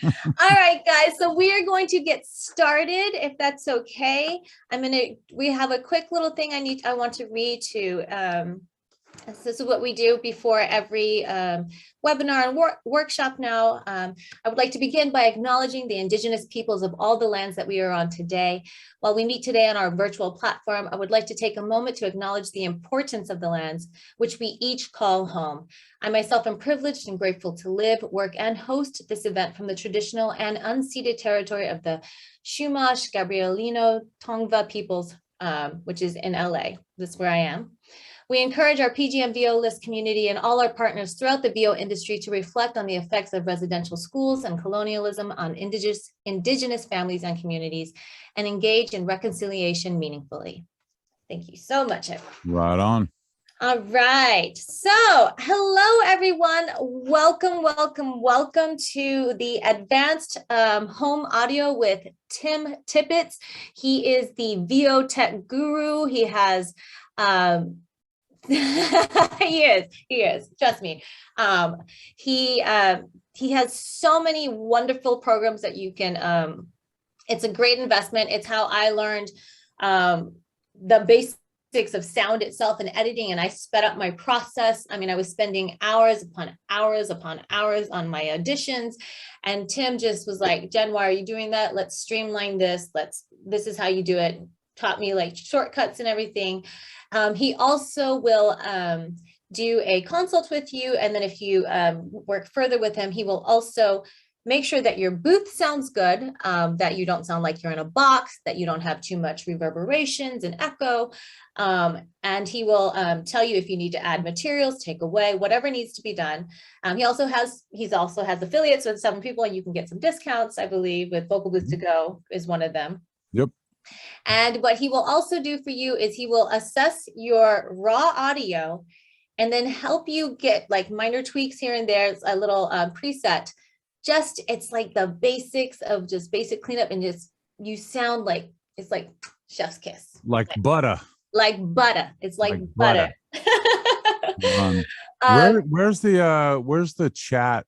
All right, guys, so we are going to get started, if that's okay. We have a quick little thing I want to read to, this is what we do before every webinar and workshop now. I would like to begin by acknowledging the Indigenous peoples of all the lands that we are on today. While we meet today on our virtual platform, I would like to take a moment to acknowledge the importance of the lands which we each call home. I myself am privileged and grateful to live, work, and host this event from the traditional and unceded territory of the Chumash, Gabrielino, Tongva peoples, which is in LA. That's where I am. We encourage our PGM VO List community and all our partners throughout the VO industry to reflect on the effects of residential schools and colonialism on indigenous families and communities and engage in reconciliation meaningfully. Thank you so much, everyone. Right on. All right. So hello, everyone. Welcome, welcome, welcome to the Advanced Home Audio with Tim Tippets. He is the VO Tech guru. He has he is, trust me. He has so many wonderful programs that you can, it's a great investment. It's how I learned the basics of sound itself and editing, and I sped up my process. I mean, I was spending hours upon hours upon hours on my auditions, and Tim just was like, Jen, why are you doing that? Let's streamline this. This is how you do it. Taught me like shortcuts and everything. He also will do a consult with you. And then if you work further with him, he will also make sure that your booth sounds good, that you don't sound like you're in a box, that you don't have too much reverberations and echo. And he will tell you if you need to add materials, take away, whatever needs to be done. He also has affiliates with 7 people, and you can get some discounts, I believe, with Vocal Booth to Go is one of them. Yep. And what he will also do for you is he will assess your raw audio and then help you get like minor tweaks here and there. It's a little preset. It's like the basics of just basic cleanup, and just you sound like it's like chef's kiss. Like butter. Like butter. It's like butter. Where's the chat?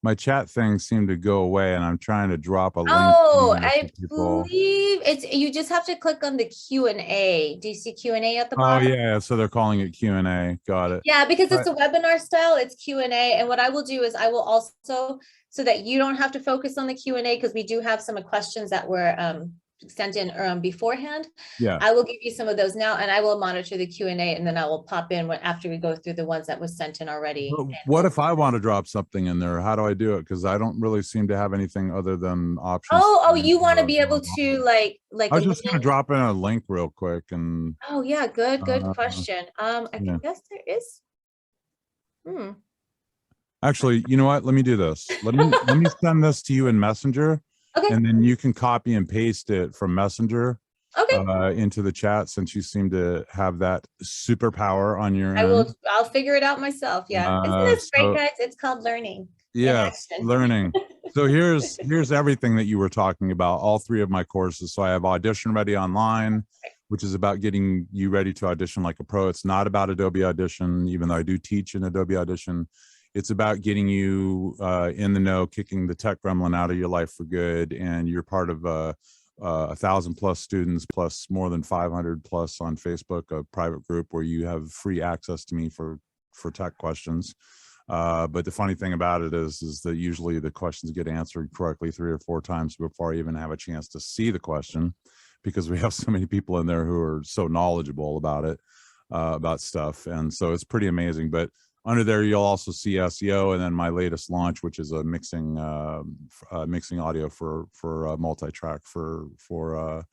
My chat thing seemed to go away, and I'm trying to drop a link. Oh, I believe you just have to click on the Q&A. Do you see Q&A at the bottom? Oh yeah, so they're calling it Q&A. Got it. Yeah, because it's a webinar style, it's Q&A. And what I will do is I will also, so that you don't have to focus on the Q&A, because we do have some questions that were sent in beforehand. Yeah, I will give you some of those now, and I will monitor the Q&A, and then I will pop in after we go through the ones that was sent in already. What if I want to drop something in there? How do I do it? Because I don't really seem to have anything other than options. Oh, you want to be able to like I was just gonna drop in a link real quick. And oh yeah, good question. I guess there is. Actually, you know what? Let me do this. Let me send this to you in Messenger. Okay. And then you can copy and paste it from Messenger into the chat, since you seem to have that superpower on your end. I'll figure it out myself. Yeah. Isn't this great, guys? It's called learning. Yes, learning. So here's everything that you were talking about, all 3 of my courses. So I have Audition Ready Online, which is about getting you ready to audition like a pro. It's not about Adobe Audition, even though I do teach in Adobe Audition. It's about getting you in the know, kicking the tech gremlin out of your life for good. And you're part of 1,000+ students, plus more than 500+ on Facebook, a private group where you have free access to me for tech questions. But the funny thing about it is that usually the questions get answered correctly 3 or 4 times before I even have a chance to see the question, because we have so many people in there who are so knowledgeable about it, about stuff. And so it's pretty amazing. But under there, you'll also see SEO, and then my latest launch, which is a mixing audio for multi-track for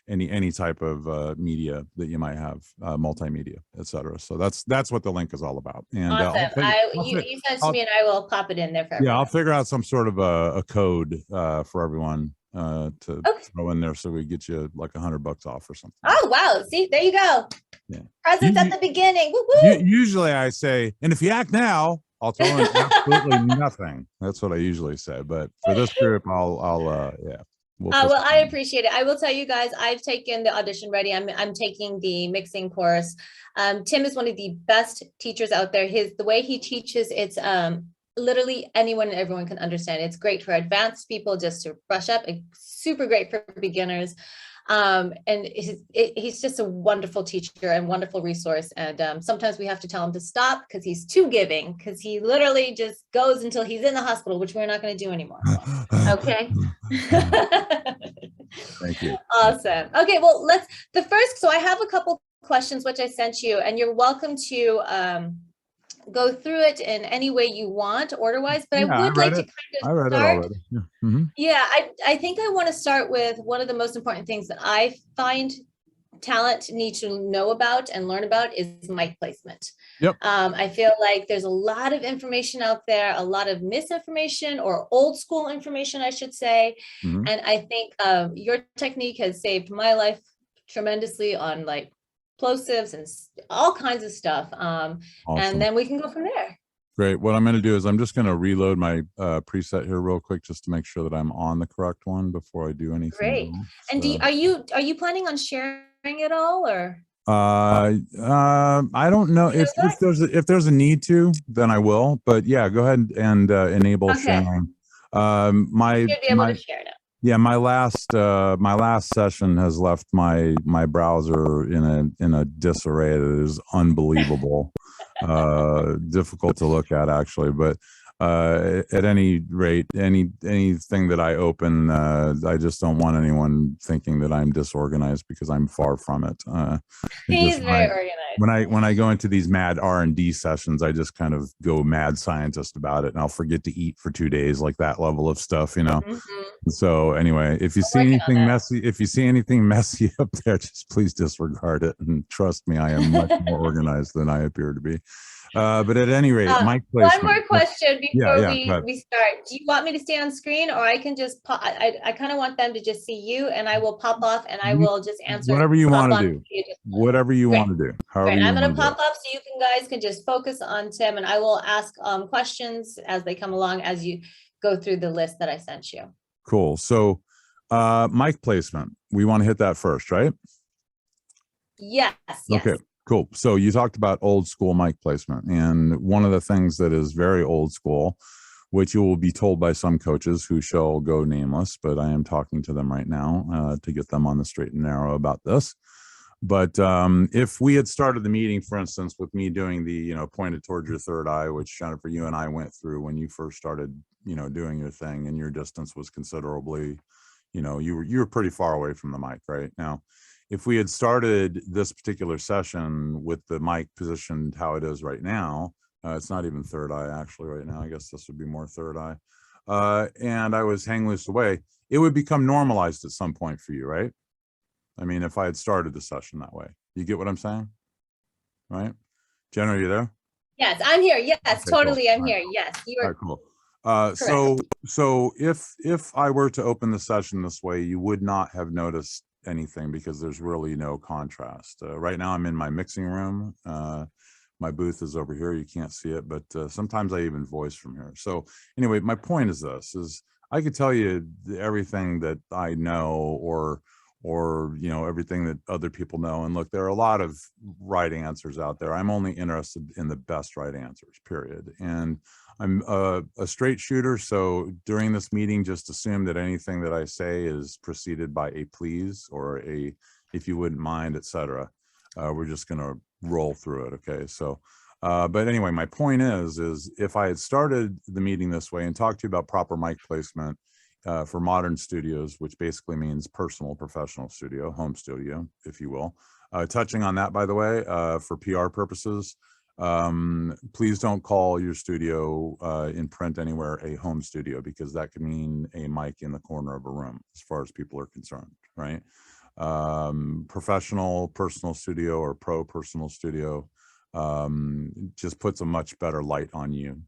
any type of media that you might have, multimedia, etc. So that's what the link is all about. And awesome. You send it to me, and I will pop it in there for everyone. Yeah, I'll figure out some sort of a code for everyone to throw in there, so we get you like $100 off or something. Oh wow! See, there you go. Yeah. Presents at the beginning. Woo-woo. Usually I say, and if you act now, I'll throw in absolutely nothing. That's what I usually say. But for this group, I'll yeah. Well, I appreciate it. I will tell you guys, I've taken the Audition Ready. I'm taking the mixing course. Tim is one of the best teachers out there. The way he teaches, it's literally anyone and everyone can understand. It's great for advanced people just to brush up, and super great for beginners. And he's just a wonderful teacher and wonderful resource. And sometimes we have to tell him to stop because he's too giving, because he literally just goes until he's in the hospital, which we're not going to do anymore. Okay. Thank you. Awesome. Okay, well, so I have a couple questions which I sent you, and you're welcome to go through it in any way you want, order-wise, but Yeah, I would like to kind I of read it start. already. Yeah. Mhm. Yeah, I think I want to start with one of the most important things that I find talent need to know about and learn about is mic placement. Yep. I feel like there's a lot of information out there, a lot of misinformation or old school information, I should say. Mhm. And I think your technique has saved my life tremendously on like plosives and all kinds of stuff. Awesome. And then we can go from there. Great. What I'm going to do is I'm just going to reload my preset here real quick just to make sure that I'm on the correct one before I do anything. Great. else. And are you planning on sharing it all, or? I don't know if there's a need to, then I will. But yeah, go ahead and enable sharing. You should be able to share it. Yeah, my last session has left my browser in a disarray that is unbelievable. Difficult to look at actually, but at any rate, anything that I open, I just don't want anyone thinking that I'm disorganized, because I'm far from it. He's very organized. When I go into these mad R&D sessions, I just kind of go mad scientist about it, and I'll forget to eat for 2 days, like that level of stuff, you know. Mm-hmm. So anyway, if you see anything messy up there, just please disregard it, and trust me, I am much more organized than I appear to be. But at any rate, mic placement. One more question before we start. Do you want me to stay on screen, or I can just pop? I kind of want them to just see you, and I will pop off, and I will just answer whatever you want to do. Whatever you want to do. Great. I'm going to pop up so you guys can just focus on Tim, and I will ask questions as they come along as you go through the list that I sent you. Cool. So, mic placement. We want to hit that first, right? Yes. Okay. Cool. So you talked about old school mic placement, and one of the things that is very old school, which you will be told by some coaches who shall go nameless, but I am talking to them right now to get them on the straight and narrow about this. But if we had started the meeting, for instance, with me doing the, pointed towards your third eye, which Jennifer, you and I went through when you first started, doing your thing, and your distance was considerably, you were pretty far away from the mic right now. If we had started this particular session with the mic positioned how it is right now, it's not even third eye actually right now. I guess this would be more third eye. And I was hang loose away, it would become normalized at some point for you, right? I mean, if I had started the session that way, you get what I'm saying, right? Jen, are you there? Yes, I'm here. Yes, okay, totally. Cool. I'm here. Yes, you are. All right, cool. So if I were to open the session this way, you would not have noticed anything, because there's really no contrast. Right now I'm in my mixing room. My booth is over here. You can't see it, but sometimes I even voice from here. So anyway, my point is this, is I could tell you everything that I know, or everything that other people know. And look, there are a lot of right answers out there. I'm only interested in the best right answers, period. And I'm a straight shooter. So during this meeting, just assume that anything that I say is preceded by a please, or a, if you wouldn't mind, etc. We're just going to roll through it. Okay. So, but anyway, my point is if I had started the meeting this way and talked to you about proper mic placement, for modern studios, which basically means personal professional studio, home studio, if you will. Touching on that, by the way, for PR purposes, please don't call your studio in print anywhere a home studio, because that could mean a mic in the corner of a room as far as people are concerned, right? Professional personal studio or pro personal studio just puts a much better light on you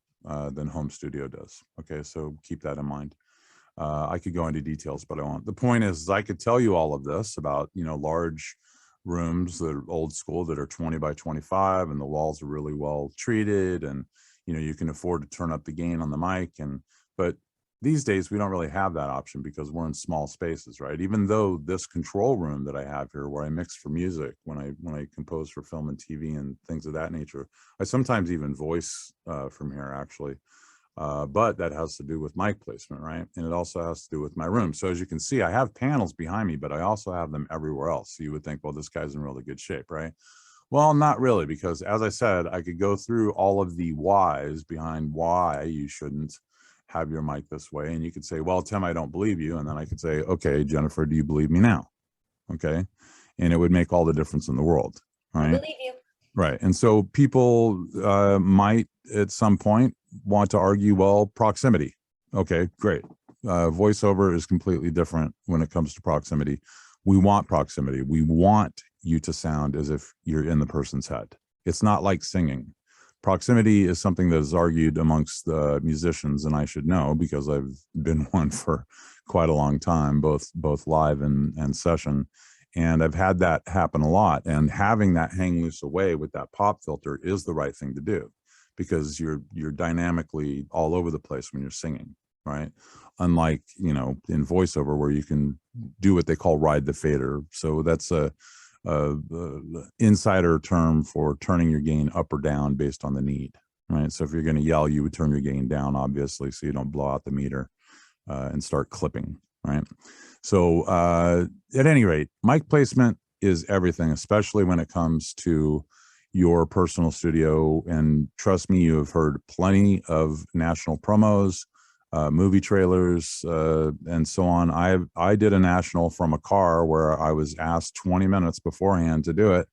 than home studio does. Okay, so keep that in mind. I could go into details, but I won't. The point is I could tell you all of this about, large rooms that are old school, that are 20 by 25, and the walls are really well treated, and, you can afford to turn up the gain on the mic. But these days we don't really have that option, because we're in small spaces, right? Even though this control room that I have here, where I mix for music, when I compose for film and TV and things of that nature, I sometimes even voice from here actually. But that has to do with mic placement, right? And it also has to do with my room. So as you can see, I have panels behind me, but I also have them everywhere else. So you would think, well, this guy's in really good shape, right? Well, not really, because as I said, I could go through all of the whys behind why you shouldn't have your mic this way. And you could say, well, Tim, I don't believe you. And then I could say, okay, Jennifer, do you believe me now? Okay. And it would make all the difference in the world, right? I believe you. Right. And so people might at some point want to argue, well, proximity. Okay, great. Voiceover is completely different when it comes to proximity. We want proximity. We want you to sound as if you're in the person's head. It's not like singing. Proximity is something that is argued amongst the musicians, and I should know because I've been one for quite a long time, both live and session. And I've had that happen a lot. And having that hang loose away with that pop filter is the right thing to do, because you're dynamically all over the place when you're singing, right? Unlike, you know, in voiceover where you can do what they call ride the fader. So that's a insider term for turning your gain up or down based on the need, right? So if you're going to yell, you would turn your gain down, obviously, so you don't blow out the meter and start clipping, right? So at any rate, mic placement is everything, especially when it comes to your personal studio. And trust me, you have heard plenty of national promos, movie trailers, and so on. I did a national from a car where I was asked 20 minutes beforehand to do it.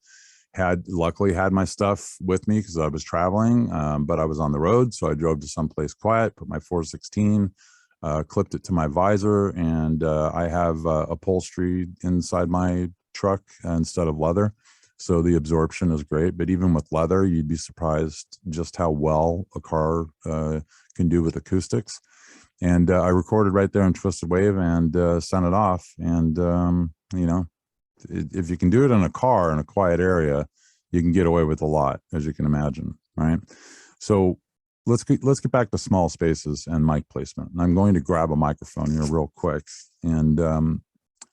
Luckily had my stuff with me because I was traveling, but I was on the road. So I drove to someplace quiet, put my 416, clipped it to my visor, and I have upholstery inside my truck instead of leather. So the absorption is great, but even with leather, you'd be surprised just how well a car can do with acoustics. And I recorded right there in Twisted Wave and sent it off. And, you know, if you can do it in a car in a quiet area, you can get away with a lot, as you can imagine, right? So let's get back to small spaces and mic placement. And I'm going to grab a microphone here real quick, and I'm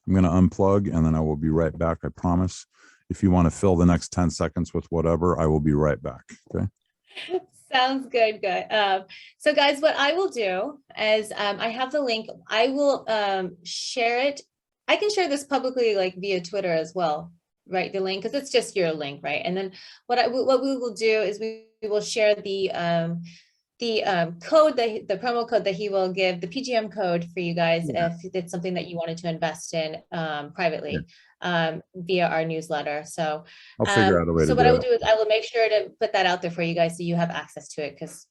going to unplug, and then I will be right back, I promise. If you want to fill the next 10 seconds with whatever, I will be right back, okay? Sounds good. So guys, what I will do is I have the link. I will share it. I can share this publicly, like via Twitter as well, right? The link, because it's just your link, right? And then what we will do is we will share the code, the promo code that he will give, the PGM code for you guys, if it's something that you wanted to invest in privately via our newsletter. So I'll figure out a way to do it. So what I will do is I will make sure to put that out there for you guys so you have access to it, because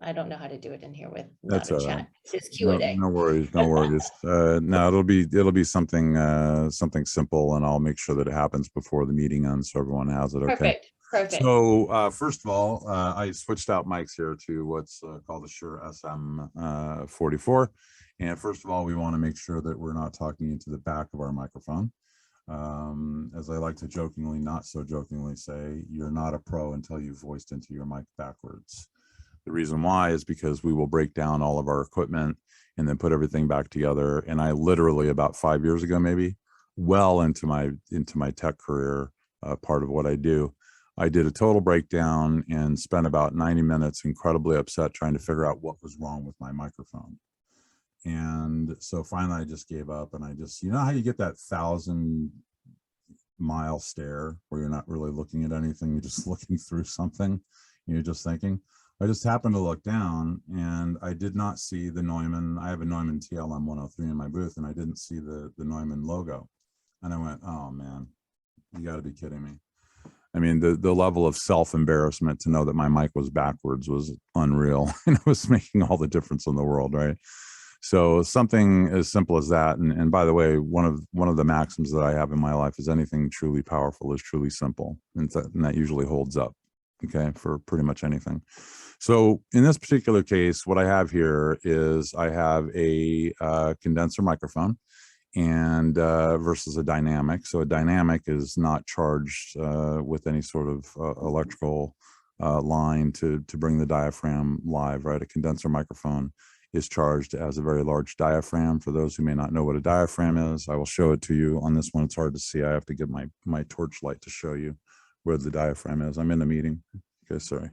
I don't know how to do it in here with That's a chat. It's Q&A. No worries, no worries. No, it'll be something something simple, and I'll make sure that it happens before the meeting ends so everyone has it. Okay. Perfect. So first of all, I switched out mics here to what's called the Shure SM44. And first of all, we want to make sure that we're not talking into the back of our microphone. As I like to jokingly, not so jokingly say, you're not a pro until you've voiced into your mic backwards. The reason why is because we will break down all of our equipment and then put everything back together. And I literally about 5 years ago, maybe well into my tech career, part of what I do, I did a total breakdown and spent about 90 minutes incredibly upset trying to figure out what was wrong with my microphone. And so finally I just gave up, and I just, you know how you get that 1,000-mile stare where you're not really looking at anything, you're just looking through something, and you're just thinking. I just happened to look down, and I did not see the Neumann. I have a Neumann TLM 103 in my booth, and I didn't see the Neumann logo. And I went, oh man, you got to be kidding me. I mean, the level of self-embarrassment to know that my mic was backwards was unreal, and it was making all the difference in the world, right? So something as simple as that. And by the way, one of the maxims that I have in my life is anything truly powerful is truly simple, and that usually holds up, okay, for pretty much anything. So in this particular case, what I have here is I have a condenser microphone and versus a dynamic. So a dynamic is not charged with any sort of electrical line to bring the diaphragm live, right? A condenser microphone is charged as a very large diaphragm. For those who may not know what a diaphragm is, I will show it to you. On this one, it's hard to see. I have to get my torchlight to show you where the diaphragm is. I'm in a meeting. Okay, sorry.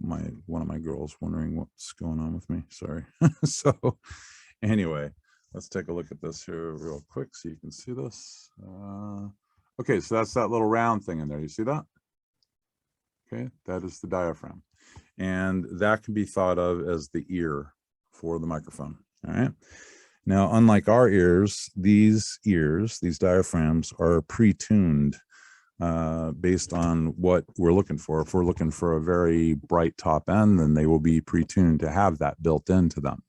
one of my girls wondering what's going on with me. Sorry. So anyway, let's take a look at this here real quick so you can see this. Okay, so that's that little round thing in there. You see that? Okay, that is the diaphragm. And that can be thought of as the ear for the microphone. All right. Now, unlike our ears, these diaphragms are pre-tuned based on what we're looking for. If we're looking for a very bright top end, then they will be pre-tuned to have that built into them.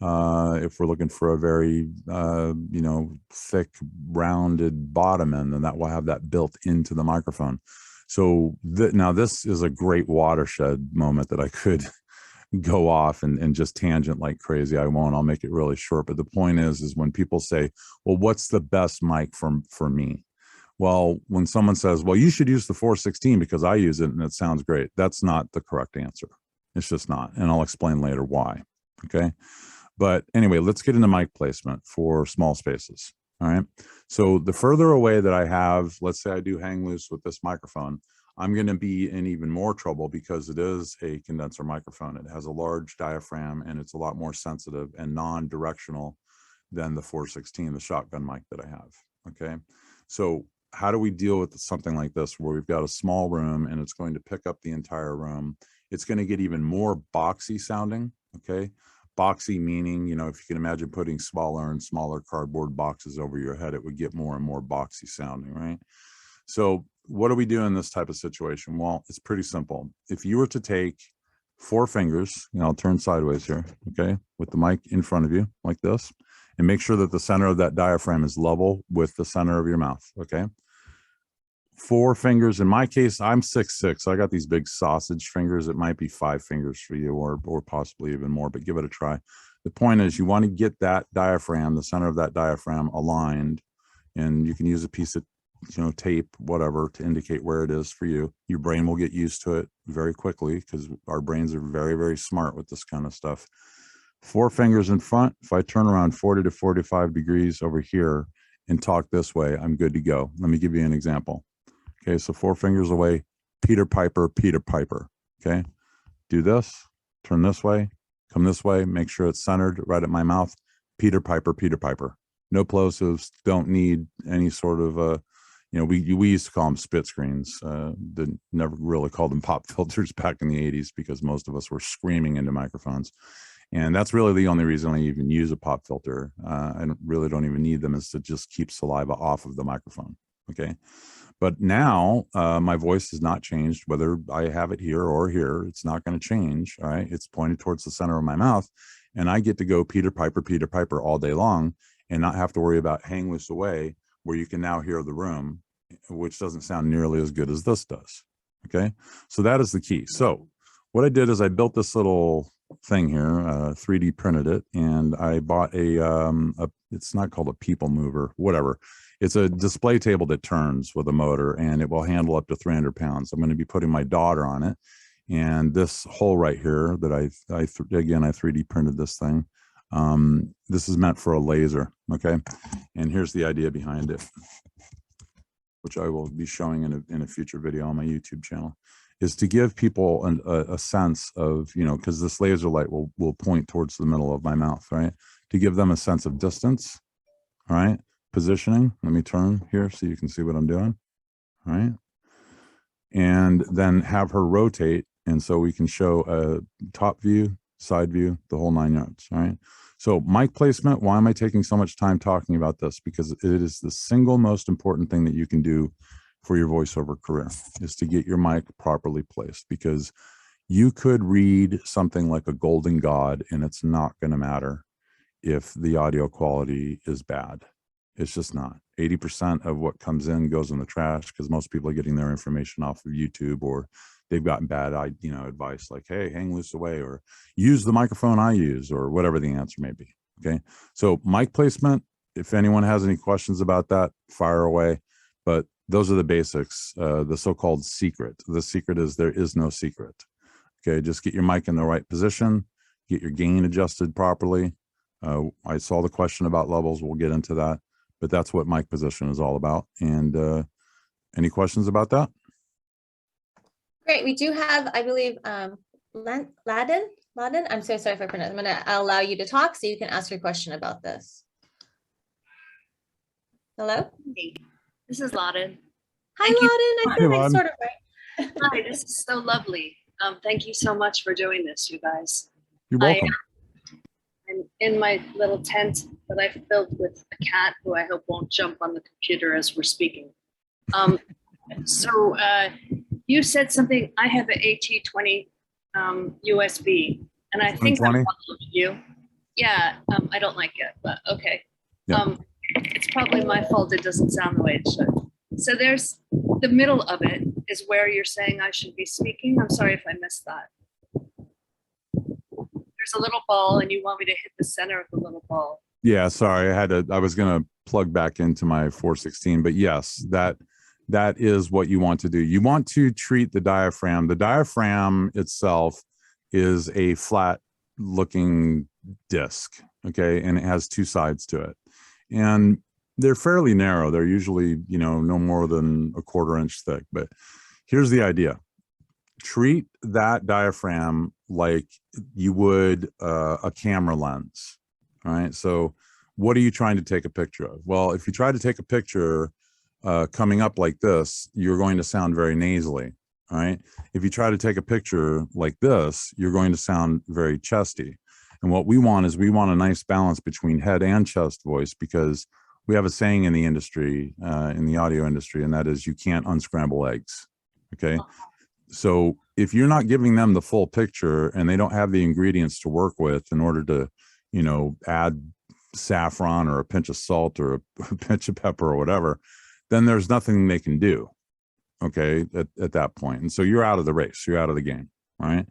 If we're looking for a very, thick, rounded bottom end, then that will have that built into the microphone. So now this is a great watershed moment that I could go off and just tangent like crazy. I won't. I'll make it really short. But the point is when people say, well, what's the best mic for me? Well, when someone says, well, you should use the 416 because I use it and it sounds great, that's not the correct answer. It's just not. And I'll explain later why. Okay. But anyway, let's get into mic placement for small spaces. All right. So the further away that I have, let's say I do hang loose with this microphone, I'm going to be in even more trouble because it is a condenser microphone. It has a large diaphragm and it's a lot more sensitive and non-directional than the 416, the shotgun mic that I have. Okay. So how do we deal with something like this where we've got a small room and it's going to pick up the entire room? It's going to get even more boxy sounding. Okay. Boxy meaning, if you can imagine putting smaller and smaller cardboard boxes over your head, it would get more and more boxy sounding, right? So what do we do in this type of situation? Well, it's pretty simple. If you were to take 4 fingers, I'll turn sideways here, okay, with the mic in front of you like this, and make sure that the center of that diaphragm is level with the center of your mouth, okay? 4 fingers. In my case, I'm 6'6", so I got these big sausage fingers. It might be 5 fingers for you or possibly even more, but give it a try. The point is you want to get that diaphragm, the center of that diaphragm aligned, and you can use a piece of tape, whatever, to indicate where it is for you. Your brain will get used to it very quickly because our brains are very, very smart with this kind of stuff. 4 fingers in front. If I turn around 40 to 45 degrees over here and talk this way, I'm good to go. Let me give you an example. Okay, so 4 fingers away, Peter Piper, Peter Piper. Okay, do this, turn this way, come this way, make sure it's centered right at my mouth. Peter Piper, Peter Piper. No plosives, don't need any sort of, we used to call them spit screens. Never really called them pop filters back in the 80s because most of us were screaming into microphones. And that's really the only reason I even use a pop filter. I really don't even need them, is to just keep saliva off of the microphone. Okay. But now my voice has not changed, whether I have it here or here. It's not going to change. All right. It's pointed towards the center of my mouth. And I get to go Peter Piper all day long and not have to worry about hang loose away, where you can now hear the room, which doesn't sound nearly as good as this does. Okay. So that is the key. So what I did is I built this little thing here, 3D printed it, and I bought it's not called a people mover, whatever. It's a display table that turns with a motor, and it will handle up to 300 pounds. I'm going to be putting my daughter on it. And this hole right here that I 3D printed this thing. This is meant for a laser. Okay. And here's the idea behind it, which I will be showing in a future video on my YouTube channel, is to give people a sense of, because this laser light will point towards the middle of my mouth, right? To give them a sense of distance, all right? Positioning. Let me turn here so you can see what I'm doing, all right? And then have her rotate, and so we can show a top view, side view, the whole 9 yards, all right? So mic placement, why am I taking so much time talking about this? Because it is the single most important thing that you can do for your voiceover career, is to get your mic properly placed, because you could read something like a golden god and it's not going to matter if the audio quality is bad. It's just not. 80% of what comes in goes in the trash because most people are getting their information off of YouTube, or they've gotten bad, advice like, hey, hang loose away, or use the microphone I use, or whatever the answer may be. Okay. So mic placement, if anyone has any questions about that, fire away. But those are the basics, the so-called secret. The secret is there is no secret. Okay. Just get your mic in the right position, get your gain adjusted properly. I saw the question about levels. We'll get into that, but that's what mic position is all about. And any questions about that? Great. We do have, I believe, Ladin? I'm so sorry if I pronounced. I'm going to allow you to talk so you can ask your question about this. Hello? Hey, this is Laden. Hi, Thank you. Ladin. I feel like sort of right. Hi, this is so lovely. Thank you so much for doing this, you guys. You're welcome. I'm in my little tent that I filled with a cat who I hope won't jump on the computer as we're speaking. So you said something, I have an AT20 USB, and I think I'm one of you. Yeah, I don't like it, but okay. Yeah. It's probably my fault it doesn't sound the way it should. So there's the middle of it is where you're saying I should be speaking. I'm sorry if I missed that. There's a little ball and you want me to hit the center of the little ball. Yeah, sorry. I was going to plug back into my 416, but yes, that is what you want to do. You want to treat the diaphragm. The diaphragm itself is a flat looking disc. Okay. And it has two sides to it. And they're fairly narrow. They're usually, no more than a 1/4 inch thick. But here's the idea. Treat that diaphragm like you would a camera lens. All right. So what are you trying to take a picture of? Well, if you try to take a picture coming up like this, you're going to sound very nasally. All right. If you try to take a picture like this, you're going to sound very chesty. And what we want is we want a nice balance between head and chest voice, because we have a saying in the industry, in the audio industry, and that is you can't unscramble eggs. Okay. So if you're not giving them the full picture and they don't have the ingredients to work with in order to, add saffron or a pinch of salt or a pinch of pepper or whatever, then there's nothing they can do. Okay. At that point. And so you're out of the race, you're out of the game. Right.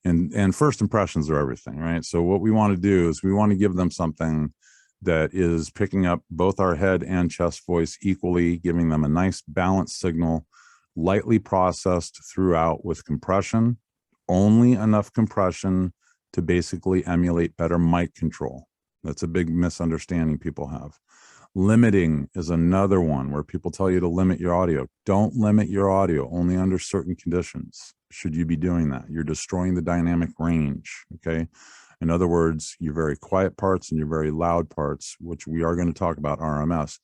And first impressions are everything, right? So what we want to do is we want to give them something that is picking up both our head and chest voice equally, giving them a nice balanced signal, lightly processed throughout with compression, only enough compression to basically emulate better mic control. That's a big misunderstanding people have. Limiting is another one where people tell you to limit your audio. Don't limit your audio, only under certain conditions should you be doing that. You're destroying the dynamic range, okay? In other words, your very quiet parts and your very loud parts, which we are going to talk about RMS,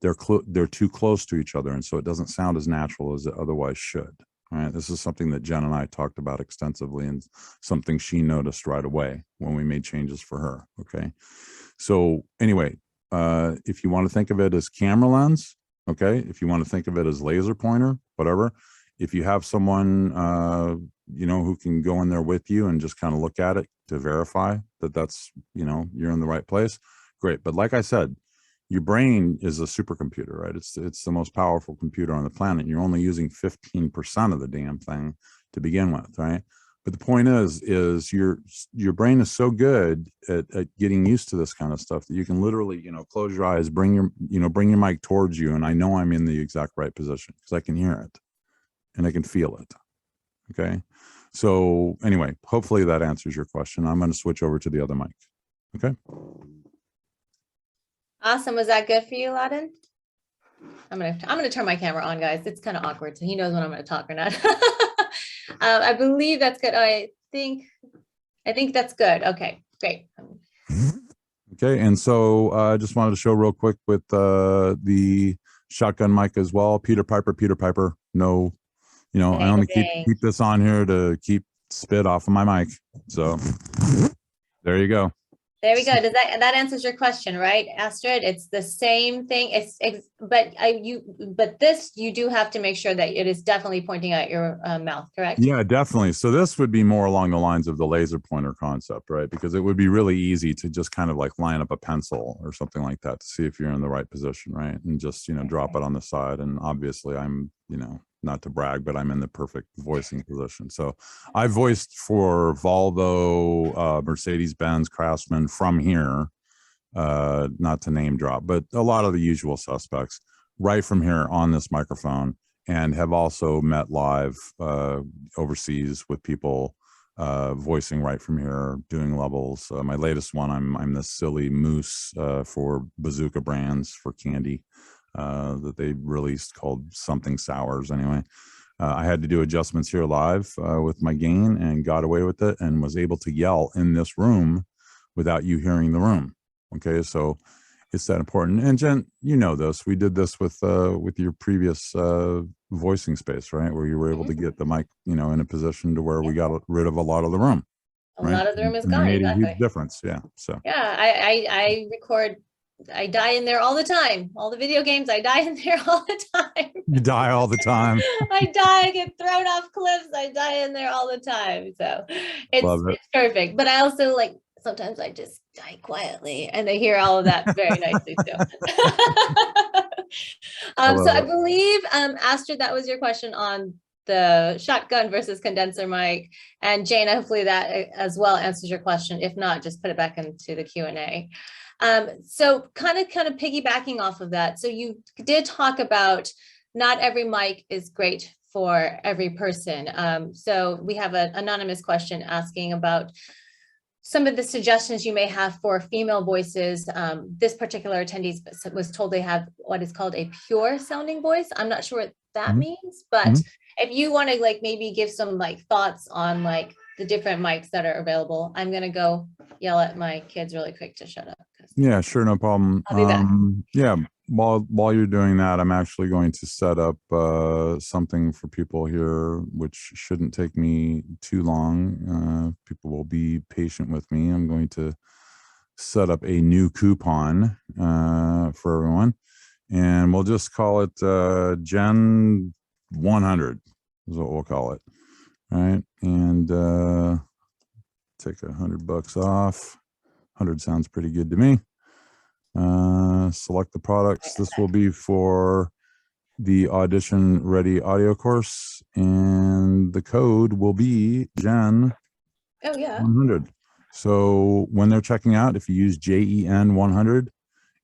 they're too close to each other, and so it doesn't sound as natural as it otherwise should. All right, this is something that Jen and I talked about extensively, and something she noticed right away when we made changes for her. Okay, so anyway, if you want to think of it as camera lens, okay, if you want to think of it as laser pointer, whatever. If you have someone who can go in there with you and just kind of look at it to verify that that's you're in the right place, great. But like I said, your brain is a supercomputer, right? It's the most powerful computer on the planet. You're only using 15% of the damn thing to begin with, right? But the point is your brain is so good at getting used to this kind of stuff that you can literally, close your eyes, bring your mic towards you, and I know I'm in the exact right position because I can hear it and I can feel it. Okay. So anyway, hopefully that answers your question. I'm going to switch over to the other mic. Okay. Awesome. Was that good for you, Ladin? I'm gonna turn my camera on, guys. It's kind of awkward, so he knows when I'm going to talk or not. I believe that's good. I think that's good. Okay, great. Okay, and so I just wanted to show real quick with the shotgun mic as well. Peter Piper. No, I only keep this on here to keep spit off of my mic. So there you go. There we go. Does that answers your question, right, Astrid? It's the same thing. But this you do have to make sure that it is definitely pointing at your mouth, correct? Yeah, definitely. So this would be more along the lines of the laser pointer concept, right? Because it would be really easy to just kind of like line up a pencil or something like that to see if you're in the right position, right? And just drop it on the side. And obviously, I'm not to brag, but I'm in the perfect voicing position. So I voiced for Volvo, Mercedes-Benz, Craftsman from here, not to name drop, but a lot of the usual suspects right from here on this microphone, and have also met live overseas with people voicing right from here, doing levels. My latest one, I'm this silly moose for Bazooka Brands for candy that they released called something sours anyway. I had to do adjustments here live with my gain and got away with it and was able to yell in this room without you hearing the room. Okay, so it's that important. And Jen, you know this. We did this with your previous voicing space, right? Where you were able to get the mic, you know, in a position to where we got rid of a lot of the room. A Right? lot of the room is And gone. made a Exactly. huge difference. Yeah. So yeah, I record. I die in there all the time. All the video games, I die in there all the time. you die all the time. I die, I get thrown off cliffs. I die in there all the time. So Love it. it's perfect. But I also like sometimes I just die quietly and they hear all of that very nicely too. So I believe, Astrid, that was your question on the shotgun versus condenser mic. And Jane, hopefully that as well answers your question. If not, just put it back into the Q&A. So kind of piggybacking off of that. So you did talk about not every mic is great for every person. So we have an anonymous question asking about some of the suggestions you may have for female voices. This particular attendee was told they have what is called a pure sounding voice. I'm not sure what that means, but if you want to like maybe give some like thoughts on like the different mics that are available, I'm going to go yell at my kids really quick to shut up. Yeah, sure. No problem. I'll be back. Yeah. While you're doing that, I'm actually going to set up something for people here, which shouldn't take me too long. People will be patient with me. I'm going to set up a new coupon for everyone, and we'll just call it Gen 100 is what we'll call it. All right, and take $100 off. 100 sounds pretty good to me. Select the products. This will be for the audition ready audio course, and the code will be Gen 100. So when they're checking out, if you use JEN 100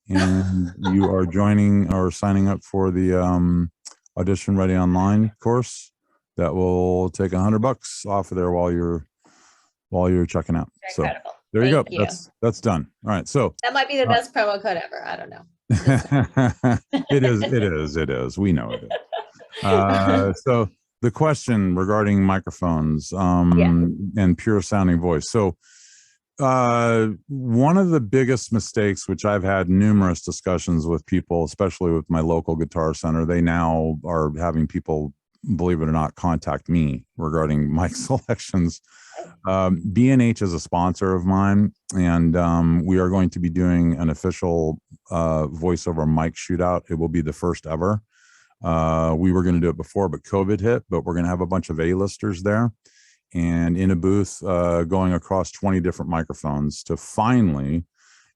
and you are joining or signing up for the audition ready online course, that will take $100 off of there while you're checking out. So Incredible. there you Thank go. you. That's done. All right. So that might be the best promo code ever. I don't know. It is. We know it is. So the question regarding microphones and pure sounding voice. So one of the biggest mistakes, which I've had numerous discussions with people, especially with my local guitar center, they now are having people, believe it or not, contact me regarding mic selections. B&H is a sponsor of mine, and we are going to be doing an official voiceover mic shootout. It will be the first ever. We were going to do it before, but COVID hit, but we're going to have a bunch of A-listers there and in a booth going across 20 different microphones to finally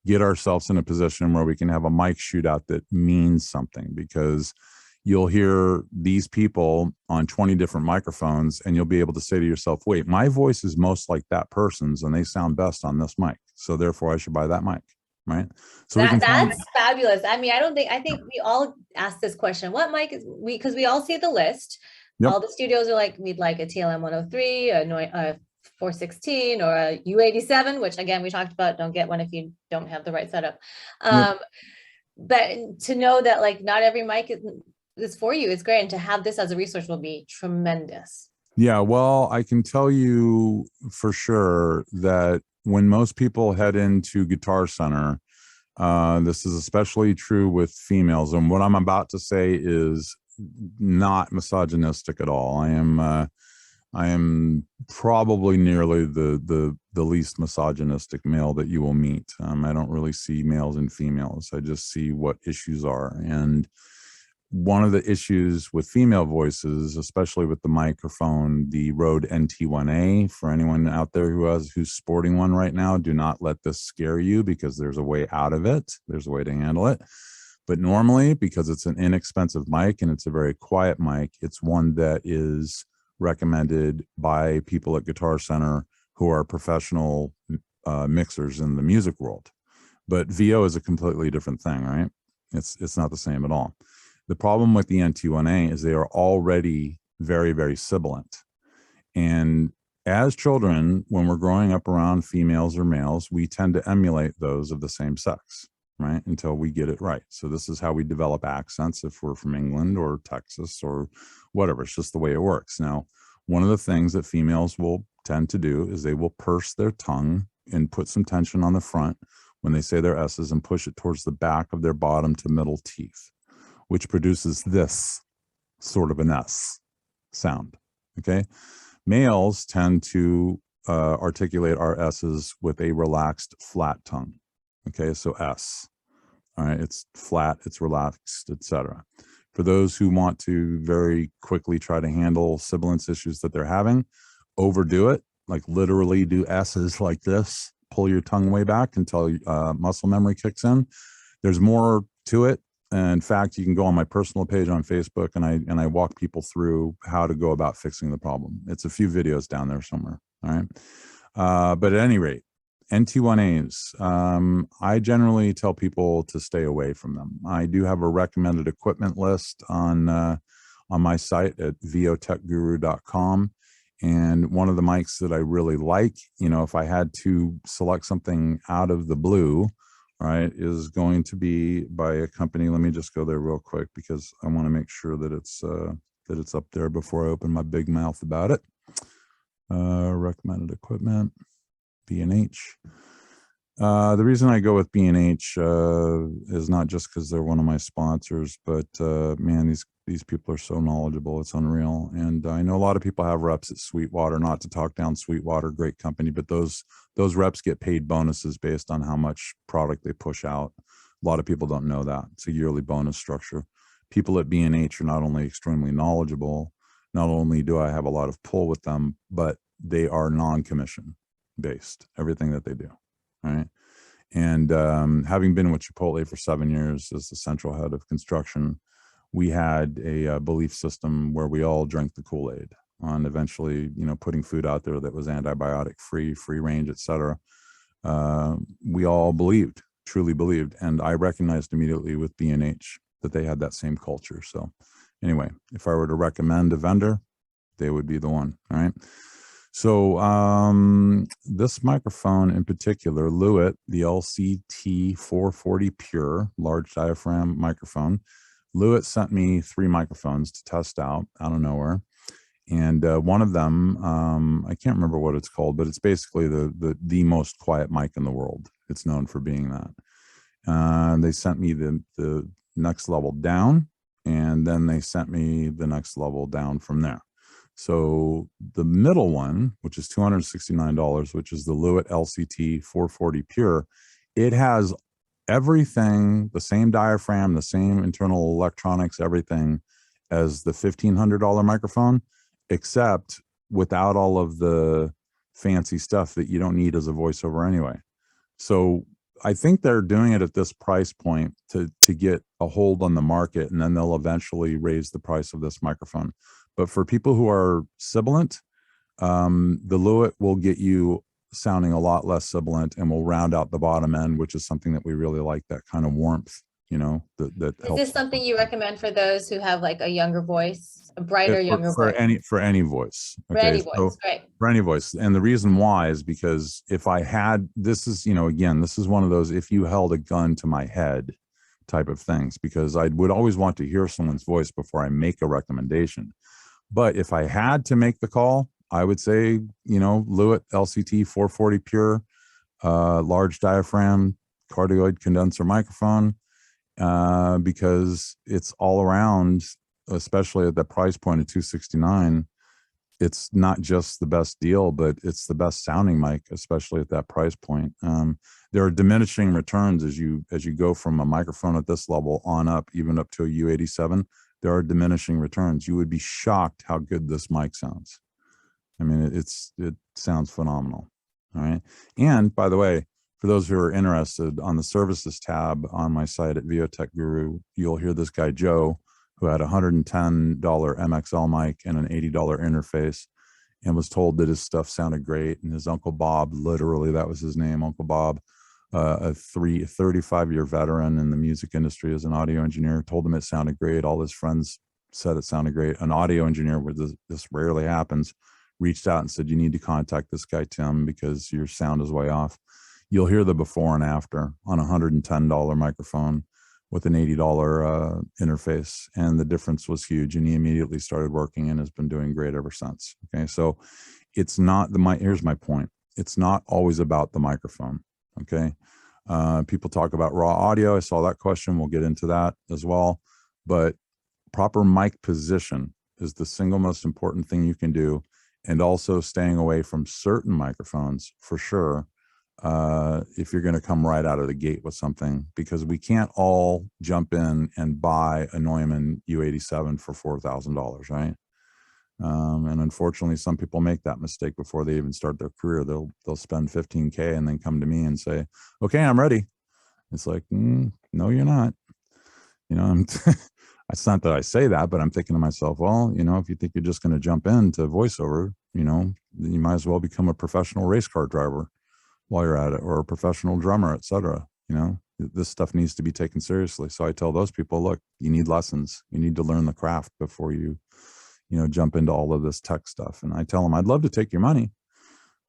get ourselves in a position where we can have a mic shootout that means something, because you'll hear these people on 20 different microphones and you'll be able to say to yourself, wait, my voice is most like that person's and they sound best on this mic, so therefore I should buy that mic, right? So that's fabulous. I mean, I think we all ask this question, what mic is because we all see the list. All the studios are like, we'd like a TLM 103, a 416, or a U87, which again, we talked about, don't get one if you don't have the right setup. But to know that like not every mic is for you is great, and to have this as a resource will be tremendous. Yeah, well, I can tell you for sure that when most people head into Guitar Center, this is especially true with females, and what I'm about to say is not misogynistic at all. I am probably nearly the least misogynistic male that you will meet. I don't really see males and females. I just see what issues are. And one of the issues with female voices, especially with the microphone, the Rode NT1A, for anyone out there who's sporting one right now, do not let this scare you, because there's a way out of it. There's a way to handle it. But normally, because it's an inexpensive mic and it's a very quiet mic, it's one that is recommended by people at Guitar Center who are professional mixers in the music world. But VO is a completely different thing, right? It's not the same at all. The problem with the NT1A is they are already very, very sibilant. And as children, when we're growing up around females or males, we tend to emulate those of the same sex. right? Until we get it right. So this is how we develop accents if we're from England or Texas or whatever. It's just the way it works. Now, one of the things that females will tend to do is they will purse their tongue and put some tension on the front when they say their S's and push it towards the back of their bottom to middle teeth, which produces this sort of an S sound, okay? Males tend to articulate our S's with a relaxed, flat tongue, okay? So S, all right? It's flat, it's relaxed, etc. For those who want to very quickly try to handle sibilance issues that they're having, overdo it, like literally do S's like this, pull your tongue way back until muscle memory kicks in. There's more to it. In fact, you can go on my personal page on Facebook and I walk people through how to go about fixing the problem. It's a few videos down there somewhere. All right. But at any rate, NT1As, I generally tell people to stay away from them. I do have a recommended equipment list on my site at votechguru.com. And one of the mics that I really like, you know, if I had to select something out of the blue, right, is going to be by a company. Let me just go there real quick because I want to make sure that it's up there before I open my big mouth about it. Recommended equipment, B&H. The reason I go with B&H is not just because they're one of my sponsors, but man, these people are so knowledgeable. It's unreal. And I know a lot of people have reps at Sweetwater, not to talk down Sweetwater, great company, but those reps get paid bonuses based on how much product they push out. A lot of people don't know that. It's a yearly bonus structure. People at B&H are not only extremely knowledgeable, not only do I have a lot of pull with them, but they are non-commission based, everything that they do. Right. And having been with Chipotle for 7 years as the central head of construction, we had a belief system where we all drank the Kool-Aid on eventually, you know, putting food out there that was antibiotic free, free range, et cetera. We all believed, truly believed. And I recognized immediately with B&H that they had that same culture. So anyway, if I were to recommend a vendor, they would be the one. All right. So this microphone in particular, Lewitt, the LCT 440 Pure large diaphragm microphone, Lewitt sent me 3 microphones to test out of nowhere. And one of them, I can't remember what it's called, but it's basically the most quiet mic in the world. It's known for being that. They sent me the next level down, and then they sent me the next level down from there. So the middle one, which is $269, which is the Lewitt LCT 440 Pure, it has everything, the same diaphragm, the same internal electronics, everything as the $1,500 microphone, except without all of the fancy stuff that you don't need as a voiceover anyway. So I think they're doing it at this price point to get a hold on the market, and then they'll eventually raise the price of this microphone. But for people who are sibilant, the Lewitt will get you sounding a lot less sibilant and will round out the bottom end, which is something that we really like, that kind of warmth, you know, that Is helps. this something you recommend for those who have like a younger voice, a brighter, younger for voice? For any voice. For Okay. any voice, right. For any voice. And the reason why is because if I had, this is, you know, again, this is one of those, if you held a gun to my head type of things, because I would always want to hear someone's voice before I make a recommendation. But if I had to make the call, I would say, you know, Lewitt LCT 440 Pure, large diaphragm, cardioid condenser microphone, because it's all around, especially at the price point of $269. It's not just the best deal, but it's the best sounding mic, especially at that price point. There are diminishing returns as you go from a microphone at this level on up, even up to a U87. There are diminishing returns. You would be shocked how good this mic sounds. I mean, it sounds phenomenal. All right. And by the way, for those who are interested, on the services tab on my site at VOTech Guru, you'll hear this guy, Joe, who had a $110 MXL mic and an $80 interface, and was told that his stuff sounded great. And his Uncle Bob, literally, that was his name, Uncle Bob, a 35-year veteran in the music industry as an audio engineer, told him it sounded great. All his friends said it sounded great. An audio engineer, where this rarely happens, reached out and said, you need to contact this guy, Tim, because your sound is way off. you'll hear the before and after on a $110 microphone with an $80 interface. And the difference was huge. And he immediately started working and has been doing great ever since. Okay. So it's not here's my point. It's not always about the microphone. Okay. People talk about raw audio. I saw that question. We'll get into that as well. But proper mic position is the single most important thing you can do. And also staying away from certain microphones for sure. If you're going to come right out of the gate with something, because we can't all jump in and buy a Neumann U87 for $4,000, right? And unfortunately, some people make that mistake before they even start their career. They'll spend 15K and then come to me and say, "Okay, I'm ready." It's like, no, you're not. You know, it's not that I say that, but I'm thinking to myself, well, you know, if you think you're just going to jump into voiceover, you know, then you might as well become a professional race car driver while you're at it, or a professional drummer, etc. You know, this stuff needs to be taken seriously. So I tell those people, look, you need lessons. You need to learn the craft before you jump into all of this tech stuff. And I tell them, I'd love to take your money,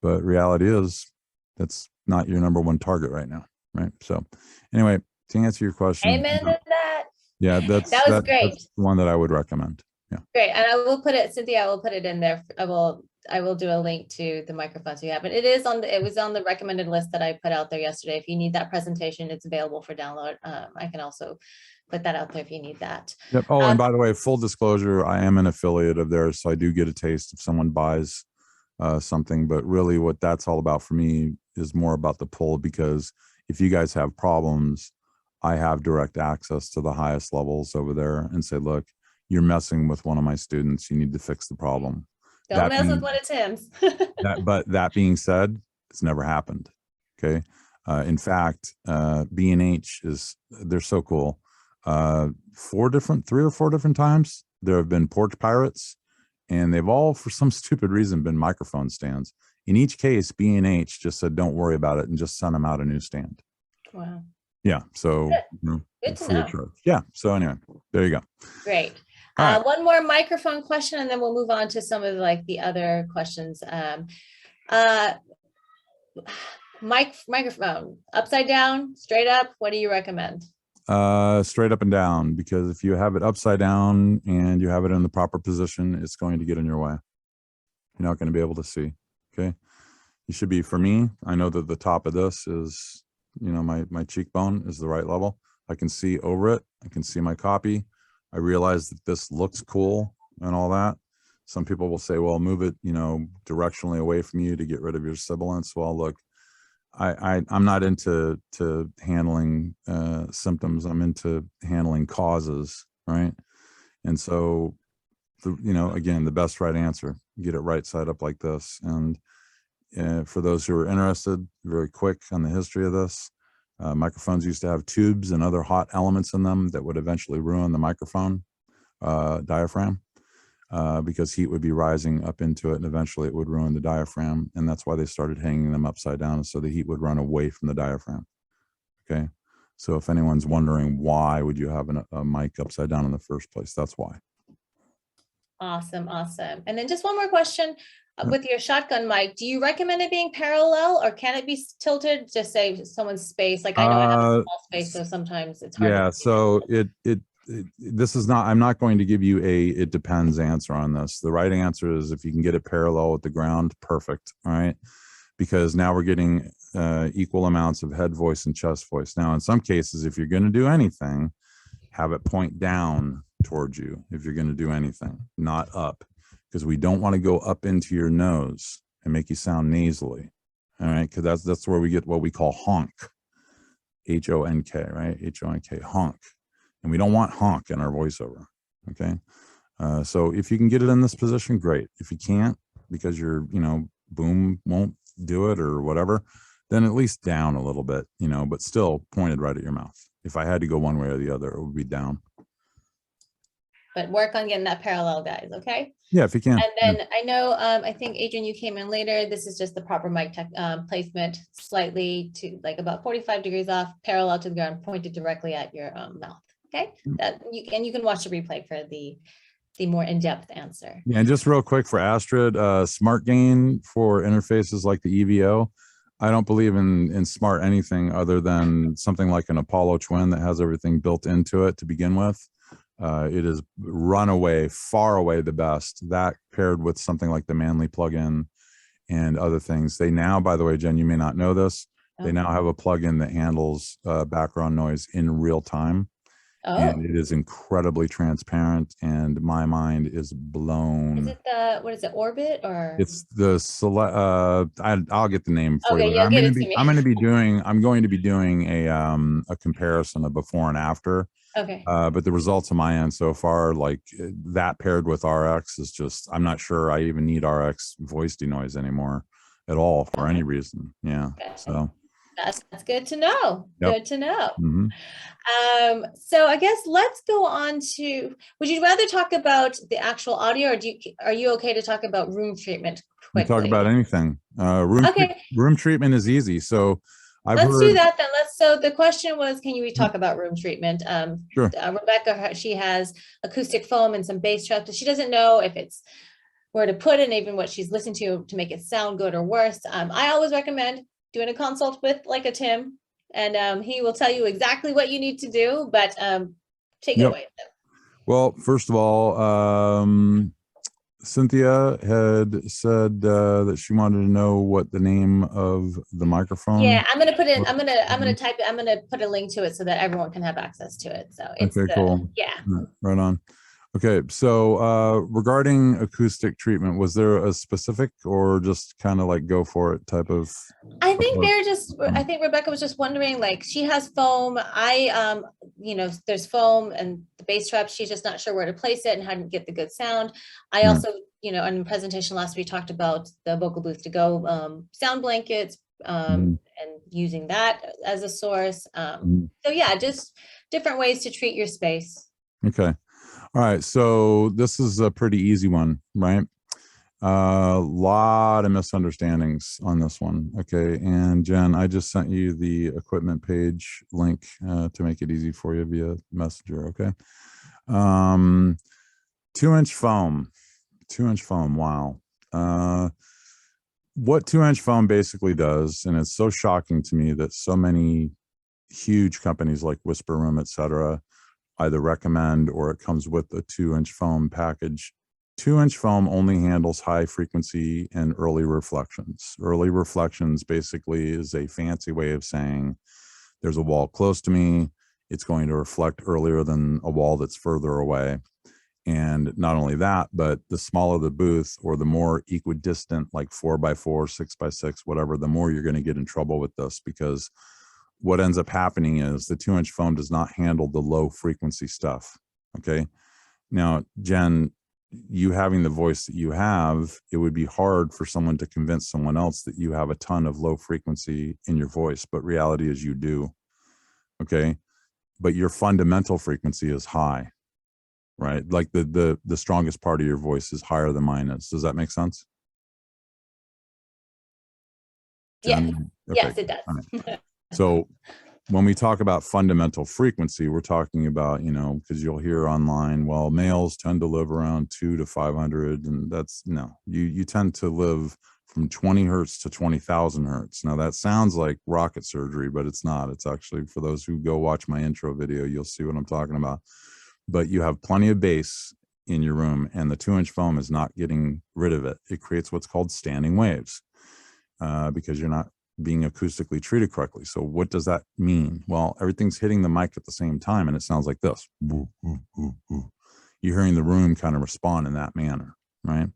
but reality is that's not your number one target right now. Right. So anyway, to answer your question. Amen to that. Yeah, that was great. That's the one that I would recommend. Yeah. Great. And I will put it, Cynthia, I will put it in there. I will do a link to the microphones you have, but it was on the recommended list that I put out there yesterday. If you need that presentation, it's available for download. I can also put that out there if you need that. Yep. Oh, and by the way, full disclosure, I am an affiliate of theirs, so I do get a taste if someone buys something. But really, what that's all about for me is more about the pull, because if you guys have problems, I have direct access to the highest levels over there and say, look, you're messing with one of my students. You need to fix the problem. Don't mess with one of Tim's. But that being said, it's never happened. Okay. In fact, B&H they're so cool. 3 or 4 different times there have been porch pirates, and they've all, for some stupid reason, been microphone stands. In each case, B&H just said, don't worry about it, and just sent them out a new stand. Wow. Yeah. So good to know. Yeah. So anyway, there you go. Great. One more microphone question, and then we'll move on to some of the other questions. Microphone, upside down, straight up, what do you recommend? Straight up and down, because if you have it upside down and you have it in the proper position, it's going to get in your way. You're not going to be able to see. Okay. You should be, for me, I know that the top of this is, my cheekbone is the right level. I can see over it. I can see my copy. I realize that this looks cool and all that. Some people will say, well, move it, directionally away from you to get rid of your sibilance. Well, look, I'm not into handling symptoms. I'm into handling causes, right? And so, again, the best right answer, get it right side up like this. And for those who are interested, very quick on the history of this, microphones used to have tubes and other hot elements in them that would eventually ruin the microphone diaphragm, because heat would be rising up into it, and eventually it would ruin the diaphragm. And that's why they started hanging them upside down, so the heat would run away from the diaphragm. Okay. So if anyone's wondering why would you have a mic upside down in the first place, that's why. Awesome. Awesome. And then just one more question. With your shotgun mic, do you recommend it being parallel, or can it be tilted to save someone's space? Like, I know I have a small space, so sometimes it's hard. Yeah. So this is not, I'm not going to give you it depends answer on this. The right answer is, if you can get it parallel with the ground, perfect. All right. Because now we're getting equal amounts of head voice and chest voice. Now, in some cases, if you're going to do anything, have it point down towards you. If you're going to do anything, not up, because we don't want to go up into your nose and make you sound nasally. All right. Because that's where we get what we call honk, H-O-N-K, right? H-O-N-K, honk. And we don't want honk in our voiceover. Okay. So if you can get it in this position, great. If you can't, because your, boom won't do it or whatever, then at least down a little bit, but still pointed right at your mouth. If I had to go one way or the other, it would be down. But work on getting that parallel, guys. Okay. Yeah, if you can. And then I know, I think, Adrian, you came in later. This is just the proper mic placement, slightly to about 45 degrees off, parallel to the ground, pointed directly at your mouth. Okay. You can watch the replay for the more in-depth answer. Yeah, and just real quick for Astrid, Smart Gain for interfaces like the EVO, I don't believe in smart anything other than something like an Apollo Twin that has everything built into it to begin with. It is far away the best. That paired with something like the Manly plugin and other things. They now, by the way, Jen, you may not know this, they now have a plugin that handles background noise in real time. And it is incredibly transparent, and my mind is blown. Is it what is it, Orbit or? It's the select. I'll get the name for Okay, you. you'll I'm get going it to to be. me. I'm going to be doing a comparison of before and after. Okay. But the results on my end so far, like that paired with RX, is just. I'm not sure I even need RX voice denoise anymore at all for any reason. Yeah. Okay. So that's good to know. Yep. Good to know. Mm-hmm. So I guess let's go on to, would you rather talk about the actual audio, or are you okay to talk about room treatment quickly? We talk about anything. Room treatment is easy. So let's do that then. So the question was, can you talk about room treatment? Sure. Rebecca, she has acoustic foam and some bass traps, but she doesn't know if it's where to put it, and even what she's listening to make it sound good or worse. I always recommend doing a consult with like a Tim, and he will tell you exactly what you need to do, but take it away. Well, first of all, Cynthia had said that she wanted to know what the name of the microphone. Yeah, I'm gonna put it. I'm gonna type it. I'm gonna put a link to it so that everyone can have access to it. So it's okay, cool. Yeah. Right on. Okay, so regarding acoustic treatment, was there a specific or just kind of like go for it type of? I think I think Rebecca was just wondering, like, she has foam. There's foam and the bass trap. She's just not sure where to place it and how to get the good sound. I also, in the presentation last week, talked about the Vocal Booth to Go sound blankets and using that as a source. So yeah, just different ways to treat your space. Okay. All right, so this is a pretty easy one, right? A lot of misunderstandings on this one. Okay, and Jen, I just sent you the equipment page link to make it easy for you via Messenger. Okay. 2-inch foam. 2-inch foam. Wow. What 2-inch foam basically does, and it's so shocking to me that so many huge companies like Whisper Room, etc., either recommend or it comes with a 2-inch foam package. 2-inch foam only handles high frequency and early reflections. Early reflections basically is a fancy way of saying there's a wall close to me, it's going to reflect earlier than a wall that's further away. And not only that, but the smaller the booth or the more equidistant, like 4x4, 6x6, whatever, the more you're going to get in trouble with this, because what ends up happening is the 2-inch foam does not handle the low frequency stuff. Okay. Now, Jen, you having the voice that you have, it would be hard for someone to convince someone else that you have a ton of low frequency in your voice, but reality is you do. Okay. But your fundamental frequency is high, right? Like the strongest part of your voice is higher than mine is. Does that make sense? Jen? Yes, it does. Right. So when we talk about fundamental frequency, we're talking about, because you'll hear online, well, males tend to live around 200 to 500, and that's no, you tend to live from 20 hertz to 20,000 hertz. Now that sounds like rocket surgery, but it's not. It's actually, for those who go watch my intro video, you'll see what I'm talking about. But you have plenty of bass in your room, and the 2-inch foam is not getting rid of it. It creates what's called standing waves because you're not being acoustically treated correctly. So what does that mean? Well, everything's hitting the mic at the same time, and it sounds like this. You're hearing the room kind of respond in that manner, right?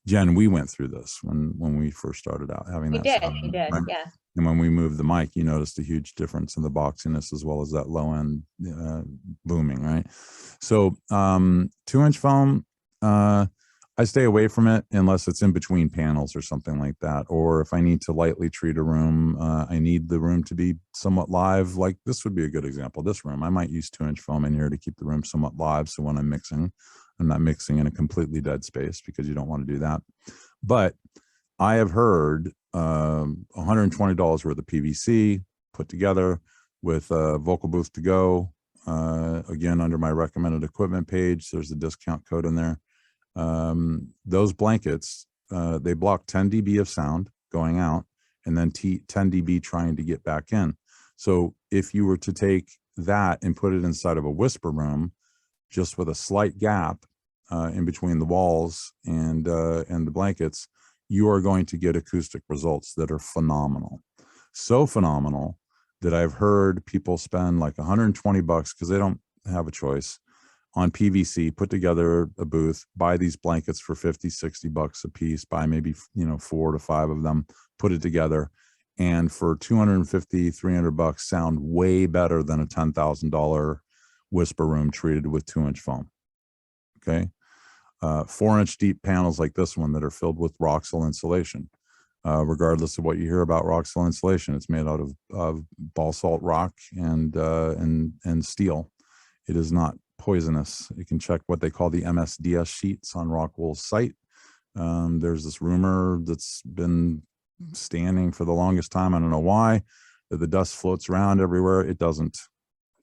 Jen, we went through this when we first started out having that. You did, right? Yeah. And when we moved the mic, you noticed a huge difference in the boxiness as well as that low end booming, right? So 2-inch foam, I stay away from it unless it's in between panels or something like that. Or if I need to lightly treat a room, I need the room to be somewhat live. Like this would be a good example. This room, I might use 2-inch foam in here to keep the room somewhat live. So when I'm mixing, I'm not mixing in a completely dead space, because you don't want to do that. But I have heard $120 worth of PVC put together with a Vocal Booth to Go. Again, under my recommended equipment page, there's a discount code in there. Those blankets, they block 10 dB of sound going out, and then 10 dB trying to get back in. So if you were to take that and put it inside of a whisper room, just with a slight gap in between the walls and the blankets, you are going to get acoustic results that are phenomenal. So phenomenal that I've heard people spend like $120 because they don't have a choice on PVC, put together a booth, buy these blankets for $50-$60 a piece, buy maybe 4 to 5 of them, put it together, and for $250-$300 sound way better than a $10,000 whisper room treated with 2-inch foam. Okay, 4-inch deep panels like this one that are filled with Roxol insulation. Regardless of what you hear about Roxol insulation, it's made out of basalt rock and steel. It is not poisonous. You can check what they call the MSDS sheets on Rockwool's site. There's this rumor that's been standing for the longest time. I don't know why, that the dust floats around everywhere. It doesn't.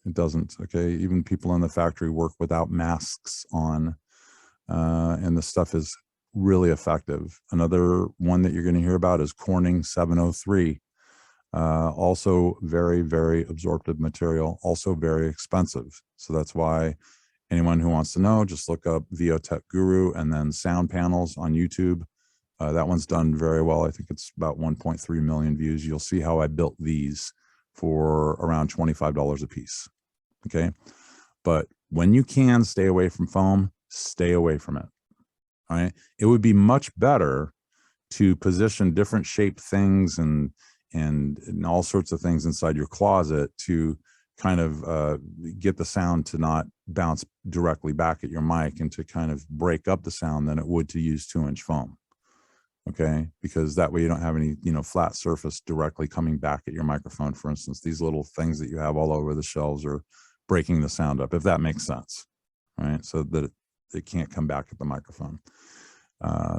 It doesn't. Okay. Even people in the factory work without masks on, and the stuff is really effective. Another one that you're going to hear about is Corning 703. Also very, very absorptive material, also very expensive. So that's why anyone who wants to know, just look up VO Tech Guru and then sound panels on YouTube. That one's done very well. I think it's about 1.3 million views. You'll see how I built these for around $25 a piece. Okay. But when you can stay away from foam, stay away from it. All right. It would be much better to position different shaped things and all sorts of things inside your closet to kind of get the sound to not bounce directly back at your mic and to kind of break up the sound than it would to use 2-inch foam. Okay, because that way you don't have any, flat surface directly coming back at your microphone. For instance, these little things that you have all over the shelves are breaking the sound up, if that makes sense, right? So that it can't come back at the microphone.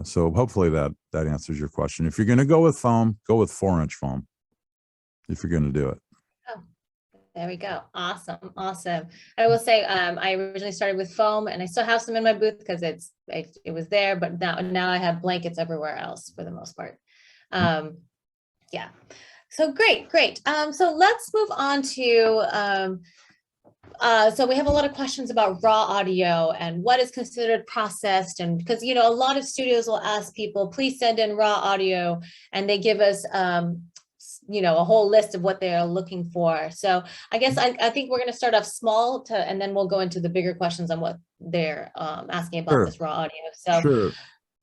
So hopefully that answers your question. If you're going to go with foam, go with 4-inch foam, if you're going to do it. Oh, there we go. Awesome. Awesome. I will say, I originally started with foam and I still have some in my booth because it was there, but now I have blankets everywhere else for the most part. Yeah. So great. So let's move on to, so we have a lot of questions about raw audio and what is considered processed, and because a lot of studios will ask people, please send in raw audio, and they give us a whole list of what they're looking for. So I guess I think we're going to start off small and then we'll go into the bigger questions on what they're asking about this raw audio. So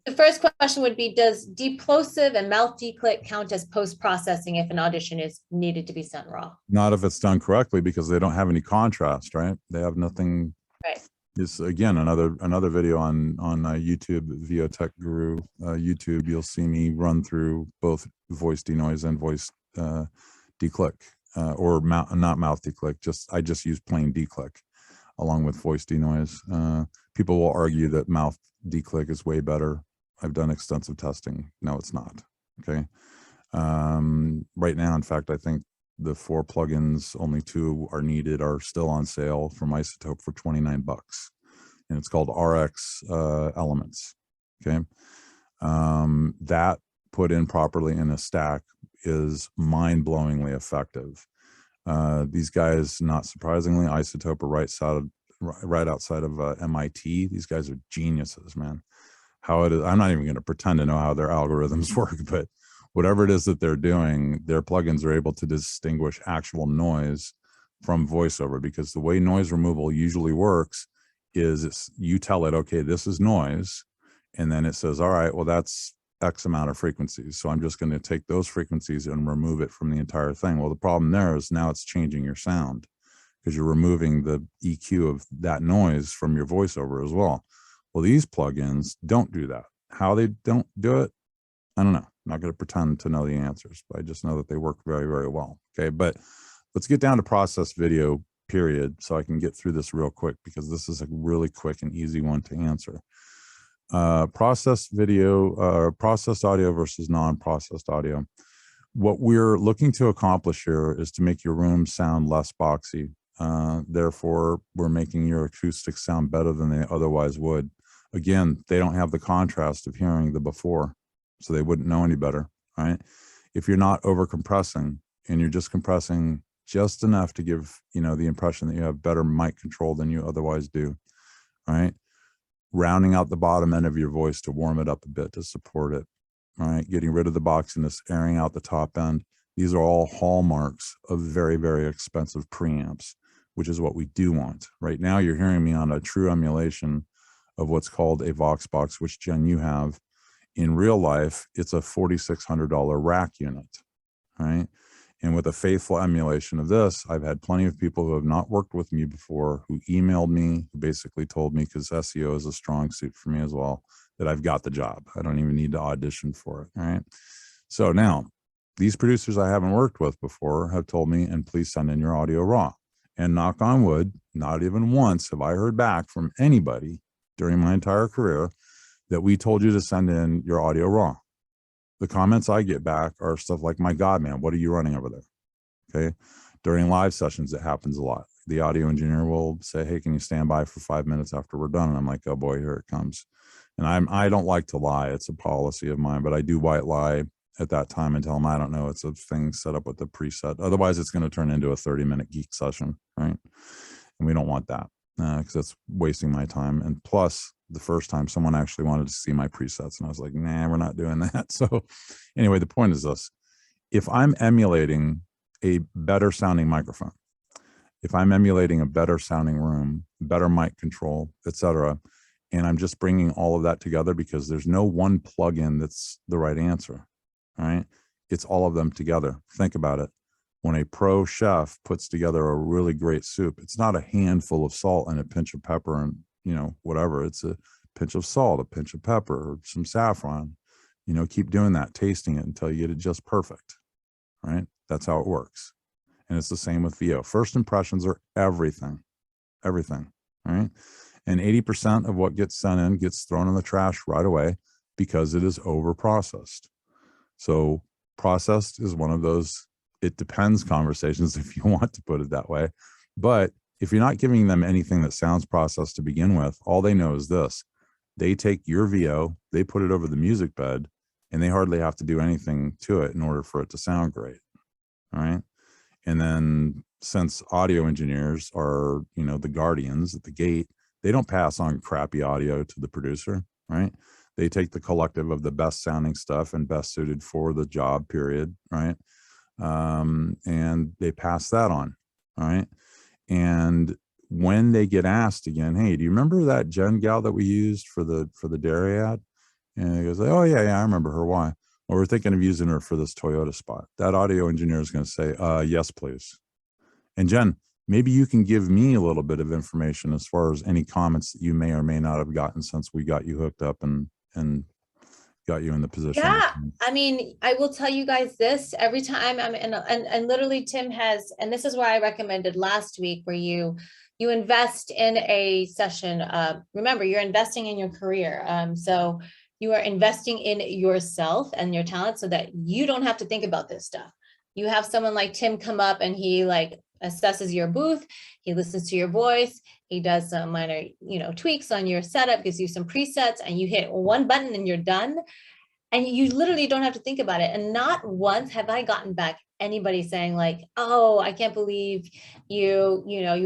the first question would be, does deplosive and mouth declick count as post-processing if an audition is needed to be sent raw? Not if it's done correctly, because they don't have any contrast, right? They have nothing. Right. It's again another video on YouTube, VO Tech Guru YouTube. You'll see me run through both voice denoise and voice declick, or not mouth declick. I just use plain declick along with voice denoise. People will argue that mouth declick is way better. I've done extensive testing. No, it's not. Okay. Right now, in fact, I think the 4 plugins, only 2 are needed, are still on sale from Isotope for $29, and it's called RX Elements. Okay. That put in properly in a stack is mind-blowingly effective. These guys, not surprisingly, Isotope are right outside of MIT. These guys are geniuses, man. How it is, I'm not even going to pretend to know how their algorithms work, but whatever it is that they're doing, their plugins are able to distinguish actual noise from voiceover, because the way noise removal usually works is you tell it, okay, this is noise, and then it says, all right, well, that's X amount of frequencies, so I'm just going to take those frequencies and remove it from the entire thing. Well, the problem there is now it's changing your sound, because you're removing the EQ of that noise from your voiceover as well. Well, these plugins don't do that. How they don't do it, I don't know. I'm not going to pretend to know the answers, but I just know that they work very, very well. Okay, but let's get down to process video, period, so I can get through this real quick, because this is a really quick and easy one to answer. Processed video, processed audio versus non-processed audio. What we're looking to accomplish here is to make your room sound less boxy. Therefore, we're making your acoustics sound better than they otherwise would. Again, they don't have the contrast of hearing the before, so they wouldn't know any better, right? if you're not over compressing and you're just compressing just enough to give, you know, the impression that you have better mic control than you otherwise do, right? Rounding out the bottom end of your voice to warm it up a bit to support it, right? Getting rid of the boxiness, airing out the top end. These are all hallmarks of very, very expensive preamps, which is what we do want. Right now, you're hearing me on a true emulation of what's called a Vox box, which Jen, you have. In real life, it's a $4,600 rack unit, right? And with a faithful emulation of this, I've had plenty of people who have not worked with me before who emailed me, who basically told me, because SEO is a strong suit for me as well, that I've got the job. I don't even need to audition for it, right? So now, these producers I haven't worked with before have told me, and please send in your audio raw. And knock on wood, not even once have I heard back from anybody during my entire career that we told you to send in your audio raw. The comments I get back are stuff like, my God, man, what are you running over there? Okay. During live sessions, it happens a lot. The audio engineer will say, hey, can you stand by for 5 minutes after we're done? And I'm like, oh boy, here it comes. And I don't like to lie. It's a policy of mine, but I do white lie at that time and tell them, I don't know, it's a thing set up with the preset. Otherwise, it's going to turn into a 30-minute geek session, right? And we don't want that because that's wasting my time. And plus, the first time someone actually wanted to see my presets, and I was like, nah, we're not doing that. So anyway, the point is this. If I'm emulating a better sounding microphone, if I'm emulating a better sounding room, better mic control, etc., and I'm just bringing all of that together because there's no one plugin that's the right answer, right? It's all of them together. Think about it. When a pro chef puts together a really great soup, it's not a handful of salt and a pinch of pepper and, you know, whatever. It's a pinch of salt, a pinch of pepper, some saffron, you know, keep doing that, tasting it until you get it just perfect, right? That's how it works. And it's the same with VO. First impressions are everything, right? And 80% of what gets sent in gets thrown in the trash right away because it is over processed. So processed is one of those, it depends conversations, if you want to put it that way. But if you're not giving them anything that sounds processed to begin with, all they know is this. They take your VO, they put it over the music bed, and they hardly have to do anything to it in order for it to sound great. All right. And then since audio engineers are, you know, the guardians at the gate, they don't pass on crappy audio to the producer, right? They take the collective of the best sounding stuff and best suited for the job, period, right? And they pass that on, all right? And when they get asked again, hey, do you remember that Jen gal that we used for the dairy ad? And he goes, oh yeah, I remember her. Why? Well, we're thinking of using her for this Toyota spot. That audio engineer is going to say, yes, please. And Jen, maybe you can give me a little bit of information as far as any comments that you may or may not have gotten since we got you hooked up and got you in the position. Yeah, I mean, I will tell you guys this every time I'm in, and literally Tim has, and this is where I recommended last week, where you invest in a session. Remember, you're investing in your career. So you are investing in yourself and your talent so that you don't have to think about this stuff. You have someone like Tim come up and he like assesses your booth. He listens to your voice. He does some minor, you know, tweaks on your setup, gives you some presets, and you hit one button and you're done. And you literally don't have to think about it. And not once have I gotten back anybody saying like, oh, I can't believe you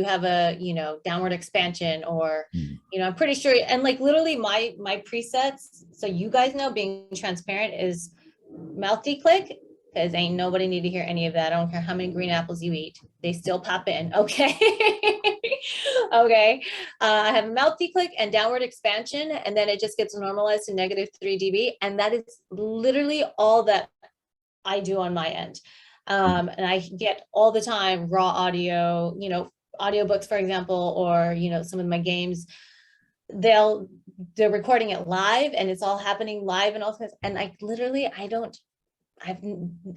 have a, downward expansion, or, I'm pretty sure. And like literally my presets, so you guys know, being transparent, is mouth declick, because ain't nobody need to hear any of that. I don't care how many green apples you eat. They still pop in. Okay. Okay. I have a mouth declick and downward expansion, and then it just gets normalized to -3 dB. And that is literally all that I do on my end. And I get all the time raw audio, audiobooks, for example, or, some of my games, they're recording it live and it's all happening live and all this. And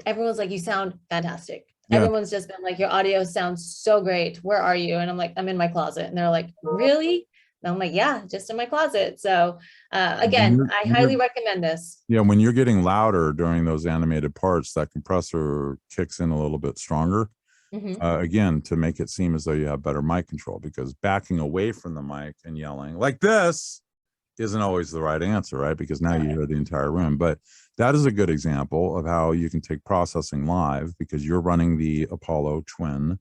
everyone's like, you sound fantastic. Yeah. Everyone's just been like, your audio sounds so great. Where are you? And I'm like, I'm in my closet. And they're like, really? And I'm like, yeah, just in my closet. So again, I highly recommend this. Yeah, when you're getting louder during those animated parts, that compressor kicks in a little bit stronger. Again, to make it seem as though you have better mic control, because backing away from the mic and yelling like this isn't always the right answer, right? Because now you hear the entire room. But that is a good example of how you can take processing live, because you're running the Apollo Twin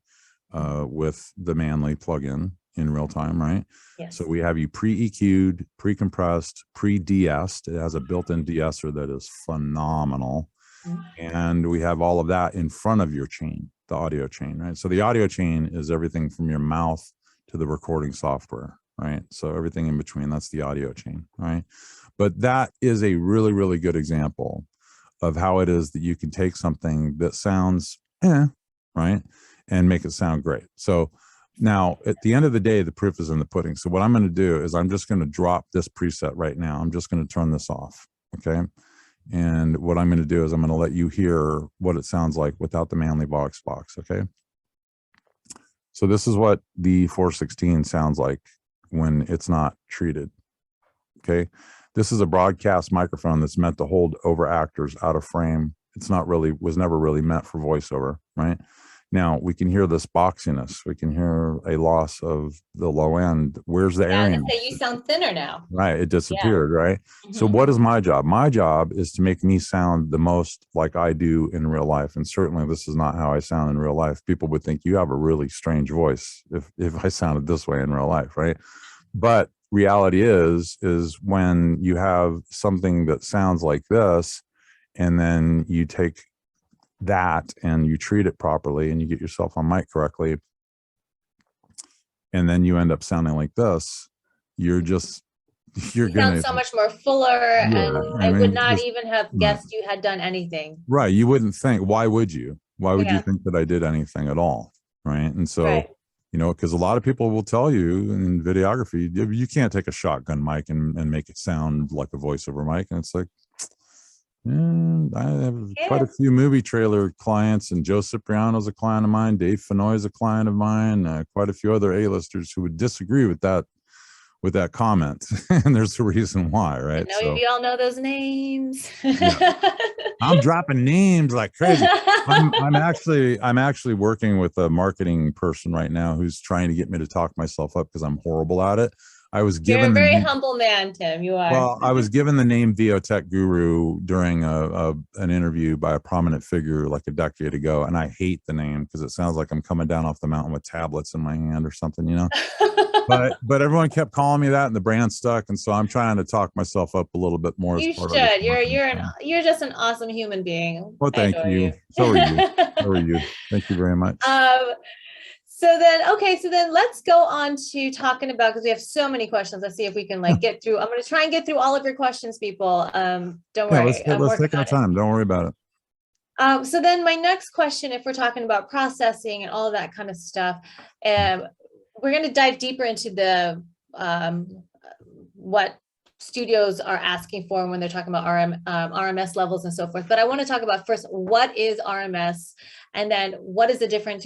with the Manly plugin in real time, right? Yes. So we have you pre-EQ'd, pre-compressed, pre-de-essed. It has a built-in de-esser that is phenomenal. And we have all of that in front of your chain, the audio chain, right? So the audio chain is everything from your mouth to the recording software, right? So everything in between, that's the audio chain, right? But that is a really, really good example of how it is that you can take something that sounds, right, and make it sound great. So now at the end of the day, the proof is in the pudding. So what I'm going to do is I'm just going to drop this preset right now. I'm just going to turn this off, okay? And what I'm going to do is I'm going to let you hear what it sounds like without the Manly Vox box, okay? So this is what the 416 sounds like when it's not treated, okay? This is a broadcast microphone that's meant to hold over actors out of frame. It's not really, was never really meant for voiceover, right? Now we can hear this boxiness. We can hear a loss of the low end. Where's the area? You sound thinner now. Right, it disappeared, right? So what is my job? My job is to make me sound the most like I do in real life. And certainly this is not how I sound in real life. People would think you have a really strange voice if I sounded this way in real life, right? But reality is when you have something that sounds like this, and then you take that and you treat it properly and you get yourself on mic correctly, and then you end up sounding like this, you're gonna sound so much more fuller. And I would not even have guessed you had done anything. Right. You wouldn't think. Why would you? Why would you think that I did anything at all? Right. And so you know, because a lot of people will tell you in videography, you can't take a shotgun mic and make it sound like a voiceover mic. And it's like, I have quite a few movie trailer clients, and Joe Cipriano's a client of mine. Dave Fenoy is a client of mine. Quite a few other A-listers who would disagree with that comment. And there's a reason why, right? I know we all know those names. I'm dropping names like crazy. I'm actually working with a marketing person right now who's trying to get me to talk myself up because I'm horrible at it. I was given You're a very humble man, Tim. You are. Well, I was given the name VO Tech Guru during an interview by a prominent figure like a decade ago, and I hate the name because it sounds like I'm coming down off the mountain with tablets in my hand or something, you know. but everyone kept calling me that, and the brand stuck, and so I'm trying to talk myself up a little bit more. You should. You're just an awesome human being. Well, thank you. So are you. So are you. Thank you very much. So then let's go on to talking about, because we have so many questions. Let's see if we can get through. I'm going to try and get through all of your questions, people. Don't worry. Let's take our time. Don't worry about it. So then my next question, if we're talking about processing and all of that kind of stuff, we're going to dive deeper into the what studios are asking for when they're talking about RMS levels and so forth. But I want to talk about first, what is RMS? And then what is the difference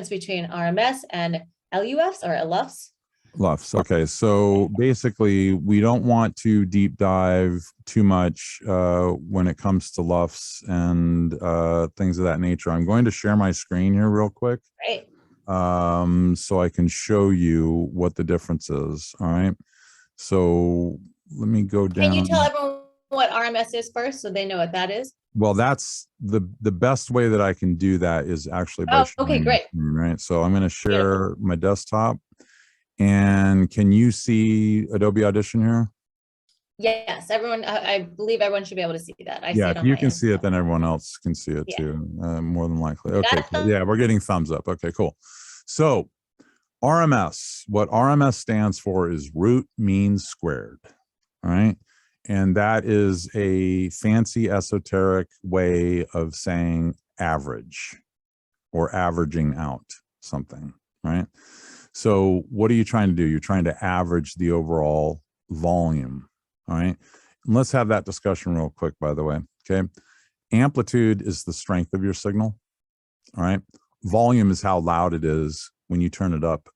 between RMS and LUFs or LUFs? LUFs. Okay. So basically we don't want to deep dive too much when it comes to LUFs and things of that nature. I'm going to share my screen here real quick. Great. So I can show you what the difference is. All right. So let me go down. Can you tell everyone what RMS is first so they know what that is? Well, that's the best way that I can do that is actually by okay, great. Right. So I'm going to share my desktop, and can you see Adobe Audition here? Yes, everyone. I believe everyone should be able to see that. If you can see it, then everyone else can see it too, more than likely. Okay, cool. Yeah, we're getting thumbs up. Okay, cool. So RMS, what RMS stands for is root mean squared. All right. And that is a fancy esoteric way of saying average or averaging out something, right? So what are you trying to do? You're trying to average the overall volume, all right? And let's have that discussion real quick, by the way, okay? Amplitude is the strength of your signal, all right? Volume is how loud it is when you turn it up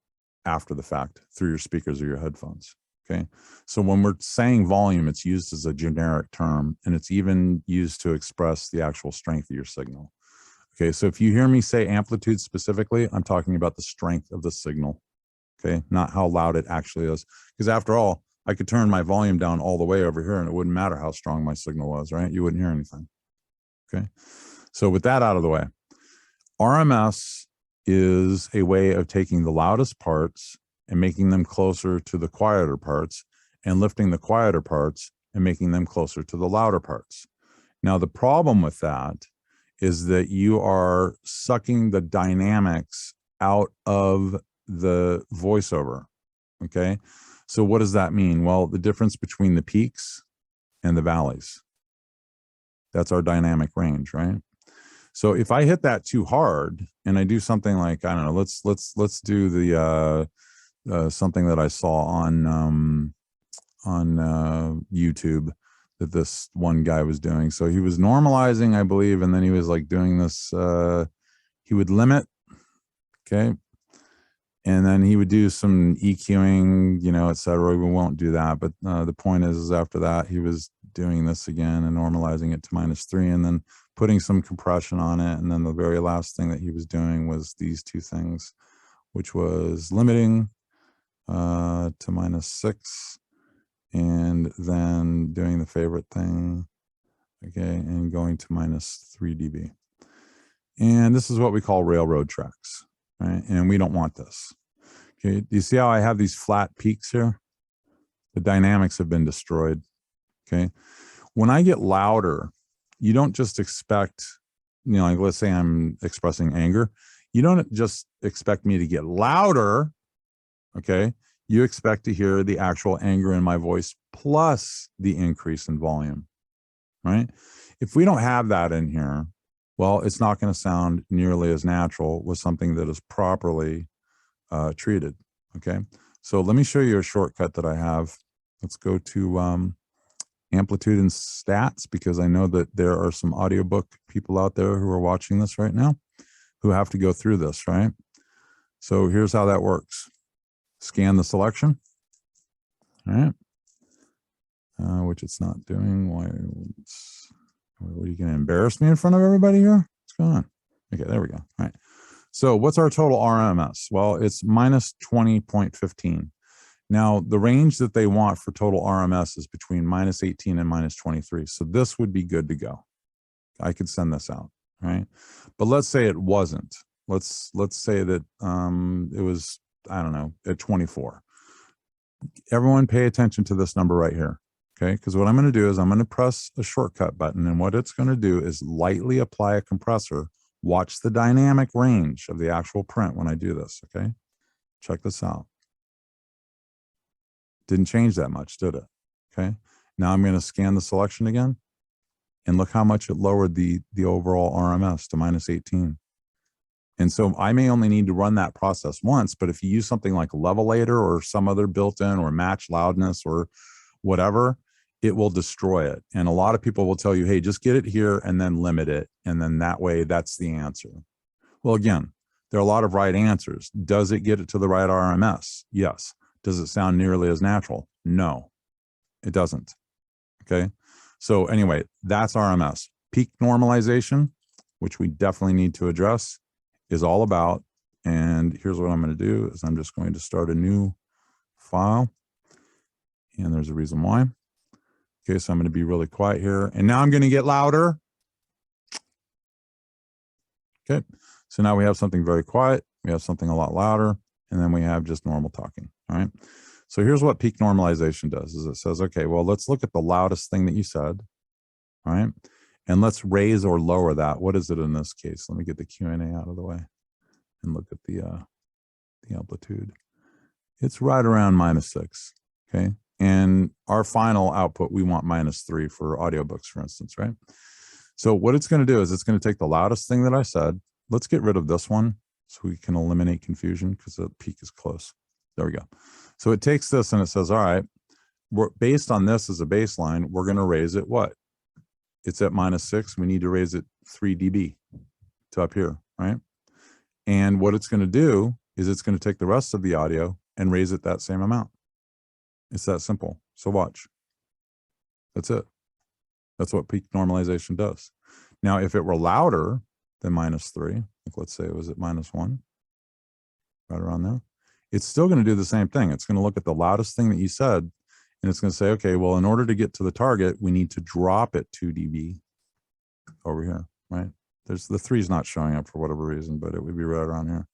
after the fact through your speakers or your headphones. Okay, so when we're saying volume, it's used as a generic term, and it's even used to express the actual strength of your signal. Okay, so if you hear me say amplitude specifically, I'm talking about the strength of the signal. Okay, not how loud it actually is, because after all, I could turn my volume down all the way over here and it wouldn't matter how strong my signal was, right? You wouldn't hear anything. Okay. So with that out of the way, RMS is a way of taking the loudest parts and making them closer to the quieter parts, and lifting the quieter parts and making them closer to the louder parts. Now, the problem with that is that you are sucking the dynamics out of the voiceover. Okay. So what does that mean? Well, the difference between the peaks and the valleys. That's our dynamic range, right? So if I hit that too hard and I do something like, I don't know, let's do the something that I saw on YouTube that this one guy was doing. So he was normalizing, I believe, and then he was like doing this, he would limit, okay, and then he would do some EQing, you know, et cetera. We won't do that, but the point is after that, he was doing this again and normalizing it to -3 and then putting some compression on it. And then the very last thing that he was doing was these two things, which was limiting to -6 and then doing the favorite thing, okay, and going to -3 dB. And this is what we call railroad tracks, right? And we don't want this. Okay, do you see how I have these flat peaks here? The dynamics have been destroyed. Okay, when I get louder, you don't just expect, you know, like let's say I'm expressing anger. You don't just expect me to get louder. Okay, you expect to hear the actual anger in my voice plus the increase in volume, right? If we don't have that in here, well, it's not going to sound nearly as natural with something that is properly treated. Okay, so let me show you a shortcut that I have. Let's go to amplitude and stats, because I know that there are some audiobook people out there who are watching this right now who have to go through this, right? So here's how that works. Scan the selection, all right, which it's not doing. Why? Are you going to embarrass me in front of everybody here? What's going on? Okay, there we go. All right. So what's our total RMS? Well, it's -20.15. Now, the range that they want for total RMS is between -18 and -23. So this would be good to go. I could send this out, right? But let's say it wasn't. Let's say that it was, I don't know, at 24. Everyone pay attention to this number right here, okay? Because what I'm going to do is I'm going to press a shortcut button, and what it's going to do is lightly apply a compressor. Watch the dynamic range of the actual print when I do this, okay? Check this out. Didn't change that much, did it? Okay. Now I'm going to scan the selection again, and look how much it lowered the overall RMS to -18. And so I may only need to run that process once, but if you use something like Levelator or some other built-in or match loudness or whatever, it will destroy it. And a lot of people will tell you, hey, just get it here and then limit it. And then that way, that's the answer. Well, again, there are a lot of right answers. Does it get it to the right RMS? Yes. Does it sound nearly as natural? No, it doesn't. Okay. So anyway, that's RMS. Peak normalization, which we definitely need to address, is all about. And here's what I'm going to do is I'm just going to start a new file. And there's a reason why. Okay, so I'm going to be really quiet here. And now I'm going to get louder. Okay, so now we have something very quiet. We have something a lot louder. And then we have just normal talking. All right. So here's what peak normalization does is it says, okay, well, let's look at the loudest thing that you said. All right. And let's raise or lower that. What is it in this case? Let me get the Q&A out of the way and look at the amplitude. It's right around -6. Okay. And our final output, we want -3 for audiobooks, for instance, right? So what it's going to do is it's going to take the loudest thing that I said. Let's get rid of this one so we can eliminate confusion because the peak is close. There we go. So it takes this and it says, all right, based on this as a baseline, we're going to raise it what? It's at -6. We need to raise it 3 dB to up here, right? And what it's going to do is it's going to take the rest of the audio and raise it that same amount. It's that simple. So watch. That's it. That's what peak normalization does. Now, if it were louder than -3, like let's say it was at -1, right around there, it's still going to do the same thing. It's going to look at the loudest thing that you said, And it's going to say, okay, well, in order to get to the target, we need to drop it 2 dB over here, right? There's the 3 is not showing up for whatever reason, but it would be right around here.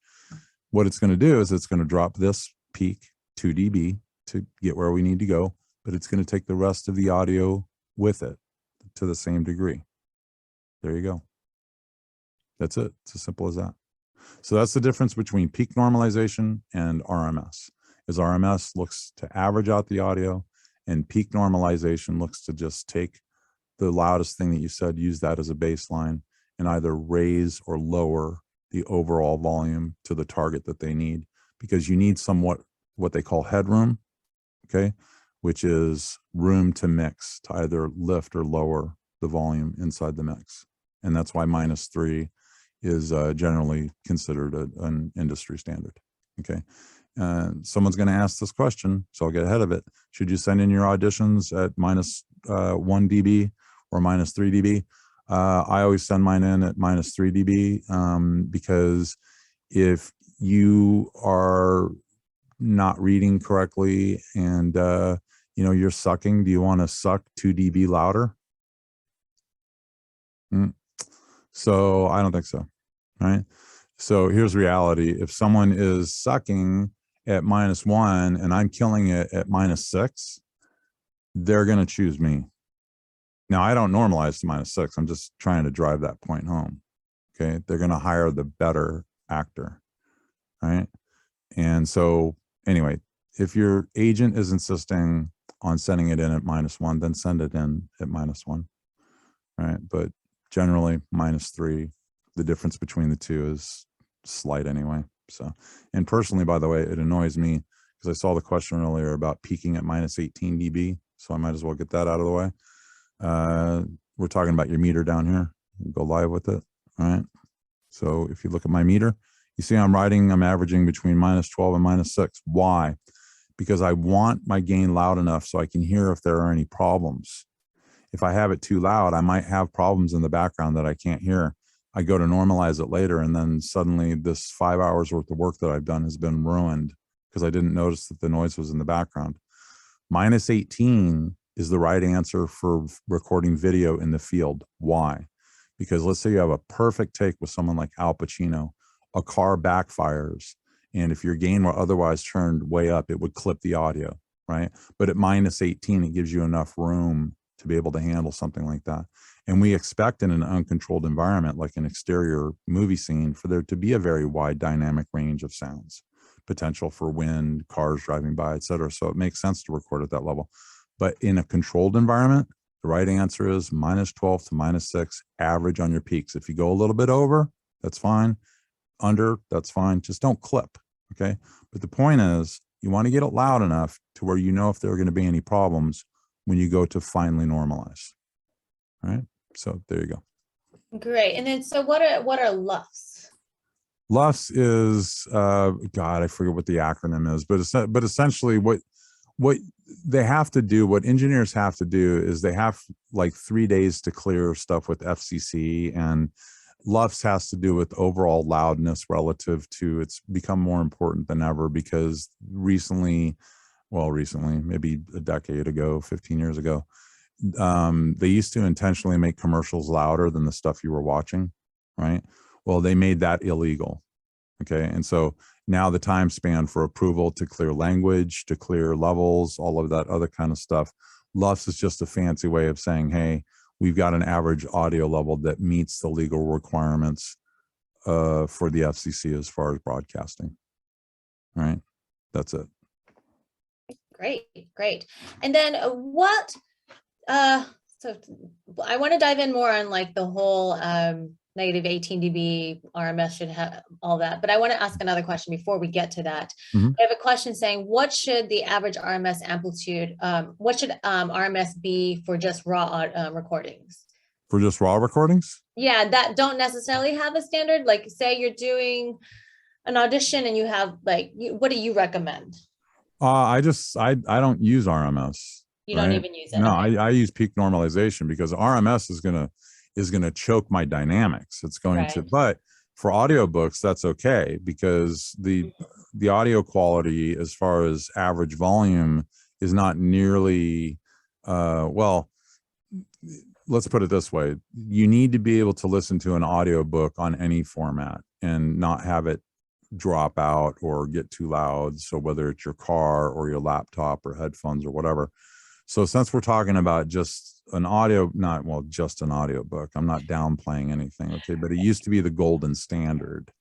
What it's going to do is it's going to drop this peak 2 dB to get where we need to go, but it's going to take the rest of the audio with it to the same degree. There you go. That's it. It's as simple as that. So that's the difference between peak normalization and RMS. Is RMS looks to average out the audio, and peak normalization looks to just take the loudest thing that you said, use that as a baseline, and either raise or lower the overall volume to the target that they need, because you need somewhat what they call headroom, okay, which is room to mix, to either lift or lower the volume inside the mix. And that's why -3 is generally considered an industry standard, okay? Someone's going to ask this question, so I'll get ahead of it. Should you send in your auditions at -1 dB or -3 dB? I always send mine in at -3 dB because if you are not reading correctly and you know, you're sucking, do you want to suck 2 dB louder? So I don't think so, right? So here's reality. If someone is sucking at -1 and I'm killing it at -6, they're going to choose me. Now, I don't normalize to -6. I'm just trying to drive that point home. Okay. They're going to hire the better actor. Right. And so anyway, if your agent is insisting on sending it in at -1, then send it in at -1. Right. But generally -3, the difference between the two is slight anyway. So, and personally, by the way, it annoys me because I saw the question earlier about peaking at -18 dB. So I might as well get that out of the way. We're talking about your meter down here. Go live with it. All right. So if you look at my meter, you see I'm averaging between -12 and -6. Why? Because I want my gain loud enough so I can hear if there are any problems. If I have it too loud, I might have problems in the background that I can't hear. I go to normalize it later, and then suddenly this 5 hours worth of work that I've done has been ruined because I didn't notice that the noise was in the background. -18 is the right answer for recording video in the field. Why? Because let's say you have a perfect take with someone like Al Pacino, a car backfires, and if your gain were otherwise turned way up, it would clip the audio, right? But at -18, it gives you enough room to be able to handle something like that. And we expect in an uncontrolled environment, like an exterior movie scene, for there to be a very wide dynamic range of sounds, potential for wind, cars driving by, et cetera. So it makes sense to record at that level. But in a controlled environment, the right answer is -12 to -6, average on your peaks. If you go a little bit over, that's fine. Under, that's fine. Just don't clip, okay? But the point is, you want to get it loud enough to where you know if there are going to be any problems when you go to finally normalize. All right, so there you go. Great. And then, so what are LUFs? LUFs is, God, I forget what the acronym is, but essentially what they have to do, what engineers have to do is they have like 3 days to clear stuff with FCC, and LUFs has to do with overall loudness relative to, it's become more important than ever because recently, maybe a decade ago, 15 years ago, they used to intentionally make commercials louder than the stuff you were watching, right? Well, they made that illegal, okay? And so now the time span for approval to clear language, to clear levels, all of that other kind of stuff, LUFs is just a fancy way of saying, hey, we've got an average audio level that meets the legal requirements for the FCC as far as broadcasting, right? That's it. Great. And then so I want to dive in more on like the whole -18 dB RMS should have all that, but I want to ask another question before we get to that. Mm-hmm. I have a question saying, what should the average RMS amplitude, what should RMS be for just raw recordings? For just raw recordings? Yeah, that don't necessarily have a standard. Like say you're doing an audition and you have like, what do you recommend? I don't use RMS. You don't even use it? No, okay. I use peak normalization because RMS is gonna choke my dynamics. It's going to, but for audiobooks, that's okay because the audio quality as far as average volume is not nearly, well, let's put it this way. You need to be able to listen to an audiobook on any format and not have it drop out or get too loud. So whether it's your car or your laptop or headphones or whatever. So since we're talking about just an audio, not, well, just an audiobook, I'm not downplaying anything, okay, but it used to be the golden standard,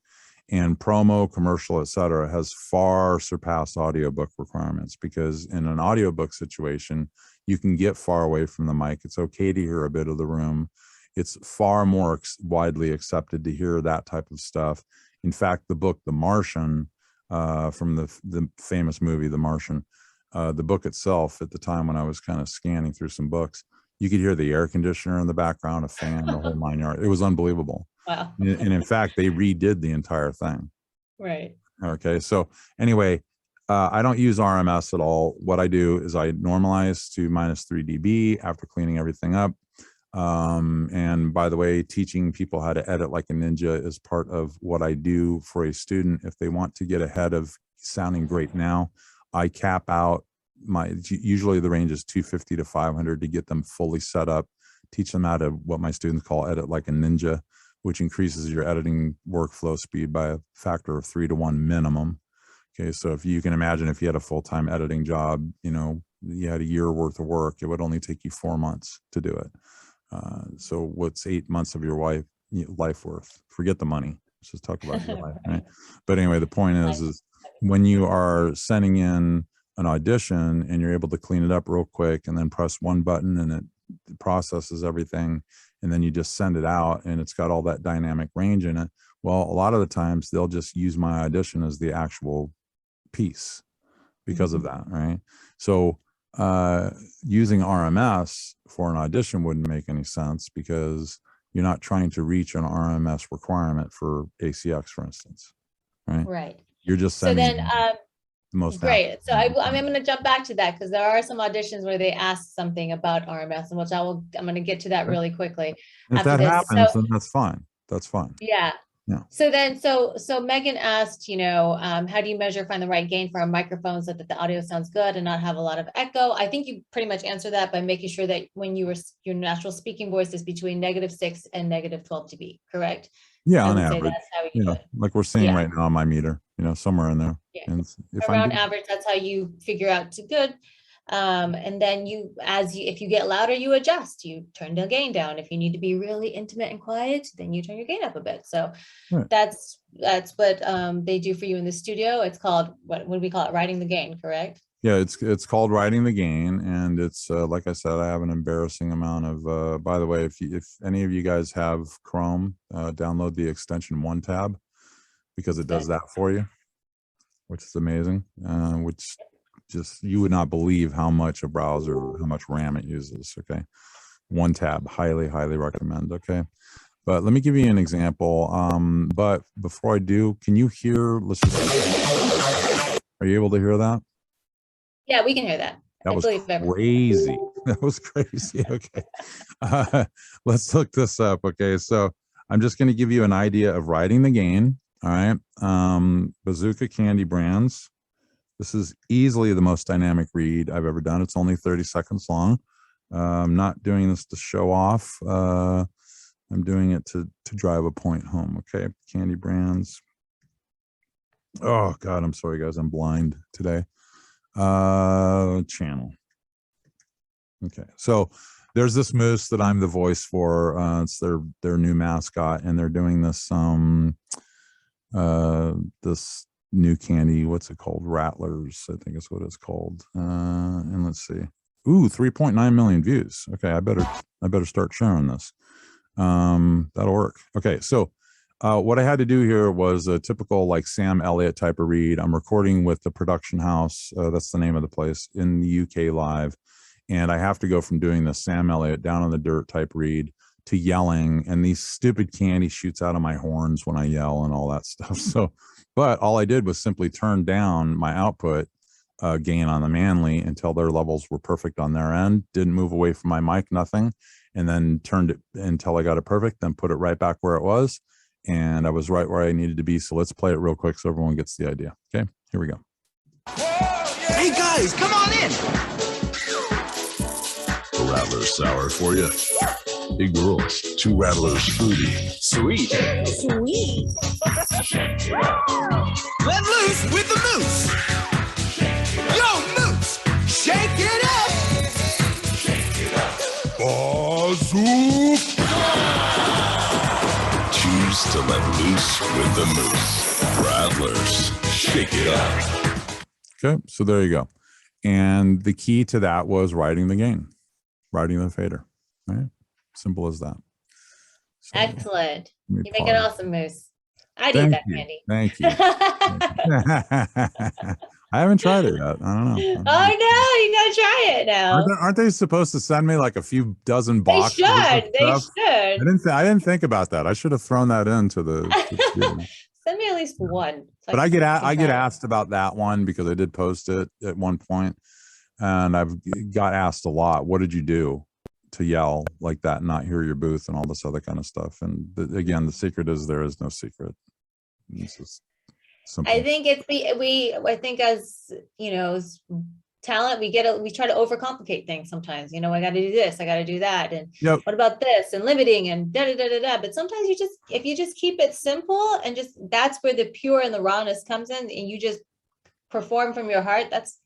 and promo, commercial, et cetera, has far surpassed audiobook requirements, because in an audiobook situation, you can get far away from the mic. It's okay to hear a bit of the room. It's far more widely accepted to hear that type of stuff. In fact, the book, The Martian, from the famous movie, The Martian, the book itself, at the time when I was kind of scanning through some books, you could hear the air conditioner in the background, a fan, the whole 9 yards. It was unbelievable. Wow. And in fact, they redid the entire thing. Right. Okay. So anyway, I don't use RMS at all. What I do is I normalize to -3 dB after cleaning everything up. And by the way, teaching people how to edit like a ninja is part of what I do for a student. If they want to get ahead of sounding great now, I cap out usually the range is 250 to 500 to get them fully set up, teach them how to, what my students call edit like a ninja, which increases your editing workflow speed by a factor of 3 to 1 minimum. Okay. So if you can imagine, if you had a full-time editing job, you know, you had a year worth of work, it would only take you 4 months to do it. So what's 8 months of your life worth? Forget the money. Let's just talk about your life, right? But anyway, the point is when you are sending in an audition and you're able to clean it up real quick and then press one button and it processes everything, and then you just send it out and it's got all that dynamic range in it. Well, a lot of the times they'll just use my audition as the actual piece because of that, right? So using RMS for an audition wouldn't make any sense, because you're not trying to reach an RMS requirement for ACX, for instance, right? Right. You're just So sending then, the most great. So I'm going to jump back to that, because there are some auditions where they ask something about RMS, and which I'm going to get to that really quickly. And if that happens, then that's fine. That's fine. Yeah. Yeah. So then, so Megan asked, you know, how do you find the right gain for a microphone so that the audio sounds good and not have a lot of echo? I think you pretty much answered that by making sure that when your natural speaking voice is between -6 and -12 dB, correct? Yeah, on average. That's how you know, like we're seeing right now on my meter, you know, somewhere in there. Yeah. And if around average, that's how you figure out to good. And then if you get louder, you adjust, you turn the gain down. If you need to be really intimate and quiet, then you turn your gain up a bit. So right. that's what they do for you in the studio. It's called, what do we call it? Writing the gain, correct? Yeah, it's called writing the gain. And it's like I said, I have an embarrassing amount of, by the way, if any of you guys have Chrome, download the extension 1Tab, because it does that for you, which is amazing, which just, you would not believe how much a browser, how much RAM it uses. Okay. 1Tab, highly recommend. Okay. But let me give you an example. But before I do, can you hear, are you able to hear that? Yeah, we can hear that. That was crazy. That was crazy. Okay. Let's look this up. Okay. So I'm just going to give you an idea of writing the gain. All right. Bazooka Candy Brands. This is easily the most dynamic read I've ever done. It's only 30 seconds long. I'm not doing this to show off. I'm doing it to drive a point home. Okay. Candy Brands. Oh God, I'm sorry guys. I'm blind today. Channel. Okay. So there's this moose that I'm the voice for. It's their new mascot, and they're doing this, this new candy, what's it called? Rattlers, I think is what it's called. And let's see. Ooh, 3.9 million views. Okay, I better start sharing this. That'll work. Okay, so what I had to do here was a typical like Sam Elliott type of read. I'm recording with the production house, that's the name of the place, in the UK live. And I have to go from doing the Sam Elliott down on the dirt type read to yelling, and these stupid candy shoots out of my horns when I yell and all that stuff. So, but all I did was simply turn down my output gain on the Manly until their levels were perfect on their end, didn't move away from my mic, nothing, and then turned it until I got it perfect, then put it right back where it was. And I was right where I needed to be. So let's play it real quick so everyone gets the idea. Okay, here we go. Hey guys, come on in. A Rattler sour for you. Hey girls, 2 Rattlers fruity. Sweet. Sweet. Let loose with the moose. Yo, moose, shake it up. Bazoo! Choose to let loose with the moose. Rattlers, shake it up. Okay, so there you go. And the key to that was writing the game, writing the fader, right? Simple as that. So, Excellent. let me You make an pause. awesome moose. I'd eat Thank that you. candy. Thank you. I haven't tried it yet. I don't know. Oh no, you gotta try it now. Aren't they supposed to send me like a few dozen They boxes? of this should. They stuff? should. I didn't think about that. I should have thrown that into the. Send me at least one. So But I get can try it. asked about that one because I did post it at one point, and I've got asked a lot. What did you do to yell like that and not hear your booth and all this other kind of stuff? And again, the secret is there is no secret. This is simple. I think it's I think as you know, as talent, we try to overcomplicate things sometimes. You know, I got to do this, I got to do that, and Yep. what about this, and limiting, and da da da da da. But sometimes if you just keep it simple and that's where the pure and the rawness comes in, and you just perform from your heart. That's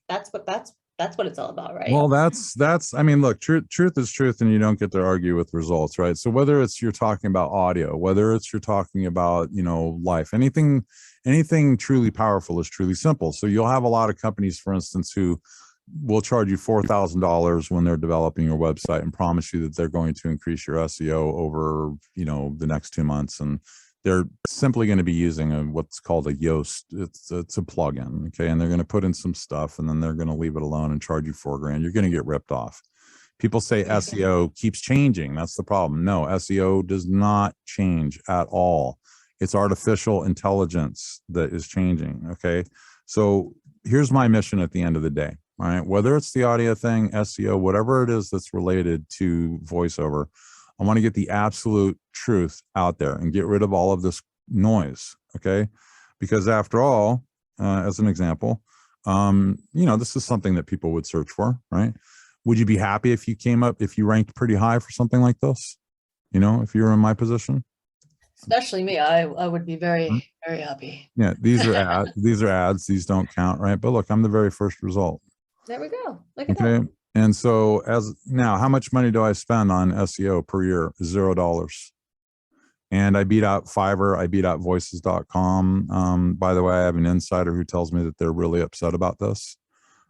what it's all about, right? Well, that's I mean, look, truth is truth, and you don't get to argue with results, right? So whether it's you're talking about audio, whether it's you're talking about, you know, life, anything truly powerful is truly simple. So you'll have a lot of companies, for instance, who will charge you $4,000 when they're developing your website and promise you that they're going to increase your SEO over, you know, the next 2 months, and they're simply going to be using what's called a Yoast. It's a plugin, okay, and they're going to put in some stuff, and then they're going to leave it alone and charge you $4,000. You're going to get ripped off. People say SEO keeps changing. That's the problem. No, SEO does not change at all. It's artificial intelligence that is changing. Okay, so here's my mission at the end of the day. All right, whether it's the audio thing, SEO, whatever it is that's related to voiceover, I want to get the absolute truth out there and get rid of all of this noise. Okay, because after all, as an example, you know, this is something that people would search for, right? Would you be happy if you ranked pretty high for something like this? You know, if you were in my position? Especially me, I would be very, very happy. Yeah, these are ads. These don't count, right? But look, I'm the very first result. There we go. Look at Okay. that. And so how much money do I spend on SEO per year? $0. And I beat out Fiverr. I beat out voices.com. By the way, I have an insider who tells me that they're really upset about this.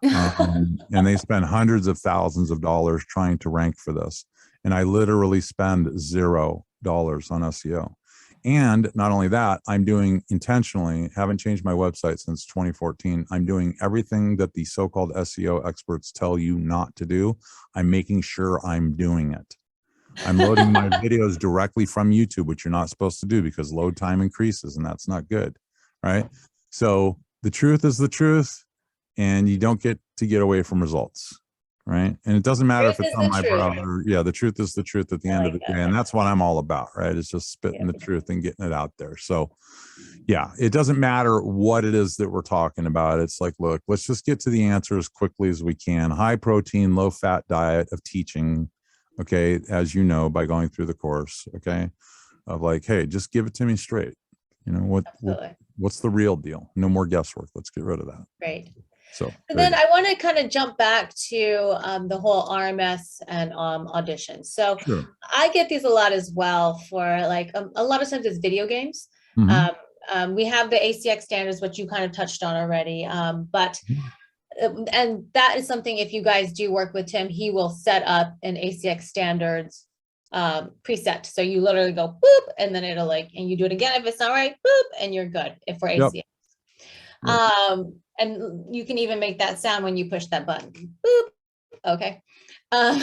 And they spend hundreds of thousands of dollars trying to rank for this. And I literally spend $0 on SEO. And not only that, I'm doing intentionally, haven't changed my website since 2014. I'm doing everything that the so-called SEO experts tell you not to do. I'm making sure I'm doing it. I'm loading my videos directly from YouTube, which you're not supposed to do because load time increases, and that's not good, right? So the truth is the truth, and you don't get to get away from results. Right. And it doesn't matter if it's on my browser. Yeah, the truth is the truth at the end of the day. And that's what I'm all about, right? It's just spitting the truth and getting it out there. So yeah, it doesn't matter what it is that we're talking about. It's like, look, let's just get to the answer as quickly as we can. High protein, low fat diet of teaching. Okay. As you know, by going through the course, okay, of like, hey, just give it to me straight. You know, what's the real deal? No more guesswork. Let's get rid of that. Right. So then I want to kind of jump back to the whole RMS and auditions. So sure. I get these a lot as well for like a lot of times it's video games. Mm-hmm. We have the ACX standards, which you kind of touched on already. But and that is something, if you guys do work with Tim, he will set up an ACX standards preset. So you literally go boop, and then it'll and you do it again if it's not right, boop, and you're good for ACX. Yep. And you can even make that sound when you push that button. Boop. Okay. But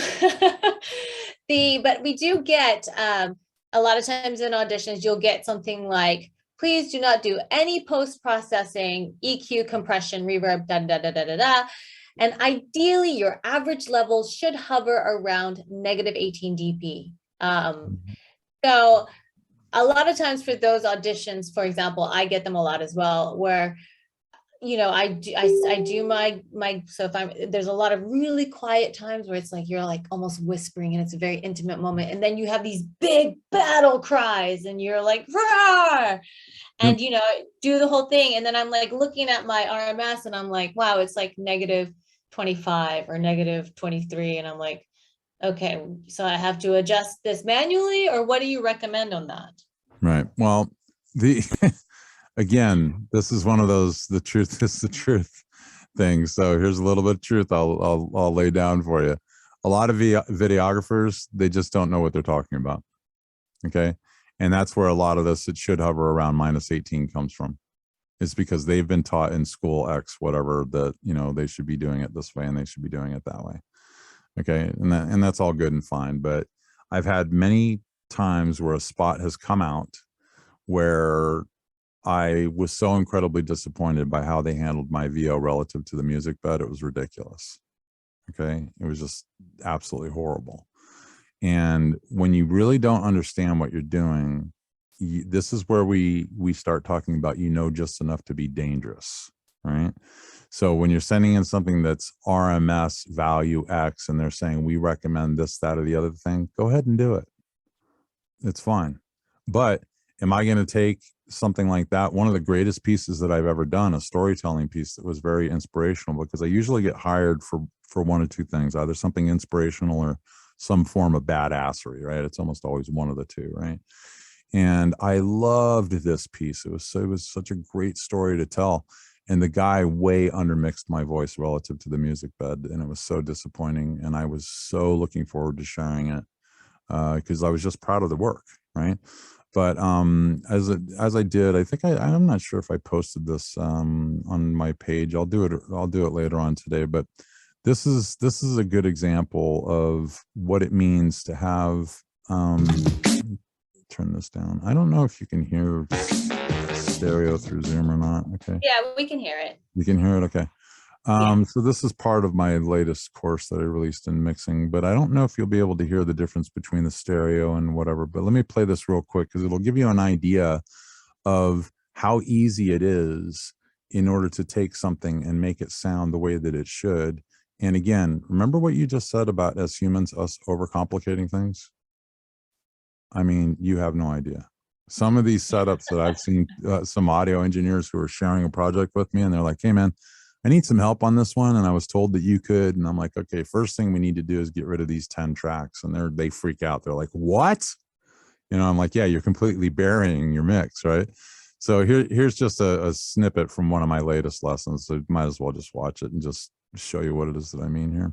we do get a lot of times in auditions, you'll get something like, please do not do any post-processing, EQ, compression, reverb, da da da da da da. And ideally, your average levels should hover around -18 dB. So a lot of times for those auditions, for example, I get them a lot as well, where I do my, so if there's a lot of really quiet times where it's like, you're like almost whispering and it's a very intimate moment. And then you have these big battle cries and you're like, "Roar!" And, do the whole thing. And then I'm like looking at my RMS and I'm like, wow, it's like -25 or -23. And I'm like, okay, so I have to adjust this manually, or what do you recommend on that? Right. Well, again, this is one of those, the truth is the truth things. So here's a little bit of truth I'll lay down for you. A lot of videographers, they just don't know what they're talking about. Okay. And that's where a lot of this, it should hover around -18 comes from. It's because they've been taught in school X, whatever, that, they should be doing it this way and they should be doing it that way. Okay. And that's all good and fine. But I've had many times where a spot has come out where I was so incredibly disappointed by how they handled my VO relative to the music bed. It was ridiculous. Okay. It was just absolutely horrible. And when you really don't understand what you're doing, this is where we start talking about, just enough to be dangerous, right? So when you're sending in something that's RMS value X and they're saying, we recommend this, that, or the other thing, go ahead and do it. It's fine. But am I going to take something like that? One of the greatest pieces that I've ever done, a storytelling piece that was very inspirational, because I usually get hired for one of two things, either something inspirational or some form of badassery, right? It's almost always one of the two, right? And I loved this piece. It was such a great story to tell. And the guy way undermixed my voice relative to the music bed. And it was so disappointing. And I was so looking forward to sharing it because I was just proud of the work, right? But as I did, I think I'm not sure if I posted this on my page. I'll do it later on today. But this is a good example of what it means to have. Turn this down. I don't know if you can hear stereo through Zoom or not. Okay. Yeah, we can hear it. You can hear it. Okay. So this is part of my latest course that I released in mixing, but I don't know if you'll be able to hear the difference between the stereo and whatever, but let me play this real quick because it'll give you an idea of how easy it is in order to take something and make it sound the way that it should. And again, remember what you just said about as humans, us overcomplicating things? I mean, you have no idea. Some of these setups that I've seen, some audio engineers who are sharing a project with me, and they're like, hey, man, I need some help on this one. And I was told that you could. And I'm like, okay, first thing we need to do is get rid of these 10 tracks. And they freak out. They're like, what? I'm like, yeah, you're completely burying your mix, right? So here's just a snippet from one of my latest lessons. So you might as well just watch it and just show you what it is that I mean here.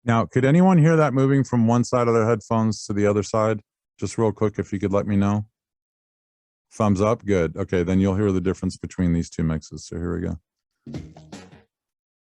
Now, could anyone hear that moving from one side of their headphones to the other side? Just real quick, if you could let me know. Thumbs up, good. Okay, then you'll hear the difference between these two mixes. So here we go.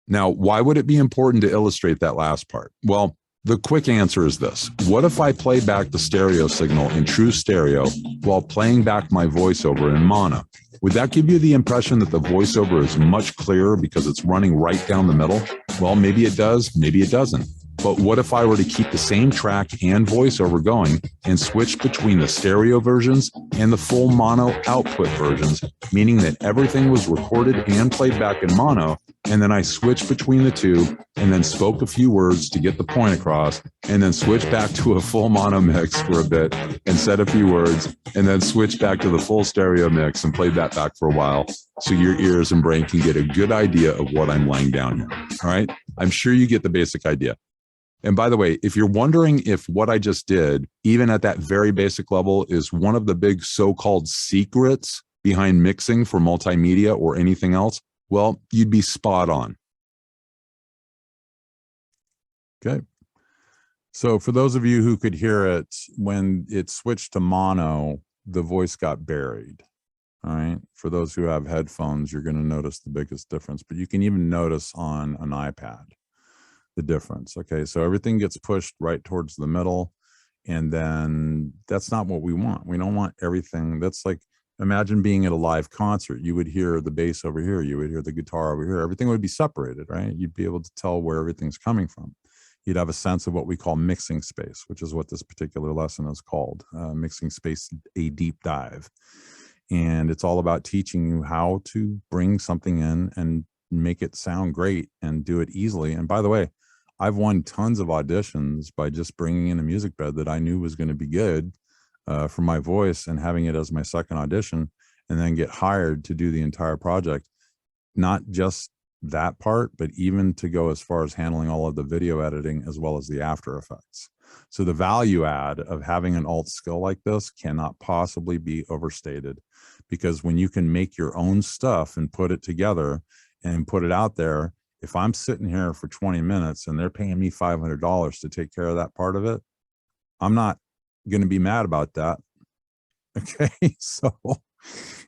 Now, why would it be important to illustrate that last part? Well, the quick answer is this. What if I play back the stereo signal in true stereo while playing back my voiceover in mono? Would that give you the impression that the voiceover is much clearer because it's running right down the middle? Well, maybe it does, maybe it doesn't. But what if I were to keep the same track and voiceover going and switch between the stereo versions and the full mono output versions, meaning that everything was recorded and played back in mono, and then I switched between the two and then spoke a few words to get the point across, and then switched back to a full mono mix for a bit and said a few words, and then switched back to the full stereo mix and played that back for a while so your ears and brain can get a good idea of what I'm laying down here. All right? I'm sure you get the basic idea. And by the way, if you're wondering if what I just did, even at that very basic level, is one of the big so-called secrets behind mixing for multimedia or anything else, well, you'd be spot on. Okay. So for those of you who could hear it, when it switched to mono, the voice got buried. All right. For those who have headphones, you're going to notice the biggest difference, but you can even notice on an iPad the difference. Okay, so everything gets pushed right towards the middle, and then that's not what we want. We don't want everything. That's like, imagine being at a live concert. You would hear the bass over here, you would hear the guitar over here, everything would be separated, right? You'd be able to tell where everything's coming from. You'd have a sense of what we call mixing space, which is what this particular lesson is called, mixing space, a deep dive. And it's all about teaching you how to bring something in and make it sound great and do it easily. And by the way, I've won tons of auditions by just bringing in a music bed that I knew was going to be good for my voice and having it as my second audition, and then get hired to do the entire project. Not just that part, but even to go as far as handling all of the video editing as well as the after effects. So the value add of having an alt skill like this cannot possibly be overstated, because when you can make your own stuff and put it together and put it out there, if I'm sitting here for 20 minutes and they're paying me $500 to take care of that part of it, I'm not going to be mad about that. Okay. So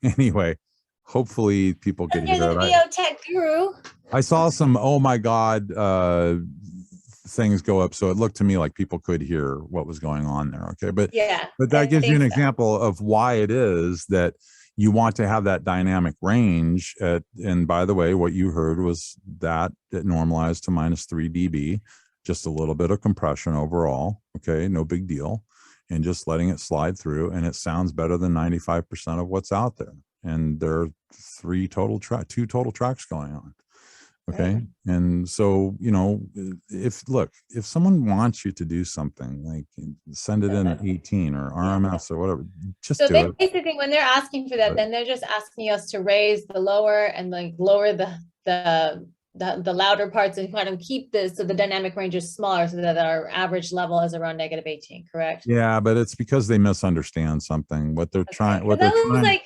anyway, hopefully people could hear the it. VO tech guru. I saw some, oh my God, things go up. So it looked to me like people could hear what was going on there. Okay. But yeah, but that gives you an example of why it is that you want to have that dynamic range and by the way, what you heard was that it normalized to -3 dB, just a little bit of compression overall. Okay. No big deal. And just letting it slide through, and it sounds better than 95% of what's out there. And there are two total tracks going on. Okay. Right. And so, you know, if someone wants you to do something, like send it in at 18 or RMS or whatever, just so do it. Basically when they're asking for that, then they're just asking us to raise the lower and like lower the louder parts and kind of keep this so the dynamic range is smaller so that our average level is around -18, correct? Yeah, but it's because they misunderstand something. What they're trying, like,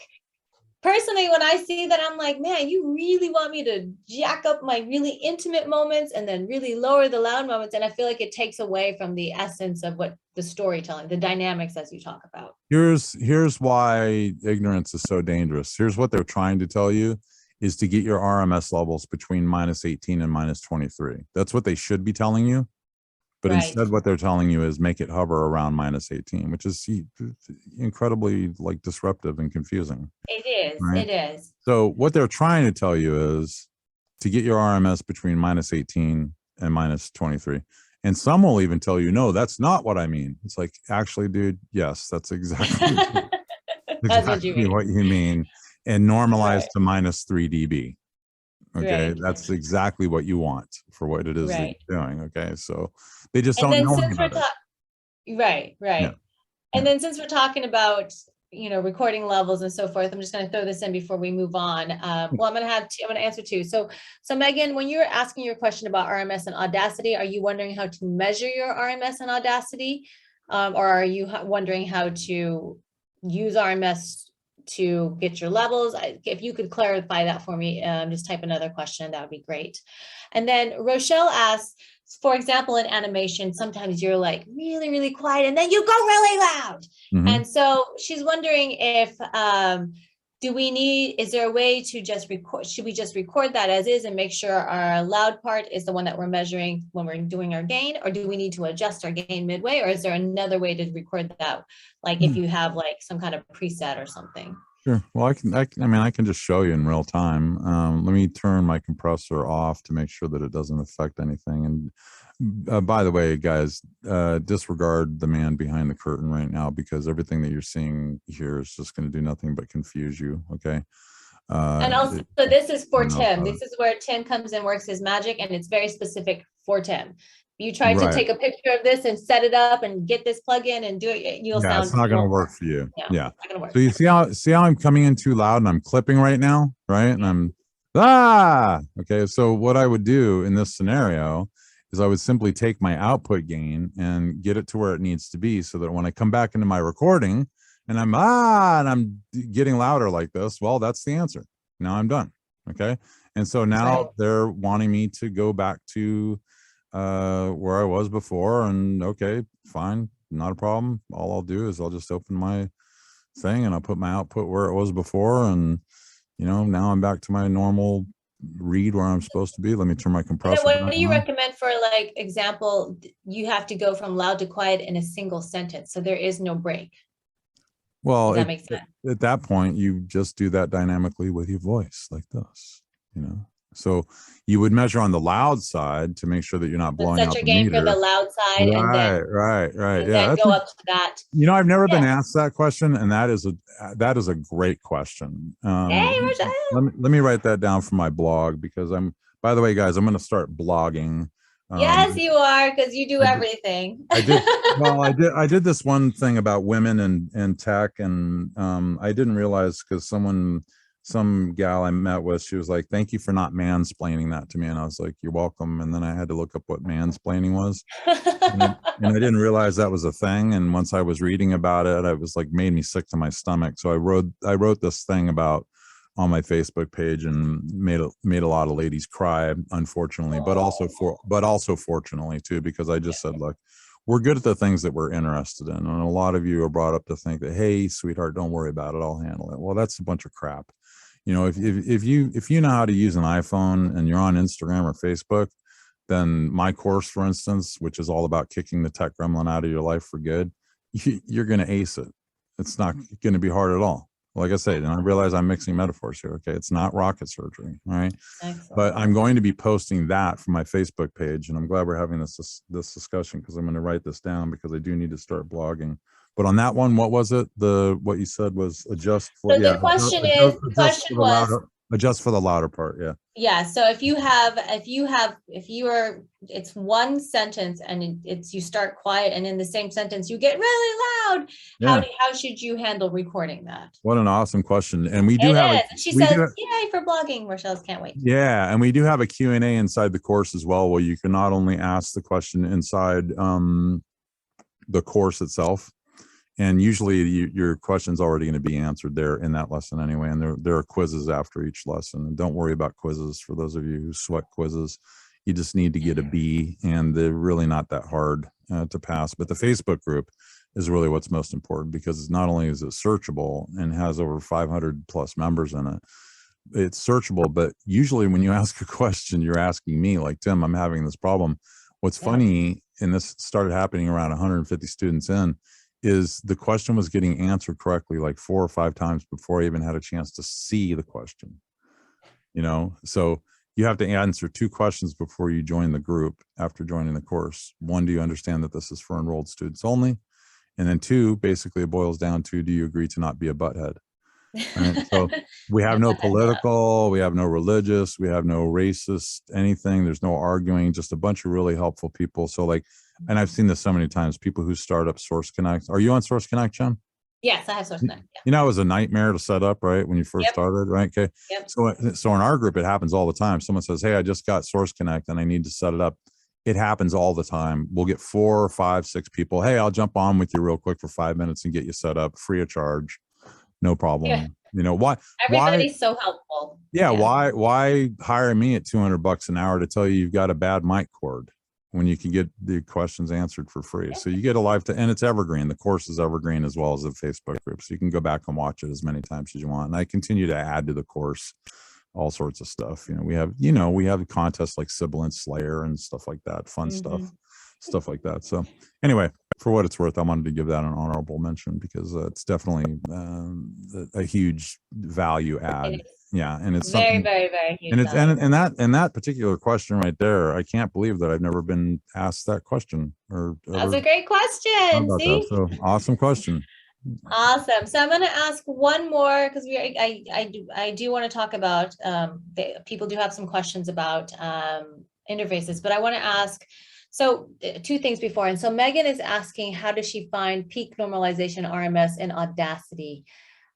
personally, when I see that, I'm like, man, you really want me to jack up my really intimate moments and then really lower the loud moments. And I feel like it takes away from the essence of what the storytelling, the dynamics as you talk about. Here's why ignorance is so dangerous. Here's what they're trying to tell you is to get your RMS levels between -18 and -23. That's what they should be telling you. But right. Instead, what they're telling you is make it hover around -18, which is incredibly like disruptive and confusing. It is. Right? It is. So what they're trying to tell you is to get your RMS between -18 and -23. And some will even tell you, no, that's not what I mean. It's like, actually, dude, yes, that's exactly, what you mean. And normalize to -3 dB. Okay, right. That's exactly what you want for what it is that you're doing. Okay, so they just don't know about it. Right. Yeah. And then since we're talking about, you know, recording levels and so forth, I'm just going to throw this in before we move on. Well, I'm going to answer two. So Megan, when you're asking your question about RMS and Audacity, are you wondering how to measure your RMS and Audacity, or are you wondering how to use RMS to get your levels? If you could clarify that for me, just type another question, that would be great. And then Rochelle asks, for example, in animation, sometimes you're like really, really quiet and then you go really loud. Mm-hmm. And so she's wondering if, is there a way to just record, should we just record that as is and make sure our loud part is the one that we're measuring when we're doing our gain, or do we need to adjust our gain midway, or is there another way to record that? Like if you have like some kind of preset or something. Sure. Well, I can just show you in real time. Let me turn my compressor off to make sure that it doesn't affect anything. And by the way, guys, disregard the man behind the curtain right now, because everything that you're seeing here is just going to do nothing but confuse you. Okay. And also, so this is for Tim. This is where Tim comes and works his magic, and it's very specific for Tim. You try to take a picture of this and set it up and get this plug in and do it. You'll sound. It's not going to work for you. Yeah. It's not gonna work. So you see how I'm coming in too loud and I'm clipping right now, right? And I'm okay. So what I would do in this scenario is I would simply take my output gain and get it to where it needs to be, so that when I come back into my recording and I'm getting louder like this, well, that's the answer. Now I'm done. Okay. And so now they're wanting me to go back to where I was before, and okay, fine, not a problem. All I'll do is I'll just open my thing and I'll put my output where it was before, and you know, now I'm back to my normal read where I'm supposed to be. Let me turn my compressor. What do you recommend for, like, example, you have to go from loud to quiet in a single sentence, so there is no break? Well, Does that make sense? at that point, you just do that dynamically with your voice like this, So you would measure on the loud side to make sure that you're not But blowing set out your the gain for meter. the loud side and then Right. and Yeah. then go up to that. I've never been Yeah. asked that question, and that is a great question. Hey, Rochelle. Let me write that down for my blog, because by the way, guys, I'm going to start blogging. Yes, you are, because you do I did- everything. I did. Well, I did this one thing about women and tech, and I didn't realize, because some gal I met with, she was like, "Thank you for not mansplaining that to me," and I was like, "You're welcome." And then I had to look up what mansplaining was, and I didn't realize that was a thing. And once I was reading about it, I was like, made me sick to my stomach. So I wrote this thing about on my Facebook page, and made a lot of ladies cry, unfortunately, but also fortunately too, because I just said, look, we're good at the things that we're interested in. And a lot of you are brought up to think that, hey, sweetheart, don't worry about it, I'll handle it. Well, that's a bunch of crap. If you know how to use an iPhone and you're on Instagram or Facebook, then my course, for instance, which is all about kicking the tech gremlin out of your life for good, you're going to ace it. It's not going to be hard at all. Like I said, and I realize I'm mixing metaphors here. Okay. It's not rocket surgery. All right. Excellent. But I'm going to be posting that from my Facebook page. And I'm glad we're having this discussion, because I'm going to write this down, because I do need to start blogging. But on that one, what was it? What you said was adjust for, So the question adjust for the louder part. Yeah. Yeah. So it's one sentence and it's you start quiet, and in the same sentence you get really loud. Yeah. How should you handle recording that? What an awesome question. And we do have she says, yay for blogging. Rochelle's can't wait. Yeah. And we do have a Q&A inside the course as well, where you can not only ask the question inside the course itself, and usually your question's already going to be answered there in that lesson anyway. And there are quizzes after each lesson. And don't worry about quizzes. For those of you who sweat quizzes, you just need to get a B, and they're really not that hard to pass. But the Facebook group is really what's most important, because not only is it searchable and has over 500 plus members in it, it's searchable. But usually when you ask a question, you're asking me, like, Tim, I'm having this problem. What's funny, and this started happening around 150 students in, is the question was getting answered correctly like 4 or 5 times before I even had a chance to see the question. So you have to answer 2 questions before you join the group after joining the course. 1, do you understand that this is for enrolled students only? And then 2, basically it boils down to, do you agree to not be a butthead? Right? So we have no political, we have no religious, we have no racist, anything. There's no arguing, just a bunch of really helpful people. So like, and I've seen this so many times, people who start up Source Connect. Are you on Source Connect, Jen? Yes, I have Source Connect. Yeah. It was a nightmare to set up, right? When you first started, right? Okay. Yep. So in our group, it happens all the time. Someone says, hey, I just got Source Connect and I need to set it up. It happens all the time. We'll get 4 or 5, 6 people. Hey, I'll jump on with you real quick for 5 minutes and get you set up free of charge. No problem. Yeah. Why? Everybody's so helpful. Yeah. Why hire me at $200 an hour to tell you you've got a bad mic cord, when you can get the questions answered for free? So you get a lifetime, and it's evergreen. The course is evergreen, as well as the Facebook group. So you can go back and watch it as many times as you want. And I continue to add to the course all sorts of stuff. We have contests like Sibilant Slayer and stuff like that, fun stuff like that. So anyway, for what it's worth, I wanted to give that an honorable mention, because it's definitely a huge value add. Yeah, and it's very, very, very huge. And it's and that particular question right there, I can't believe that I've never been asked that question. That's a great question. See, so awesome question. Awesome. So I'm going to ask one more, because I do want to talk about people do have some questions about interfaces, but I want to ask. So 2 things before. And so Megan is asking, how does she find peak normalization RMS in Audacity?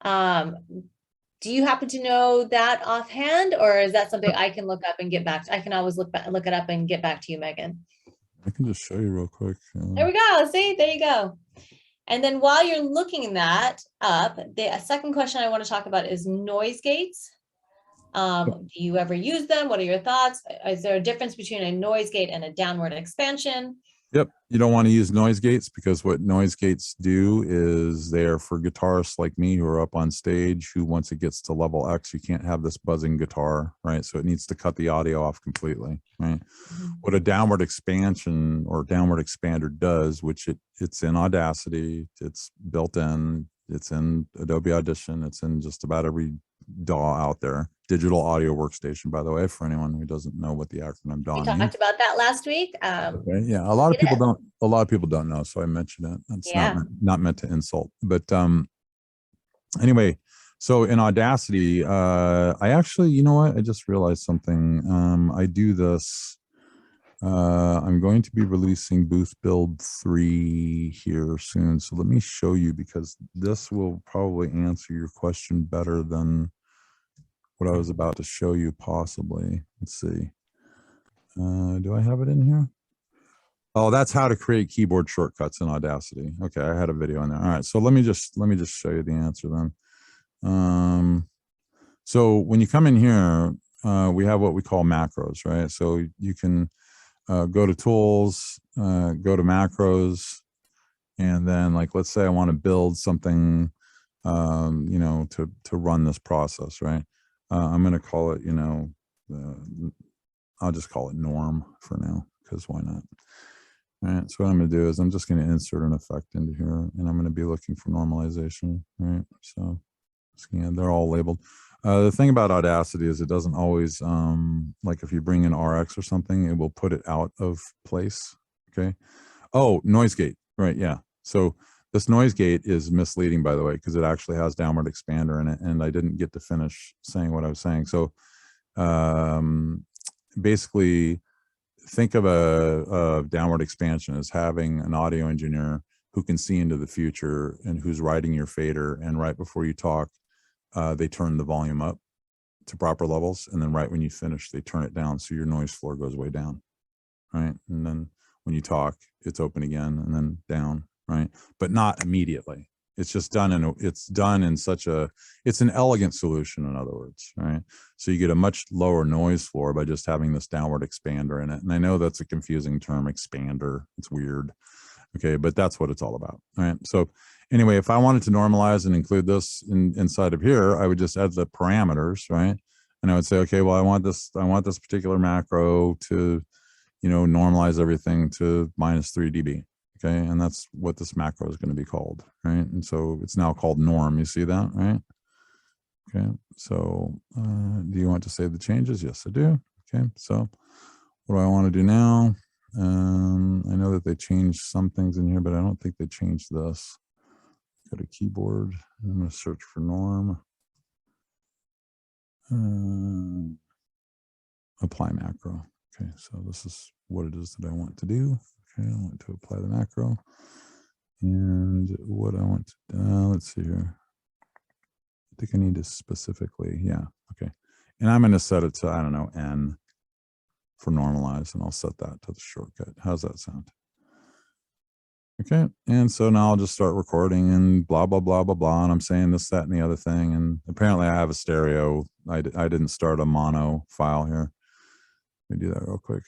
Do you happen to know that offhand, or is that something I can look up and get back to? I can always look it up and get back to you, Megan. I can just show you real quick. There we go. See, there you go. And then while you're looking that up, the second question I want to talk about is noise gates. Do you ever use them? What are your thoughts? Is there a difference between a noise gate and a downward expansion? Yep. You don't want to use noise gates, because what noise gates do is they're for guitarists like me who are up on stage, who once it gets to level X, you can't have this buzzing guitar, right? So it needs to cut the audio off completely, right? What a downward expansion or downward expander does, which it's in Audacity, it's built in, It's in Adobe Audition. It's in just about every DAW out there. Digital Audio Workstation, by the way, for anyone who doesn't know what the acronym DAW We means. talked about that last week. Okay, yeah, a lot of people don't. A lot of people don't know, so I mentioned it. It's not meant to insult, but anyway. So in Audacity, I actually, you know what? I just realized something. I do this. I'm going to be releasing Booth Build 3 here soon. So let me show you, because this will probably answer your question better than what I was about to show you possibly. Let's see. Do I have it in here? Oh, that's how to create keyboard shortcuts in Audacity. Okay, I had a video on there. All right, so let me just show you the answer then. So when you come in here, we have what we call macros, right? So you can go to tools, go to macros, and then, like, let's say I want to build something, you know, to run this process, right? I'm going to call it, you know, I'll just call it norm for now, because why not? All right, so what I'm going to do is I'm just going to insert an effect into here, and I'm going to be looking for normalization, right? So yeah, they're all labeled. The thing about Audacity is it doesn't always, like if you bring in RX or something, it will put it out of place. Okay. Oh, noise gate. Right. Yeah. So this noise gate is misleading, by the way, because it actually has downward expander in it. And I didn't get to finish saying what I was saying. So basically, think of a downward expansion as having an audio engineer who can see into the future and who's writing your fader. And right before you talk, they turn the volume up to proper levels, and then right when you finish, they turn it down, so your noise floor goes way down, right? And then when you talk, it's open again and then down, right? But not immediately. It's just done in such a, it's an elegant solution, in other words, right? So you get a much lower noise floor by just having this downward expander in it. And I know that's a confusing term, expander. It's weird. Okay, but that's what it's all about, right? So anyway, if I wanted to normalize and include this inside of here, I would just add the parameters, right? And I would say, okay, well, I want this particular macro to, you know, normalize everything to -3 dB. Okay, and that's what this macro is going to be called, right? And so it's now called norm. You see that, right? Okay, so do you want to save the changes? Yes, I do. Okay, so what do I want to do now? I know that they changed some things in here, but I don't think they changed this. Go to keyboard. I'm going to search for norm. Apply macro. Okay, so this is what it is that I want to do. Okay, I want to apply the macro. And what I want to do, let's see here. I think I need to specifically, yeah, okay. And I'm going to set it to, I don't know, N for normalize, and I'll set that to the shortcut. How's that sound? Okay, and so now I'll just start recording and blah, blah, blah, blah, blah, and I'm saying this, that, and the other thing, and apparently I have a stereo. I didn't start a mono file here. Let me do that real quick.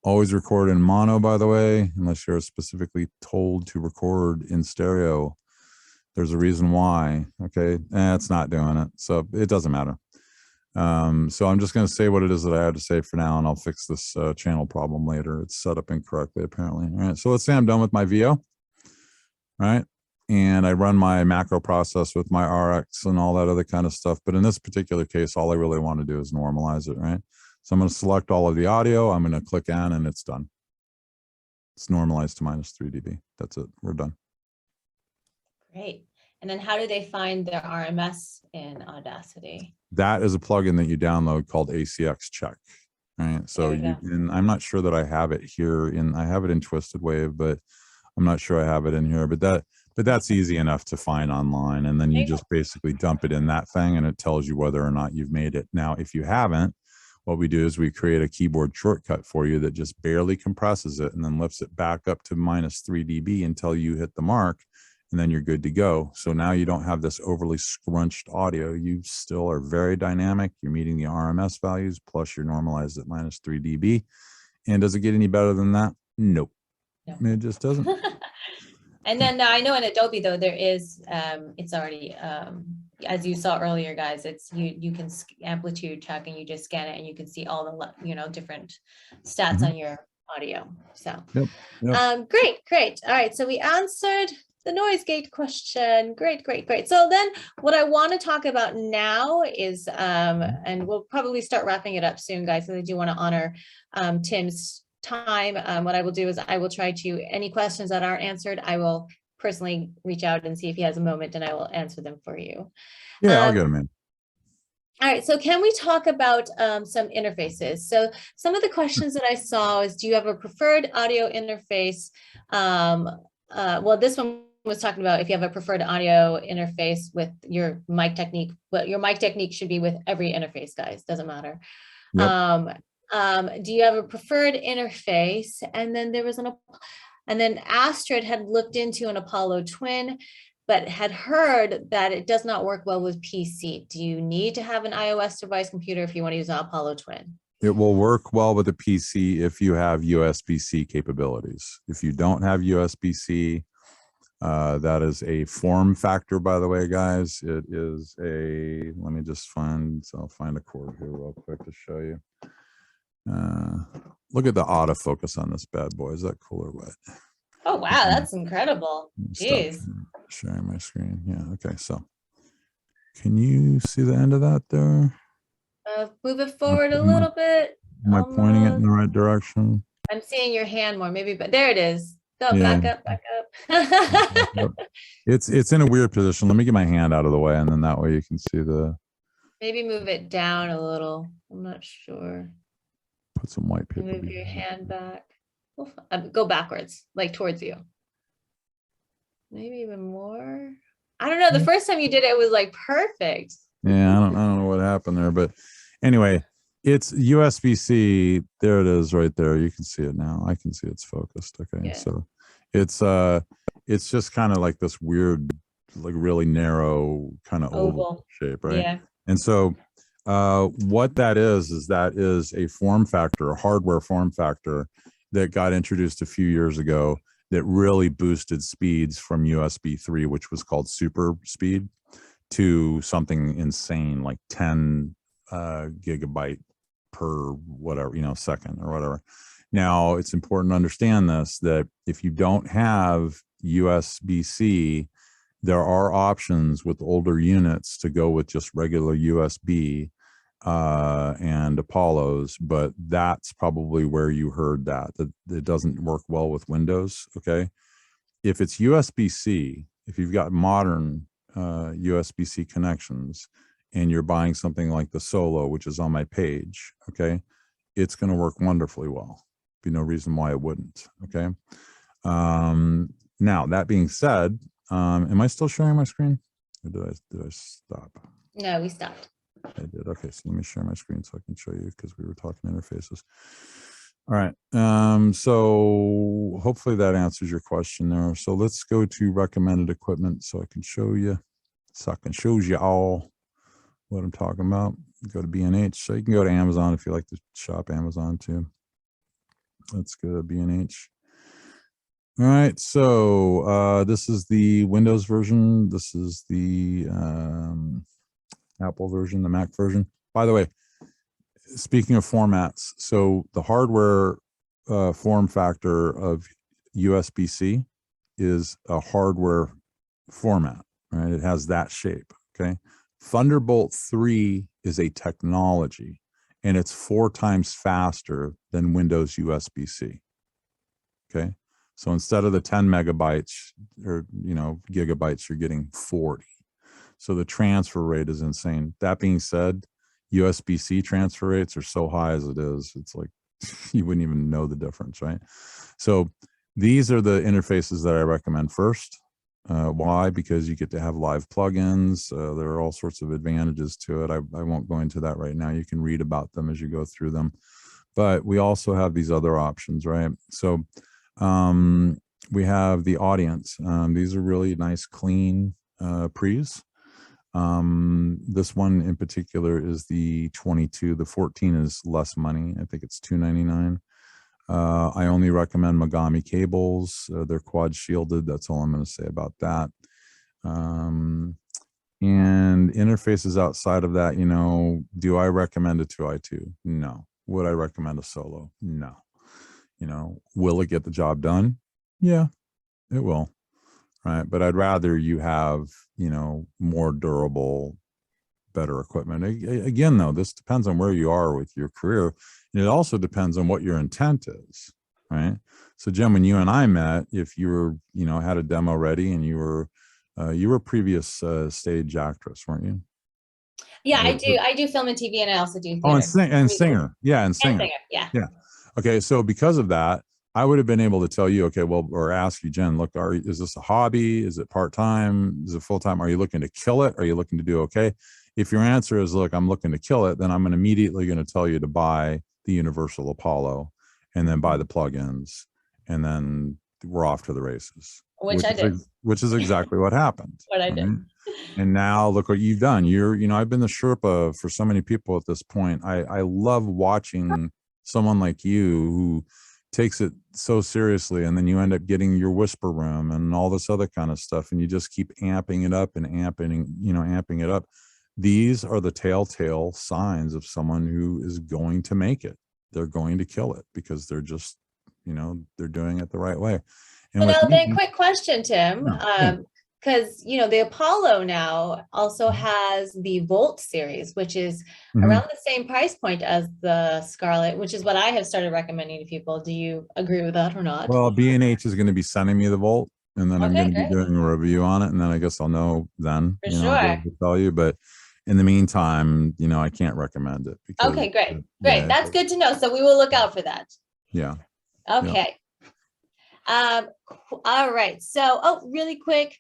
Always record in mono, by the way, unless you're specifically told to record in stereo. There's a reason why, okay? It's not doing it, so it doesn't matter. So I'm just going to say what it is that I had to say for now, and I'll fix this channel problem later. It's set up incorrectly, apparently. All right, so let's say I'm done with my VO, right? And I run my macro process with my RX and all that other kind of stuff. But in this particular case, all I really want to do is normalize it, right? So I'm going to select all of the audio. I'm going to click N, and it's done. It's normalized to -3 dB. That's it. We're done. Great. And then how do they find their RMS in Audacity? That is a plugin that you download called ACX Check, right? So you can, I'm not sure that I have it here I have it in Twisted Wave, but I'm not sure I have it in here, but that's easy enough to find online. And then you just basically dump it in that thing, and it tells you whether or not you've made it. Now, if you haven't, what we do is we create a keyboard shortcut for you that just barely compresses it and then lifts it back up to -3 dB until you hit the mark, and then you're good to go. So now you don't have this overly scrunched audio. You still are very dynamic. You're meeting the RMS values, plus you're normalized at -3 dB. And does it get any better than that? Nope. No. It just doesn't. And then I know in Adobe, though, there is, it's already, as you saw earlier, guys, it's you can amplitude check, and you just scan it and you can see all the, different stats on your audio. So, Yep. great. All right. So we answered the noise gate question. Great, great, great. So then what I want to talk about now is, and we'll probably start wrapping it up soon, guys, because I do want to honor Tim's time. What I will do is I will try to, any questions that aren't answered, I will personally reach out and see if he has a moment and I will answer them for you. Yeah, I'll get him in. All right, so can we talk about some interfaces? So some of the questions that I saw is, do you have a preferred audio interface? Well, this one was talking about if you have a preferred audio interface with your mic technique, but your mic technique should be with every interface, guys, doesn't matter. Yep. Do you have a preferred interface? And then there was and then Astrid had looked into an Apollo Twin, but had heard that it does not work well with PC. Do you need to have an iOS device computer if you want to use an Apollo Twin? It will work well with a PC if you have USB-C capabilities. If you don't have USB-C, that is a form factor, by the way, guys. It is a, let me just find, so I'll find a cord here real quick to show you. Look at the autofocus on this bad boy. Is that cool or what? Oh, wow, that's incredible. Jeez. Sharing my screen. Yeah, okay, so can you see the end of that there? Move it forward a little bit. Am I pointing it in the right direction? I'm seeing your hand more, maybe, but there it is. Go Yeah. back up. It's in a weird position. Let me get my hand out of the way, and then that way you can see the. Maybe move it down a little. I'm not sure. Put some white paper. Move your hand back. Go backwards, like towards you. Maybe even more. I don't know. The first time you did it, it was like perfect. Yeah, I don't know what happened there, but anyway, it's USB-C. There it is, right there. You can see it now. I can see it's focused. Okay, yeah. So it's just kind of like this weird, like really narrow kind of oval shape, right? Yeah. And so what that is a form factor, a hardware form factor that got introduced a few years ago that really boosted speeds from USB 3, which was called super speed, to something insane like 10 gigabyte per whatever, second or whatever. Now, it's important to understand this, that if you don't have USB-C, there are options with older units to go with just regular USB and Apollos, but that's probably where you heard that it doesn't work well with Windows. Okay, if it's USB-C, if you've got modern USB-C connections and you're buying something like the Solo, which is on my page, okay, it's going to work wonderfully well. Be no reason why it wouldn't. Okay, now that being said, am I still sharing my screen, or did I stop? No, we stopped. I did. Okay, so let me share my screen so I can show you, because we were talking interfaces. All right, so hopefully that answers your question there. So let's go to recommended equipment so I can show you, all what I'm talking about. Go to B&H. So you can go to Amazon if you like to shop Amazon too. Let's go to B&H. All right, so this is the Windows version. This is the Apple version, the Mac version. By the way, speaking of formats, so the hardware form factor of USB-C is a hardware format, right? It has that shape, okay? Thunderbolt 3 is a technology, and it's 4 times faster than Windows USB-C, okay? So instead of the 10 megabytes or, gigabytes, you're getting 40. So the transfer rate is insane. That being said, USB-C transfer rates are so high as it is, it's like you wouldn't even know the difference, right? So these are the interfaces that I recommend first. Why? Because you get to have live plugins. There are all sorts of advantages to it. I won't go into that right now. You can read about them as you go through them. But we also have these other options, right? So we have the audience. These are really nice, clean pre's. This one in particular is the 22. The 14 is less money. I think it's $299. I only recommend Megami cables. They're quad shielded. That's all I'm going to say about that. And interfaces outside of that, do I recommend a 2i2? No. Would I recommend a Solo? No. Will it get the job done? Yeah, it will. right? But I'd rather you have, you know, more durable, better equipment. Again, though, this depends on where you are with your career. And it also depends on what your intent is, right? So Jim, when you and I met, if you were, you know, had a demo ready and you were a previous stage actress, weren't you? Yeah, I do film and TV, and I also do Oh, theater. and singer. Yeah, and And singer. singer, yeah. Yeah. Okay. So because of that, I would have been able to tell you, okay, well, or ask you, Jen, look, is this a hobby? Is it part-time? Is it full-time? Are you looking to kill it? Are you looking to do okay? If your answer is, look, I'm looking to kill it, then I'm immediately going to tell you to buy the Universal Apollo and then buy the plugins, and then we're off to the races. Which I did. Which is exactly what happened. What I did. Right? And now look what you've done. You know, I've been the Sherpa for so many people at this point. I love watching someone like you who takes it so seriously, and then you end up getting your whisper room and all this other kind of stuff, and you just keep amping it up and amping it up. These are the telltale signs of someone who is going to make it. They're going to kill it because they're just, you know, they're doing it the right way. And So now with then, me, quick question, Tim. yeah. Because you know the Apollo now also has the Volt series, which is Mhm. around the same price point as the Scarlet, which is what I have started recommending to people. Do you agree with that or not? Well, B&H is going to be sending me the Volt, and then I'm Okay, going to be great. doing a review on it, and then I guess I'll know then. For You know, I'll be sure. able to tell you. But in the meantime, you know, I can't recommend it because Okay, great. yeah, That's good to know. So we will look out for that. yeah. Okay. All right. So, oh, really quick.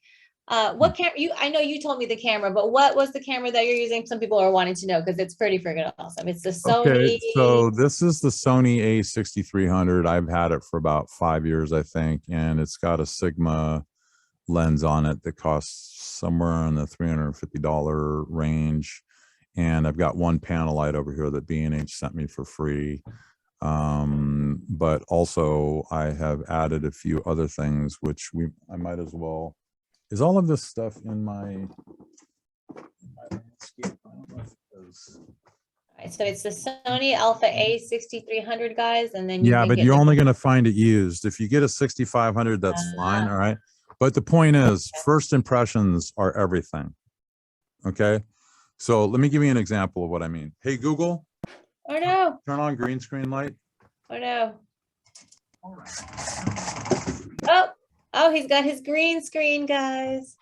What camera I know you told me the camera, but what was the camera that you're using? Some people are wanting to know because it's pretty freaking awesome. It's the Sony. Okay, so this is the Sony A6300. I've had it for about 5 years, I think, and it's got a Sigma lens on it that costs somewhere in the $350 range. And I've got one panel light over here that B&H sent me for free. But also I have added a few other things, which I might as well. Is all of this stuff in my landscape? I don't know if it is. All right, so it's the Sony Alpha A6300, guys, and then you Yeah, can but get you're the- only going to find it used. If you get a 6500, that's fine. All right. But the point is, first impressions are everything. Okay. So let me give you an example of what I mean. Hey, Google, Oh no! turn on green screen light. Oh no! Oh, he's got his green screen, guys.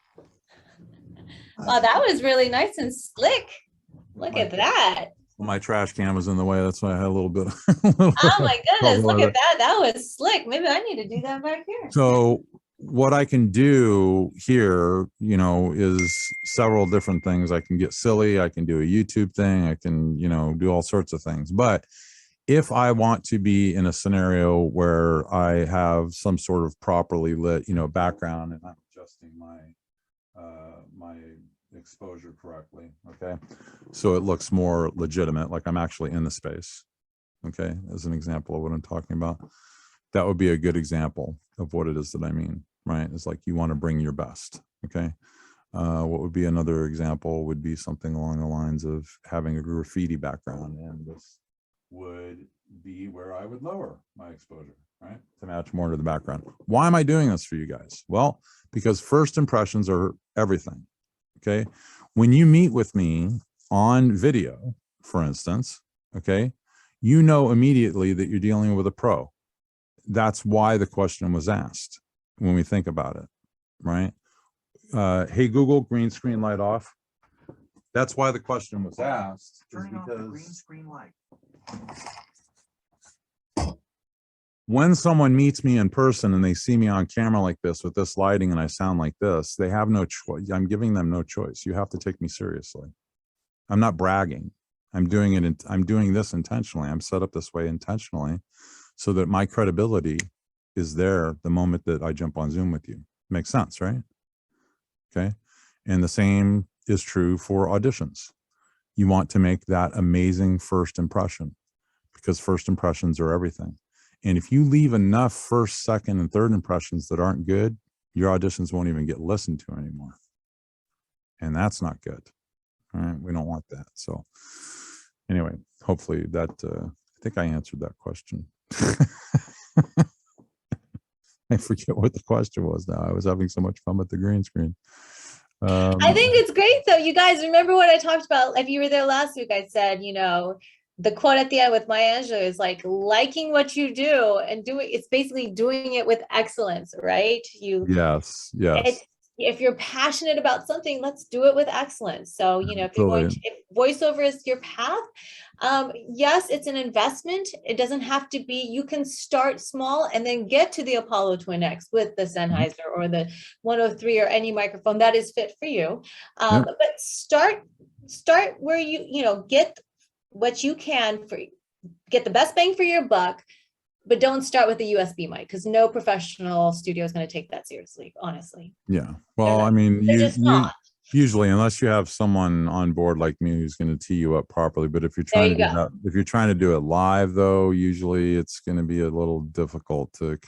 Wow, that was really nice and slick. Look at that. My trash can was in the way. That's why I had a little bit. Oh my goodness, look at that. That was slick. Maybe I need to do that back here. So what I can do here, you know, is several different things. I can get silly. I can do a YouTube thing. I can, you know, do all sorts of things. But if I want to be in a scenario where I have some sort of properly lit, you know, background, and I'm adjusting my my exposure correctly, okay, so it looks more legitimate, like I'm actually in the space, okay, as an example of what I'm talking about. That would be a good example of what it is that I mean, right? It's like you want to bring your best, okay? What would be another example would be something along the lines of having a graffiti background, and this would be where I would lower my exposure, right, to match more to the background. Why am I doing this for you guys? Well, because first impressions are everything, okay? When you meet with me on video, for instance, okay, you know immediately that you're dealing with a pro. That's why the question was asked when we think about it, right? Hey, Google, green screen light off. That's why the question was asked. Turning off the green screen light. When someone meets me in person and they see me on camera like this with this lighting and I sound like this, they have no choice. I'm giving them no choice. You have to take me seriously. I'm not bragging. I'm doing it. I'm doing this intentionally. I'm set up this way intentionally so that my credibility is there the moment that I jump on Zoom with you. Makes sense, right? Okay. And the same is true for auditions. You want to make that amazing first impression because first impressions are everything. And if you leave enough first, second, and third impressions that aren't good, your auditions won't even get listened to anymore. And that's not good. All right. We don't want that. So anyway, hopefully that, I think I answered that question. I forget what the question was now. I was having so much fun with the green screen. I think it's great though. You guys remember what I talked about? If you were there last week, I said, the quote at the end with Maya Angelou is like liking what you do and doing, it's basically doing it with excellence, right? Yes. If you're passionate about something, let's do it with excellence. So, if voiceover is your path, yes, it's an investment. It doesn't have to be, you can start small and then get to the Apollo Twin X with the Sennheiser or the 103 or any microphone that is fit for you. But start where get what you can get the best bang for your buck, but don't start with a USB mic because no professional studio is going to take that seriously, honestly. Yeah. Well, I mean, you not. Usually, unless you have someone on board like me who's going to tee you up properly, but if you're trying to do that, if you're trying to do it live, though, usually it's going to be a little difficult to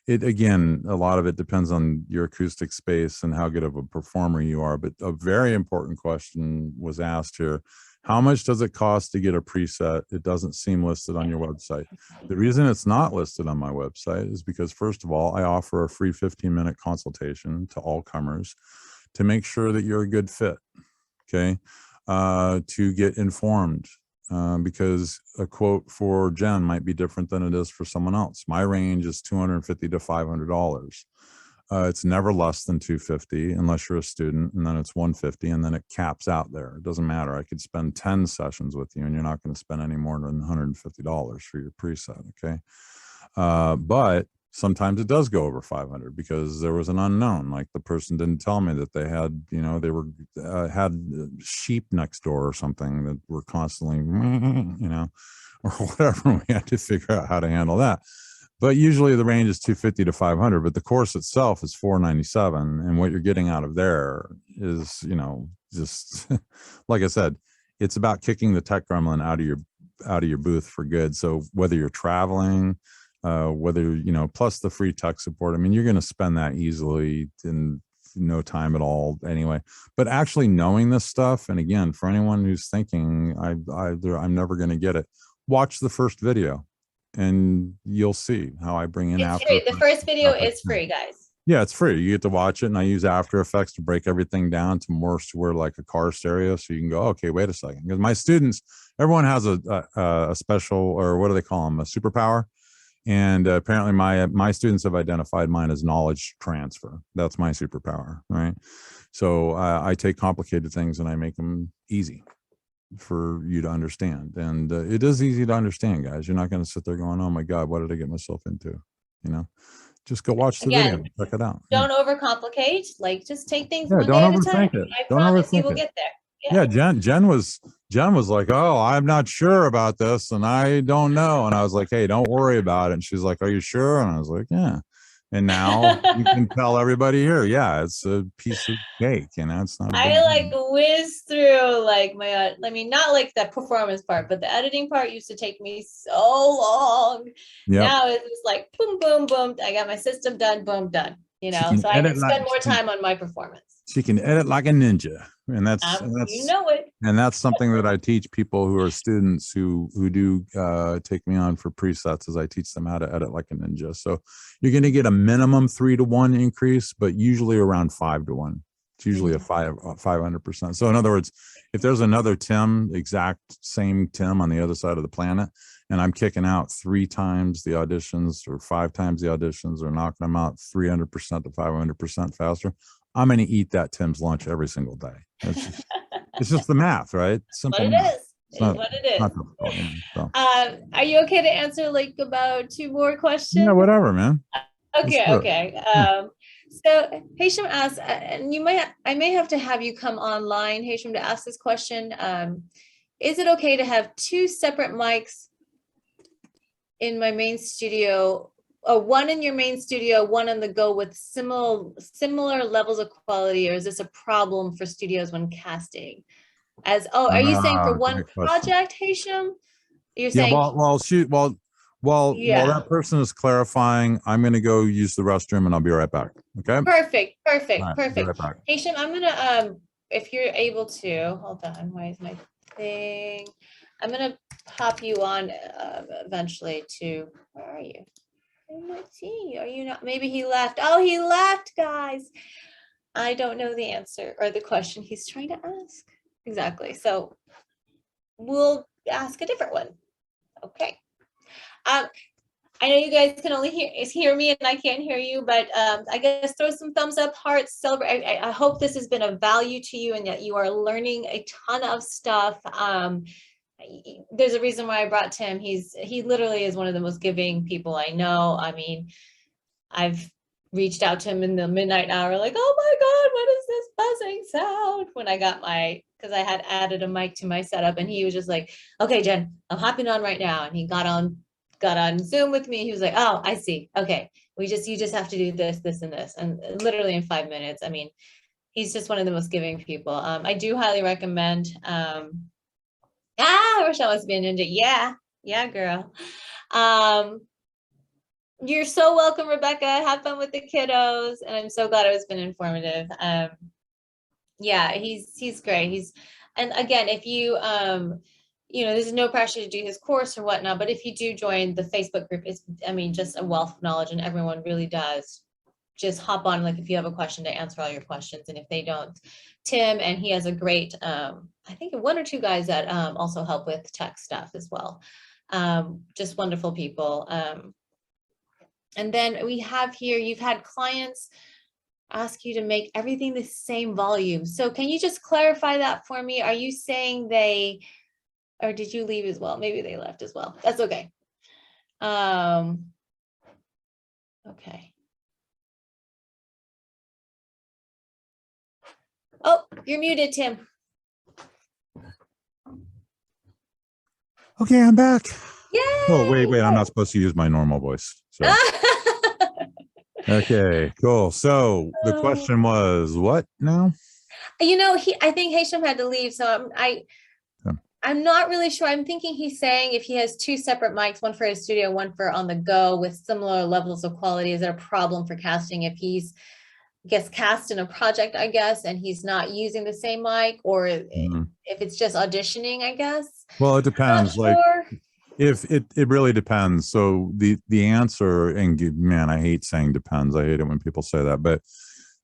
again, a lot of it depends on your acoustic space and how good of a performer you are. But a very important question was asked here. How much does it cost to get a preset? It doesn't seem listed on your website. The reason it's not listed on my website is because, first of all, I offer a free 15-minute consultation to all comers to make sure that you're a good fit, okay? To get informed, because a quote for Jen might be different than it is for someone else. My range is $250 to $500. It's never less than $250 unless you're a student, and then it's $150, and then it caps out there. It doesn't matter. I could spend 10 sessions with you and you're not going to spend any more than $150 for your preset, okay? But sometimes it does go over 500 because there was an unknown. Like the person didn't tell me that they had, had sheep next door or something that were constantly, or whatever. We had to figure out how to handle that. But usually the range is 250 to 500, but the course itself is 497. And what you're getting out of there is, just like I said, it's about kicking the tech gremlin out of your booth for good. So whether you're traveling, plus the free tech support, I mean, you're going to spend that easily in no time at all anyway. But actually knowing this stuff, and again, for anyone who's thinking I'm never going to get it, watch the first video and you'll see how I bring in It's free. The first video is free, guys. Yeah, it's free. You get to watch it, and I use After Effects to break everything down to morph to where like a car stereo, so you can go, okay, wait a second, because my students, everyone has a special, or what do they call them, a superpower. And apparently my students have identified mine as knowledge transfer. That's my superpower, right? So I take complicated things and I make them easy for you to understand. And it is easy to understand, guys. You're not going to sit there going, oh my God, what did I get myself into? Just go watch the video, check it out. Don't overcomplicate. Like, just take things one day at a time. I promise you will get there. Yeah, Jen was like, oh, I'm not sure about this and I don't know. And I was like, hey, don't worry about it. And she's like, are you sure? And I was like, yeah. And now you can tell everybody here, yeah, it's a piece of cake, it's not. I whiz through not like the performance part, but the editing part used to take me so long. Yep. Now it's just like boom, boom, boom. I got my system done, boom, done. So I can spend more time on my performance. She can edit like a ninja, and that's it. And that's something that I teach people who are students who do take me on for presets, is I teach them how to edit like a ninja. So you're going to get a minimum 3-to-1 increase, but usually around 5-to-1. It's usually a 500%. So in other words, if there's another Tim, exact same Tim on the other side of the planet, and I'm kicking out 3 times the auditions or 5 times the auditions, or knocking them out 300% to 500% faster, I'm going to eat that Tim's lunch every single day. It's just the math, right? Simple math. It's what it is. Are you okay to answer about 2 more questions? Yeah, whatever, man. Okay. So Hesham asks, and I may have to have you come online, Hesham, to ask this question. Is it okay to have 2 separate mics in my main studio, or one in your main studio, one on the go with similar levels of quality, or is this a problem for studios when casting? Are you saying for one project, Hesham? You're saying, while that person is clarifying, I'm going to go use the restroom and I'll be right back. Okay. Perfect. Right, Hesham, I'm going to, if you're able to, hold on. Why is my thing? I'm going to pop you on eventually to, where are you? I'm not seeing you. Are you not? Maybe he left. Oh, he left, guys. I don't know the answer or the question he's trying to ask. Exactly. So we'll ask a different one. Okay. I know you guys can only hear me and I can't hear you, but I guess throw some thumbs up, hearts, celebrate. I hope this has been of value to you and that you are learning a ton of stuff. There's a reason why I brought Tim. He literally is one of the most giving people I know. I mean, I've reached out to him in the midnight hour, like, oh my God, what is this buzzing sound? When I got because I had added a mic to my setup, and he was just like, okay, Jen, I'm hopping on right now. And he got on Zoom with me. He was like, oh, I see. Okay. You just have to do this, this, and this. And literally in 5 minutes. I mean, he's just one of the most giving people. I do highly recommend, Rochelle wants to be a ninja. Yeah, girl. You're so welcome, Rebecca. Have fun with the kiddos. And I'm so glad it's been informative. Yeah, he's great. And again, if you, there's no pressure to do his course or whatnot, but if you do join the Facebook group, it's, I mean, just a wealth of knowledge, and everyone really does just hop on, like if you have a question, to answer all your questions. And if they don't, Tim, and he has a great, I think 1 or 2 guys that also help with tech stuff as well. Just wonderful people. And then we have here, you've had clients ask you to make everything the same volume. So can you just clarify that for me? Are you saying or did you leave as well? Maybe they left as well. That's okay. Okay. Oh, you're muted, Tim. Okay, I'm back. Yay! Oh, wait, I'm not supposed to use my normal voice. So. Okay, cool. So the question was what now? I think Hesham had to leave, so I'm not really sure. I'm thinking he's saying if he has 2 separate mics, one for his studio, one for on the go with similar levels of quality, is it a problem for casting if he's gets cast in a project, I guess, and he's not using the same mic, or if it's just auditioning, I guess? Well, it depends. Not sure. If it really depends. So the answer, and man, I hate saying depends. I hate it when people say that, but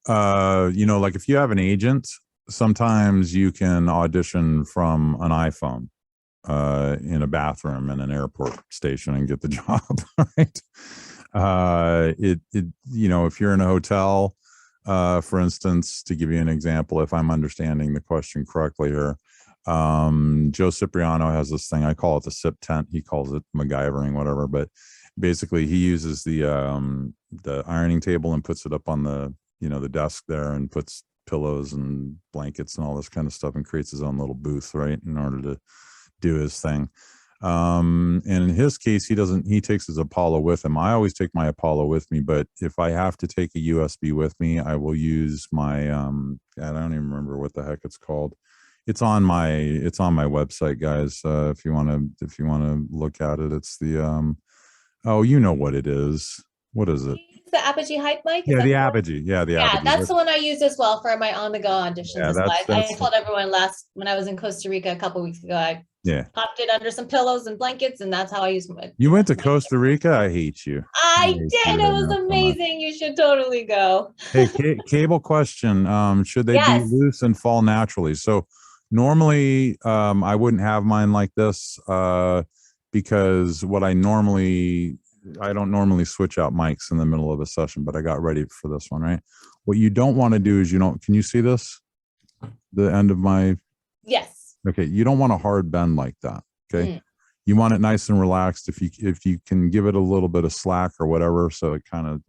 like if you have an agent, sometimes you can audition from an iPhone in a bathroom in an airport station and get the job, right? If you're in a hotel, for instance, to give you an example, if I'm understanding the question correctly here, Joe Cipriano has this thing, I call it the sip tent, he calls it MacGyvering, whatever, but basically he uses the ironing table and puts it up on the desk there, and puts pillows and blankets and all this kind of stuff, and creates his own little booth, right, in order to do his thing. And in his case, he takes his Apollo with him. I always take my Apollo with me, but if I have to take a USB with me, I will use my I don't even remember what the heck it's called. It's on my website, guys. If you want to look at it, it's the oh, you know what it is. What is it? The Apogee Hype mic? Yeah, the Apogee. Yeah, the Apogee. Yeah, that's the one I use as well for my on-the-go auditions. Yeah, I told everyone when I was in Costa Rica a couple weeks ago, I popped it under some pillows and blankets, and that's how I use it. You went to Costa Rica? I hate you. I did. It was amazing. You should totally go. Hey, cable question. Should they be loose and fall naturally? So normally, I wouldn't have mine like this because I don't normally switch out mics in the middle of a session, but I got ready for this one, right? What you don't want to do is can you see this? The end of my... Yes. Okay, you don't want a hard bend like that, okay? You want it nice and relaxed. If you can give it a little bit of slack or whatever, so it kind of,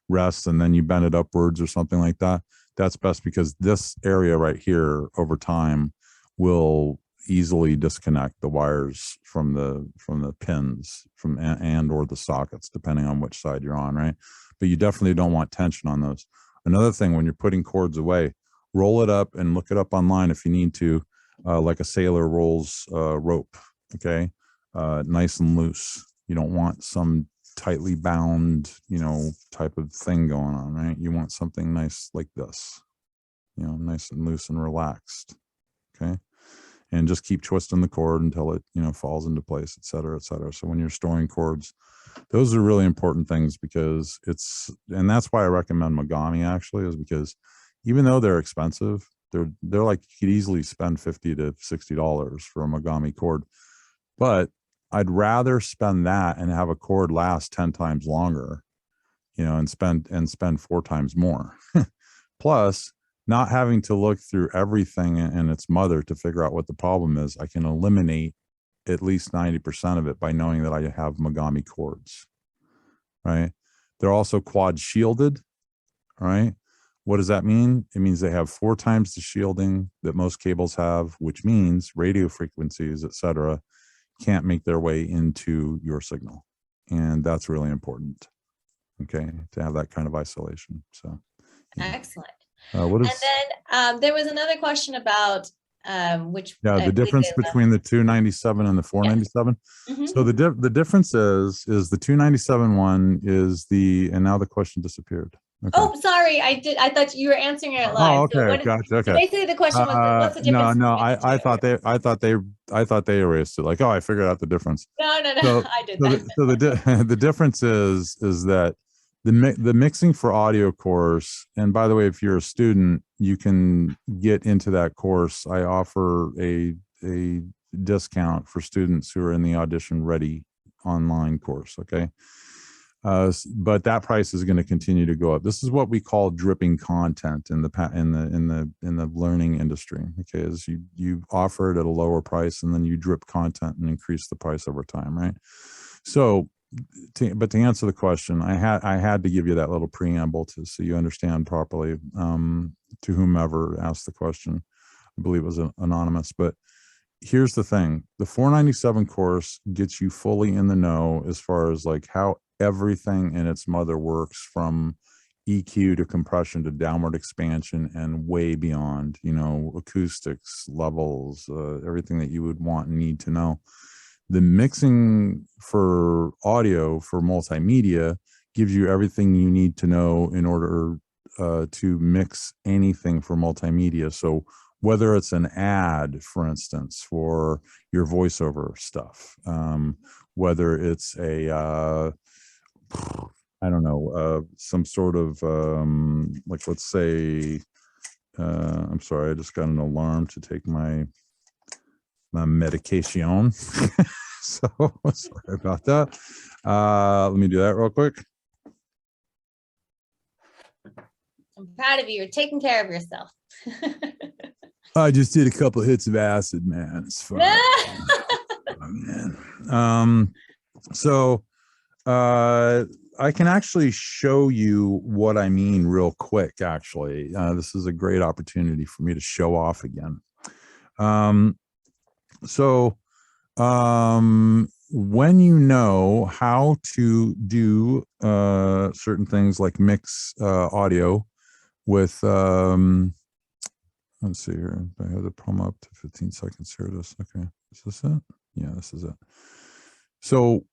rests, and then you bend it upwards or something like that, that's best, because this area right here over time will easily disconnect the wires from the pins and or the sockets, depending on which side you're on, right? But you definitely don't want tension on those. Another thing, when you're putting cords away, roll it up and look it up online if you need to, like a sailor rolls rope, okay? Nice and loose. You don't want some tightly bound, type of thing going on, right? You want something nice like this, nice and loose and relaxed, okay? And just keep twisting the cord until it, falls into place, et cetera, et cetera. So when you're storing cords, those are really important things, because and that's why I recommend Mogami, actually, is because even though they're expensive, they're like, you could easily spend $50 to $60 for a Mogami cord, but I'd rather spend that and have a cord last 10 times longer, and spend 4 times more. Plus, not having to look through everything and its mother to figure out what the problem is. I can eliminate at least 90% of it by knowing that I have Mogami cords, right? They're also quad shielded, right? What does that mean? It means they have 4 times the shielding that most cables have, which means radio frequencies, etc., can't make their way into your signal. And that's really important, okay, to have that kind of isolation. So, yeah. Excellent. What is, and then there was another question about which the difference between the 297 and the 497. Mm-hmm. So the difference is the 297 one is and now the question disappeared. Okay. Oh, sorry, I thought you were answering it live. Oh, okay, gotcha. Okay. So basically, the question was, what's the difference? No, between the two? I thought they erased it. Like, oh, I figured out the difference. No, So, I did that. So the difference is that the mixing for audio course, and by the way, if you're a student, you can get into that course. I offer a discount for students who are in the Audition Ready online course. Okay. But that price is going to continue to go up. This is what we call dripping content in the learning industry. Okay, is you offer it at a lower price, and then you drip content and increase the price over time, right? So, but to answer the question, I had to give you that little preamble so you understand properly. To whomever asked the question, I believe it was anonymous, but here's the thing: the 497 course gets you fully in the know as far as like how everything in its mother works, from EQ to compression to downward expansion and way beyond, acoustics, levels, everything that you would want and need to know. The mixing for audio for multimedia gives you everything you need to know in order to mix anything for multimedia. So whether it's an ad, for instance, for your voiceover stuff, whether it's I don't know, some sort of, like, let's say, I'm sorry, I just got an alarm to take my medication. So sorry about that. Let me do that real quick. I'm proud of you. You're taking care of yourself. I just did a couple of hits of acid, man. It's fun. Oh, man. So I can actually show you what I mean real quick, actually. This is a great opportunity for me to show off again. When you know how to do certain things like mix audio with, let's see here, I have the promo up to 15 seconds. Here it is. Okay, is this it? Yeah, this is it. So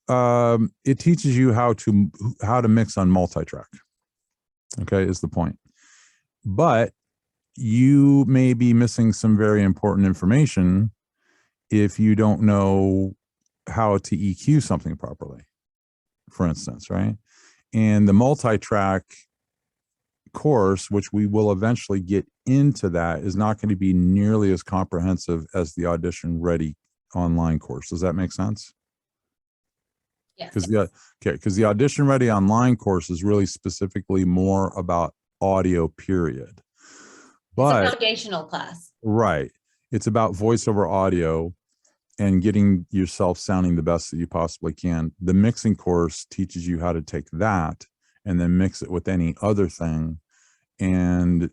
it teaches you how to mix on multi-track. Okay, is the point. But you may be missing some very important information if you don't know how to EQ something properly, for instance, right? And the multi-track course, which we will eventually get into, that is not going to be nearly as comprehensive as the Audition Ready online course. Does that make sense? Yes. Because the Audition Ready online course is really specifically more about audio, period. But it's a foundational class. Right. It's about voiceover audio and getting yourself sounding the best that you possibly can. The mixing course teaches you how to take that and then mix it with any other thing and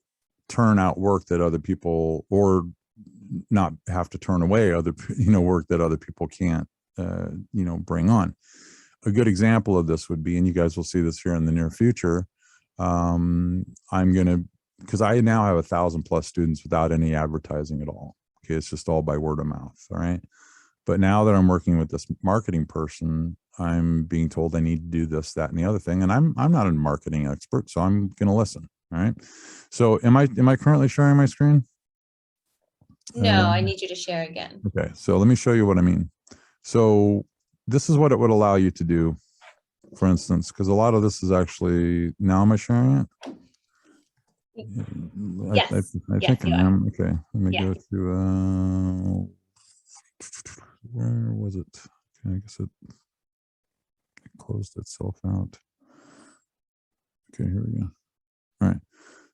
turn out work that other people, or not have to turn away other, work that other people can't, bring on. A good example of this would be, and you guys will see this here in the near future, because I now have 1,000+ students without any advertising at all. Okay, it's just all by word of mouth. All right. But now that I'm working with this marketing person, I'm being told I need to do this, that, and the other thing. And I'm not a marketing expert, so I'm going to listen. All right. So am I currently sharing my screen? No, I need you to share again. Okay. So let me show you what I mean. So this is what it would allow you to do. for instance, because a lot of this is actually, now am I sharing it? Yes. I Yes, think I you are. am. Okay, let me Yeah. go to, where was it? Okay, I guess it closed itself out. Okay, here we go. All right.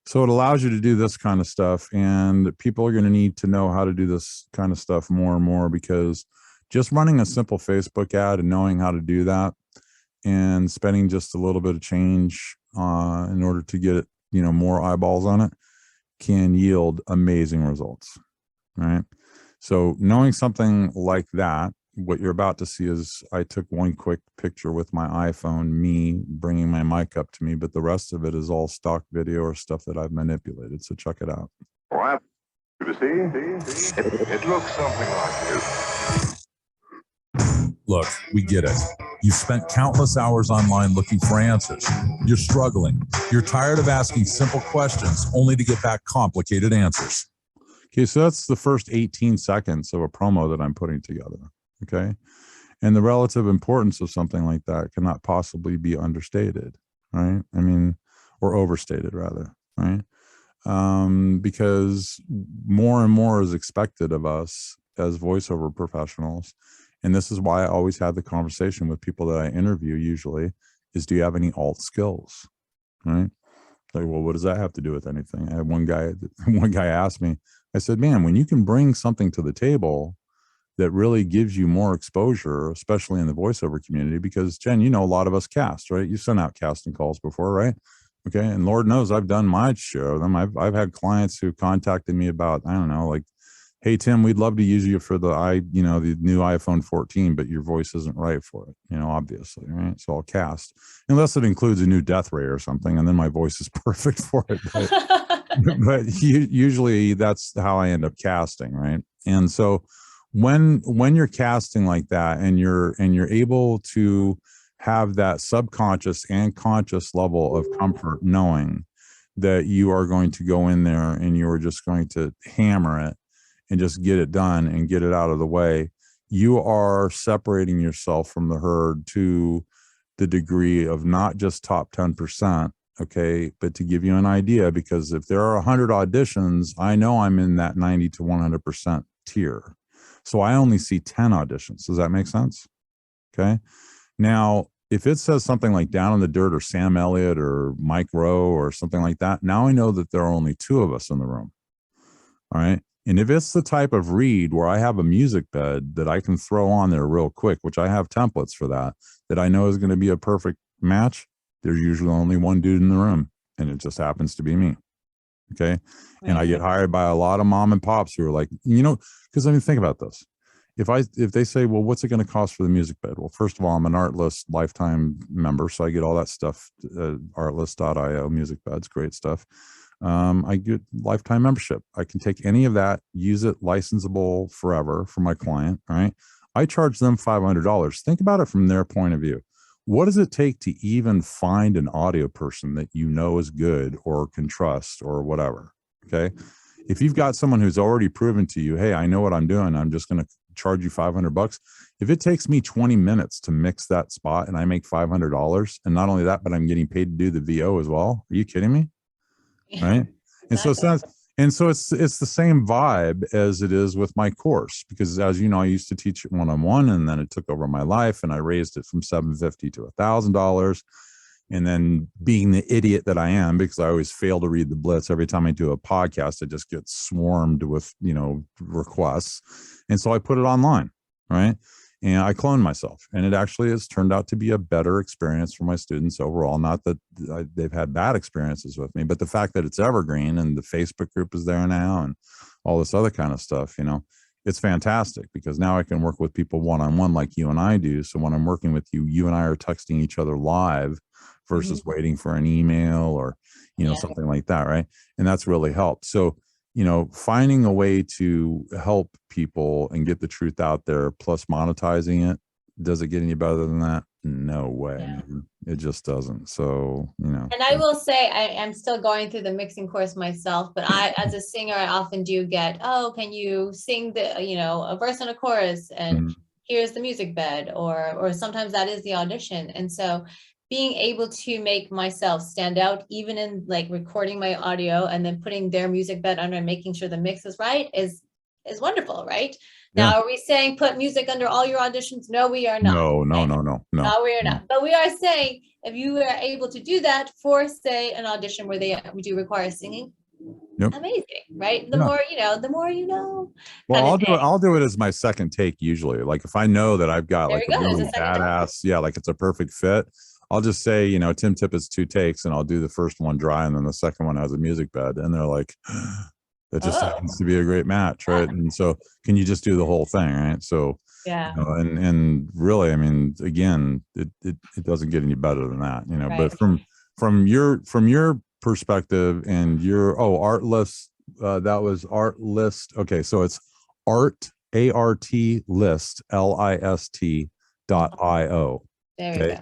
So it allows you to do this kind of stuff, and people are going to need to know how to do this kind of stuff more and more, because just running a simple Facebook ad and knowing how to do that and spending just a little bit of change in order to get it, you know, more eyeballs on it can yield amazing results, right? So knowing something like that, what you're about to see is I took one quick picture with my iPhone, me bringing my mic up to me, but the rest of it is all stock video or stuff that I've manipulated. So check it out. Well, you see, it looks something like this. Look, we get it. You've spent countless hours online looking for answers. You're struggling. You're tired of asking simple questions only to get back complicated answers. Okay, so that's the first 18 seconds of a promo that I'm putting together. Okay. And the relative importance of something like that cannot possibly be understated, right? I mean, or overstated rather, right? Because more and more is expected of us as voiceover professionals. And this is why I always have the conversation with people that I interview usually is, do you have any alt skills, right? Like, well, what does that have to do with anything? I had one guy asked me, I said, man, when you can bring something to the table that really gives you more exposure, especially in the voiceover community, because Jen, you know, a lot of us cast, right? You've sent out casting calls before, right? Okay. And Lord knows I've done my share of them. I've had clients who contacted me about, I don't know, like, hey, Tim, we'd love to use you for the new iPhone 14, but your voice isn't right for it, you know, obviously, right? So I'll cast, unless it includes a new death ray or something, and then my voice is perfect for it. But usually that's how I end up casting, right? And so when you're casting like that, and you're able to have that subconscious and conscious level of comfort, knowing that you are going to go in there and you are just going to hammer it and just get it done and get it out of the way, you are separating yourself from the herd to the degree of not just top 10%, okay, but to give you an idea, because if there are 100 auditions, I know I'm in that 90 to 100% tier. So I only see 10 auditions. Does that make sense? Okay. Now, if it says something like Down in the Dirt or Sam Elliott or Mike Rowe or something like that, now I know that there are only 2 of us in the room. All right. And if it's the type of read where I have a music bed that I can throw on there real quick, which I have templates for that I know is going to be a perfect match, there's usually only one dude in the room, and it just happens to be me. Okay. Right. And I get hired by a lot of mom and pops who are like, you know, because I mean, think about this. If they say, well, what's it going to cost for the music bed? Well, first of all, I'm an Artlist lifetime member, so I get all that stuff, artlist.io, music beds, great stuff. I get lifetime membership. I can take any of that, use it licensable forever for my client. Right. I charge them $500. Think about it from their point of view. What does it take to even find an audio person that you know is good or can trust or whatever? Okay. If you've got someone who's already proven to you, hey, I know what I'm doing, I'm just going to charge you $500. If it takes me 20 minutes to mix that spot and I make $500, and not only that, but I'm getting paid to do the VO as well. Are you kidding me? Right. And so it's the same vibe as it is with my course, because as you know, I used to teach it one-on-one, and then it took over my life, and I raised it from $750 to $1,000. And then, being the idiot that I am, because I always fail to read the blitz every time I do a podcast, I just get swarmed with, you know, requests. And so I put it online. Right. And I cloned myself, and it actually has turned out to be a better experience for my students overall. Not that they've had bad experiences with me, but the fact that it's evergreen and the Facebook group is there now and all this other kind of stuff, you know, it's fantastic, because now I can work with people one-on-one like you and I do. So when I'm working with you, you and I are texting each other live versus waiting for an email or, you know, something like that. Right. And that's really helped. So, you know, finding a way to help people and get the truth out there, plus monetizing it, does it get any better than that? No way. Man. It just doesn't. So, you know. And I will say, I am still going through the mixing course myself, but as a singer, I often do get, oh, can you sing a verse and a chorus? And here's the music bed, or sometimes that is the audition. And so being able to make myself stand out, even in like recording my audio and then putting their music bed under and making sure the mix is right is wonderful, right? Yeah. Now, are we saying put music under all your auditions? No, we are not. No, no, Okay? no, no, no. No, we are no. not. But we are saying if you are able to do that for, say, an audition where we do require singing, Yep. amazing, right? The Yeah. more you know, the more you know. Well, kind of I'll do it as my second take usually. Like if I know that I've got There like we a go, really it's a second take. badass, yeah, like it's a perfect fit. I'll just say, you know, Tim Tippets 2 takes, and I'll do the first one dry, and then the second one has a music bed, and they're like, that just happens to be a great match, right? And so, can you just do the whole thing, right? So, Yeah. you know, and really, I mean, again, it doesn't get any better than that, you know. Right. But from your perspective and your art list, that was art list. Okay, so it's art list list.io. There we Okay. go.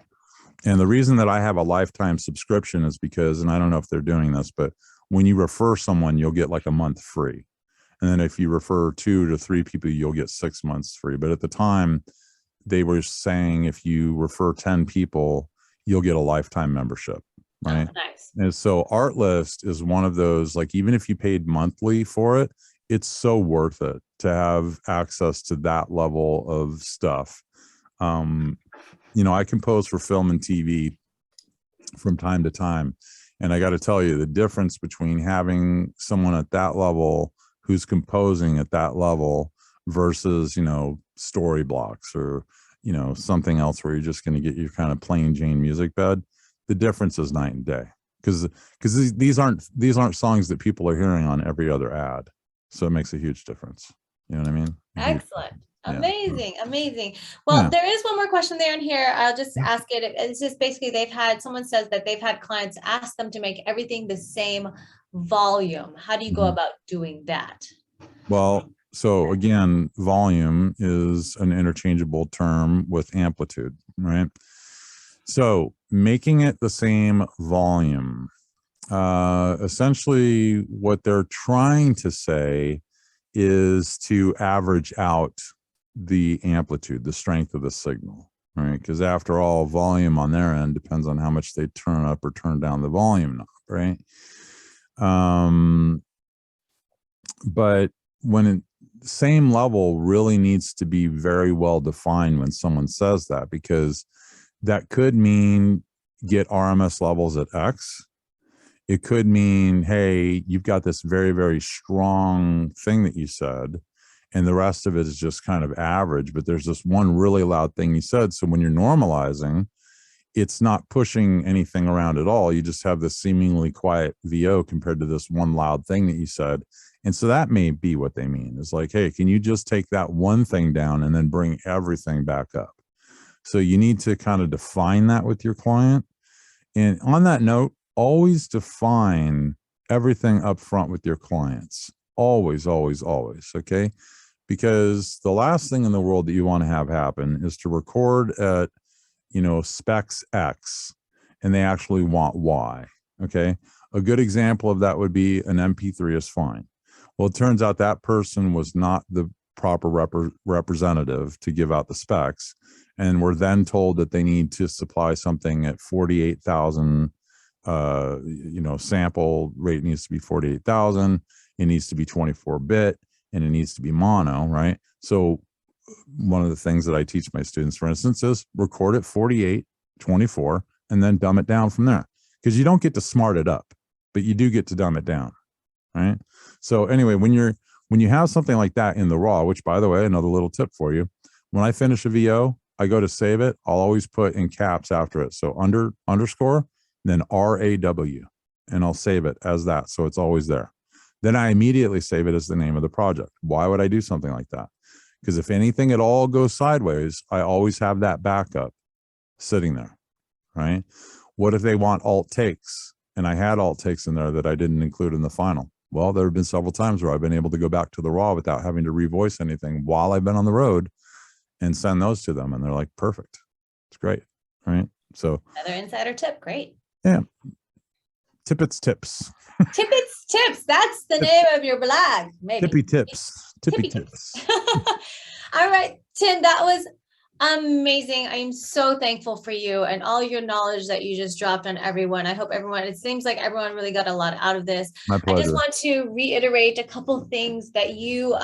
And the reason that I have a lifetime subscription is because, and I don't know if they're doing this, but when you refer someone, you'll get like a month free. And then if you refer 2 to 3 people, you'll get 6 months free. But at the time, they were saying if you refer 10 people, you'll get a lifetime membership, right? Oh, nice. And so Artlist is one of those, like, even if you paid monthly for it, it's so worth it to have access to that level of stuff. You know, I compose for film and TV from time to time. And I got to tell you, the difference between having someone at that level who's composing at that level versus, you know, story blocks or, you know, something else where you're just going to get your kind of plain Jane music bed, the difference is night and day. Because these aren't songs that people are hearing on every other ad. So it makes a huge difference. You know what I mean? Excellent. Yeah. Amazing. Amazing. Well, Yeah. there is one more question there in here. I'll just ask it. It's just basically someone says that they've had clients ask them to make everything the same volume. How do you go Mhm. about doing that? Well, so again, volume is an interchangeable term with amplitude, right? So making it the same volume, essentially what they're trying to say is to average out the amplitude, the strength of the signal, right? Because after all, volume on their end depends on how much they turn up or turn down the volume knob, right? But when the same level really needs to be very well defined when someone says that, because that could mean get RMS levels at X. It could mean, hey, you've got this very, very strong thing that you said, and the rest of it is just kind of average, but there's this one really loud thing you said. So when you're normalizing, it's not pushing anything around at all. You just have this seemingly quiet VO compared to this one loud thing that you said. And so that may be what they mean. It's like, hey, can you just take that one thing down and then bring everything back up? So you need to kind of define that with your client. And on that note, always define everything up front with your clients. Always, always, always. Okay. Because the last thing in the world that you want to have happen is to record at, you know, specs X and they actually want Y. Okay. A good example of that would be an MP3 is fine. Well, it turns out that person was not the proper representative to give out the specs. And we're then told that they need to supply something at 48,000, you know, sample rate needs to be 48,000. It needs to be 24-bit and it needs to be mono, right? So one of the things that I teach my students, for instance, is record at 48, 24, and then dumb it down from there. Because you don't get to smart it up, but you do get to dumb it down, right? So anyway, when you have something like that in the raw, which by the way, another little tip for you, when I finish a VO, I go to save it, I'll always put in caps after it. So underscore, then RAW, and I'll save it as that. So it's always there. Then I immediately save it as the name of the project. Why would I do something like that? Because if anything at all goes sideways, I always have that backup sitting there, right? What if they want alt takes? And I had alt takes in there that I didn't include in the final. Well, there have been several times where I've been able to go back to the raw without having to revoice anything while I've been on the road and send those to them. And they're like, perfect. It's great, right? So Another insider tip. Great. yeah. Tippets tips. Tippets tips. That's the name of your blog. Maybe. Tippy tips. Tippy tips. All right, Tim, that was amazing. I am so thankful for you and all your knowledge that you just dropped on everyone. I hope everyone, it seems like everyone really got a lot out of this. My I pleasure. just want to reiterate a couple things that you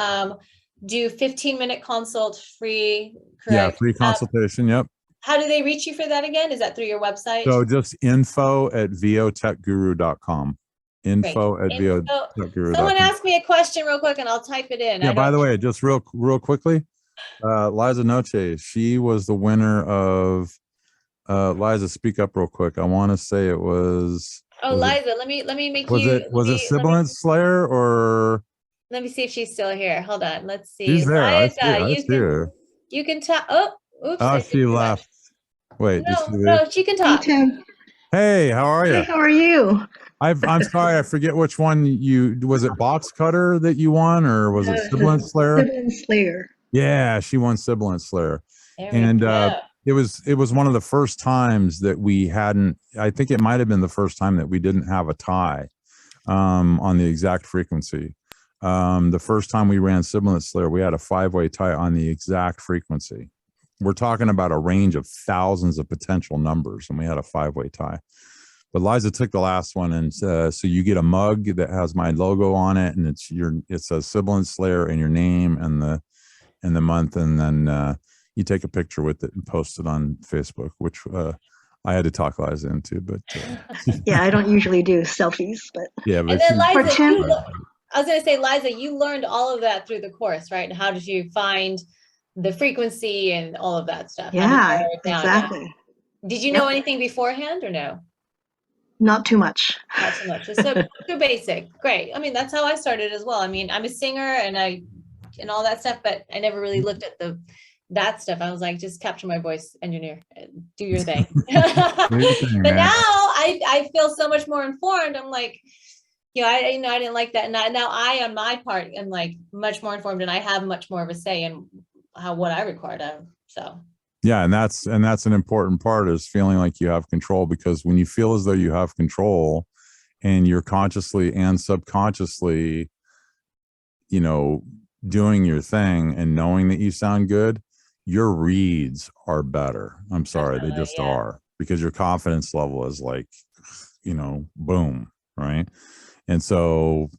do 15-minute consult free, Yeah, correct? free consultation. Yep. How do they reach you for that again? Is that through your website? So just info@votechguru.com. Info at Info. votechguru.com. Someone ask me a question real quick and I'll type it in. Yeah, by the way, just real quickly, Liza Noche, she was the winner of Liza, speak up real quick. I want to say it was. Oh, was Liza, let me make Was you. it Sibilant Slayer or? Let me see if she's still here. Hold on. Let's see. She's there. I Liza, see her. you can talk. Oh, oops. Oh, I she think you left. Wait, did she leave? No, she can talk. Hey, Tim. Hey, how are you? Hey, how are you? I'm sorry, I forget which one was it Box Cutter that you won, or was it Sibilant Slayer? Sibilant Slayer. Yeah, she won Sibilant Slayer. There we And go. it was one of the first times that we hadn't, I think it might have been the first time that we didn't have a tie on the exact frequency. The first time we ran Sibilant Slayer, we had a 5-way tie on the exact frequency. We're talking about a range of thousands of potential numbers, and we had a 5-way tie. But Liza took the last one, and so you get a mug that has my logo on it, and it says Sibilant Slayer and your name and the month, and then you take a picture with it and post it on Facebook, which I had to talk Liza into. But Yeah, I don't usually do selfies, but yeah, but And then Liza, Tim- I was going to say, Liza, you learned all of that through the course, right? And how did you find the frequency and all of that stuff? How did you yeah, narrow it down? exactly. Did you know anything beforehand or no? Not too much. Not so much. Just so basic. Great. I mean, that's how I started as well. I mean, I'm a singer and all that stuff, but I never really looked at that stuff. I was like, just capture my voice, engineer, do your thing. But now I feel so much more informed. I'm like, I didn't like that. And now I, on my part, am like much more informed, and I have much more of a say in what I record of. So. Yeah, and that's an important part, is feeling like you have control, because when you feel as though you have control and you're consciously and subconsciously, doing your thing and knowing that you sound good, your reads are better. I'm sorry, they just are, because your confidence level is like, boom, right? And so,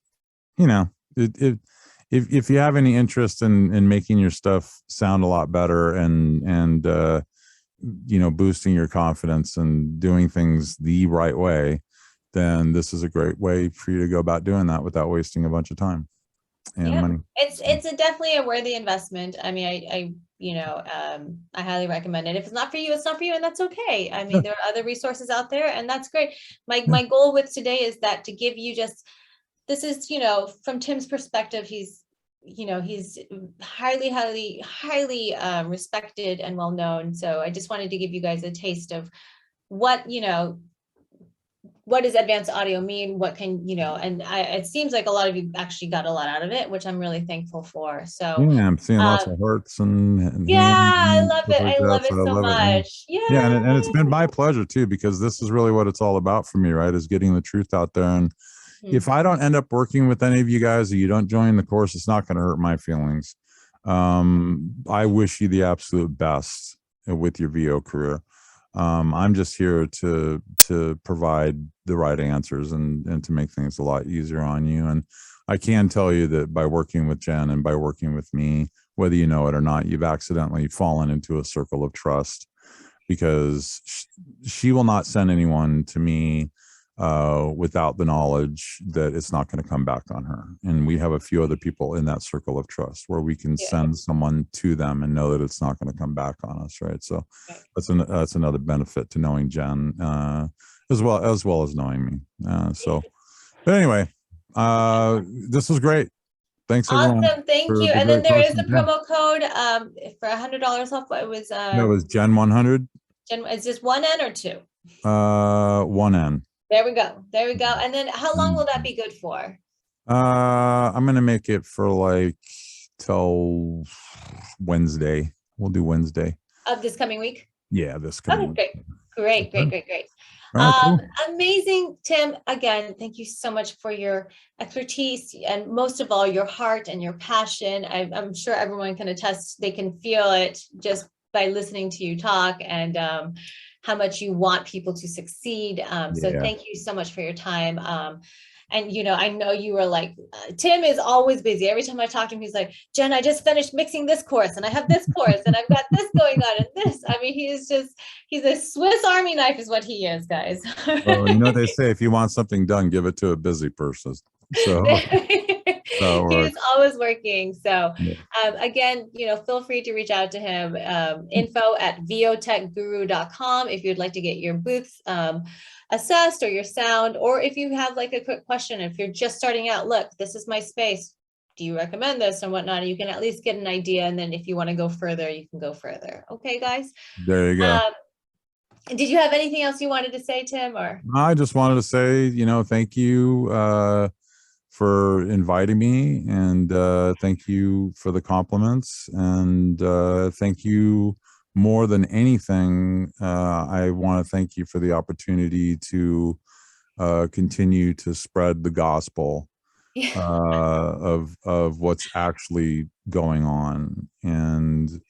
if you have any interest in making your stuff sound a lot better and boosting your confidence and doing things the right way, then this is a great way for you to go about doing that without wasting a bunch of time and money. It's definitely a worthy investment. I mean, I highly recommend it. If it's not for you, it's not for you, and that's okay. I mean, there are other resources out there, and that's great. My goal with today is that to give you this is, from Tim's perspective, he's highly respected and well known. So I just wanted to give you guys a taste of what does advanced audio mean? What can, and it seems like a lot of you actually got a lot out of it, which I'm really thankful for. So yeah, I'm seeing lots of hearts and I love it. I love it so much. Yeah, and it's been my pleasure too, because this is really what it's all about for me, right? Is getting the truth out there. And if I don't end up working with any of you guys, or you don't join the course, it's not going to hurt my feelings. I wish you the absolute best with your VO career. I'm just here to provide the right answers and to make things a lot easier on you. And I can tell you that by working with Jen and by working with me, whether you know it or not, you've accidentally fallen into a circle of trust, because she will not send anyone to me without the knowledge that it's not going to come back on her. And we have a few other people in that circle of trust where we can send someone to them and know that it's not going to come back on us, right? So that's another benefit to knowing Jen, as well as knowing me. But anyway, this was great. Thanks, everyone. Awesome, thank you. And then there is a promo code for $100 off. It was that was Gen 100. Is this 1N or 2? 1N. There we go. And then how long will that be good for? I'm gonna make it for like till Wednesday. We'll do Wednesday Of this coming week? Yeah, this coming week. Great. All right, cool. Amazing, Tim. Again, thank you so much for your expertise and most of all, your heart and your passion. I'm sure everyone can attest, they can feel it just by listening to you talk and how much you want people to succeed. So Yeah. thank you so much for your time. And, you know, I know you were like, Tim is always busy. Every time I talk to him, he's like, Jen, I just finished mixing this course and I have this course and I've got this going on and this. I mean, he's a Swiss Army knife is what he is, guys. Well, you know, they say if you want something done, give it to a busy person. So he's always working. So Yeah. again, you know, feel free to reach out to him. info@votechguru.com if you'd like to get your booths assessed or your sound, or if you have like a quick question, if you're just starting out, look, this is my space. Do you recommend this and whatnot? You can at least get an idea. And then if you want to go further, you can go further. Okay, guys. There you go. Did you have anything else you wanted to say, Tim? Or I just wanted to say, you know, thank you for inviting me, and thank you for the compliments, and thank you more than anything. I want to thank you for the opportunity to continue to spread the gospel of what's actually going on, and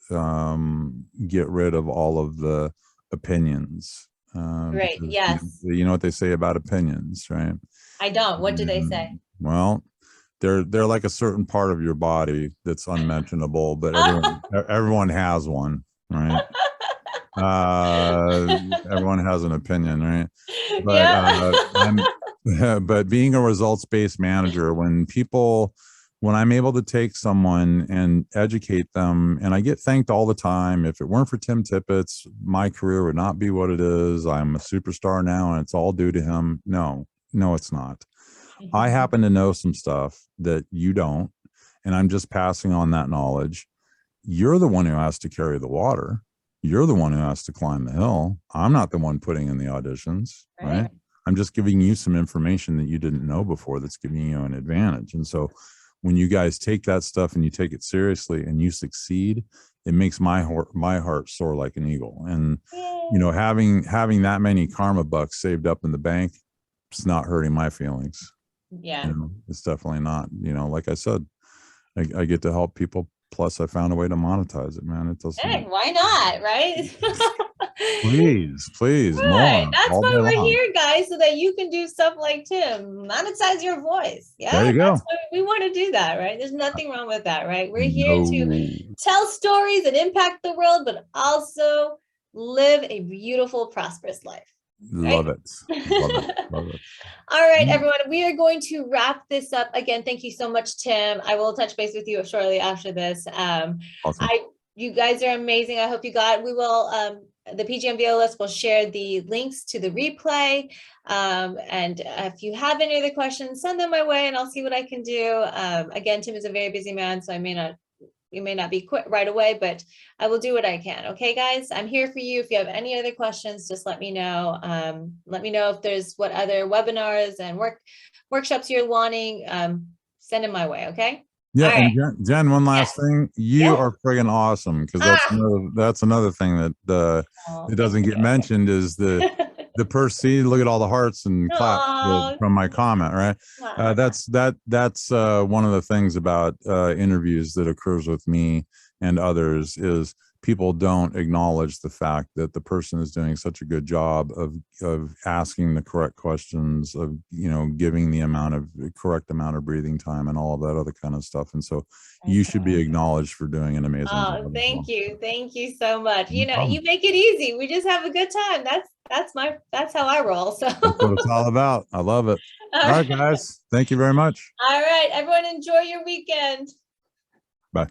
get rid of all of the opinions. Right. Because Yes. you know what they say about opinions, right? I don't. What do they say? Well, they're like a certain part of your body that's unmentionable, but everyone has one, right? Everyone has an opinion, right? But but being a results-based manager, when I'm able to take someone and educate them, and I get thanked all the time, if it weren't for Tim Tippets, my career would not be what it is. I'm a superstar now and it's all due to him. No, it's not. I happen to know some stuff that you don't, and I'm just passing on that knowledge. You're the one who has to carry the water. You're the one who has to climb the hill. I'm not the one putting in the auditions, right? I'm just giving you some information that you didn't know before that's giving you an advantage. And so when you guys take that stuff and you take it seriously and you succeed, it makes my heart soar like an eagle. And, you know, having that many karma bucks saved up in the bank, it's not hurting my feelings. Yeah. You know, it's definitely not. You know, like I said, I get to help people. Plus, I found a way to monetize it, man. It doesn't. Hey, why not, right? Please, Right. more. That's all why day we're long. here, guys, so that you can do stuff like Tim, monetize your voice. Yeah, There you go. that's why we want to do that, right? There's nothing wrong with that, right? We're here to No. tell stories and impact the world, but also live a beautiful, prosperous life. Love it. Love it. All right, everyone, we are going to wrap this up. Again, thank you so much, Tim. I will touch base with you shortly after this. Awesome. You guys are amazing. I hope you got, we will, the PGM VO List will share the links to the replay. And if you have any other questions, send them my way and I'll see what I can do. Again, Tim is a very busy man, so you may not be quick right away, but I will do what I can. Okay, guys, I'm here for you. If you have any other questions, just let me know. Let me know if there's what other webinars and workshops you're wanting. Send them my way. Okay. Yeah. All And right. Jen, one last thing. You are friggin' awesome. Cause that's another thing that it doesn't get mentioned is the look at all the hearts and claps from my comment, right? That's one of the things about interviews that occurs with me and others is people don't acknowledge the fact that the person is doing such a good job of asking the correct questions, of, you know, giving the correct amount of breathing time and all of that other kind of stuff. And so you should be acknowed for doing an amazing job. Thank you. Thank you so much. You know, you make it easy. We just have a good time. That's how I roll. So that's what it's all about. I love it. All right, guys. Thank you very much. All right, everyone, enjoy your weekend. Bye.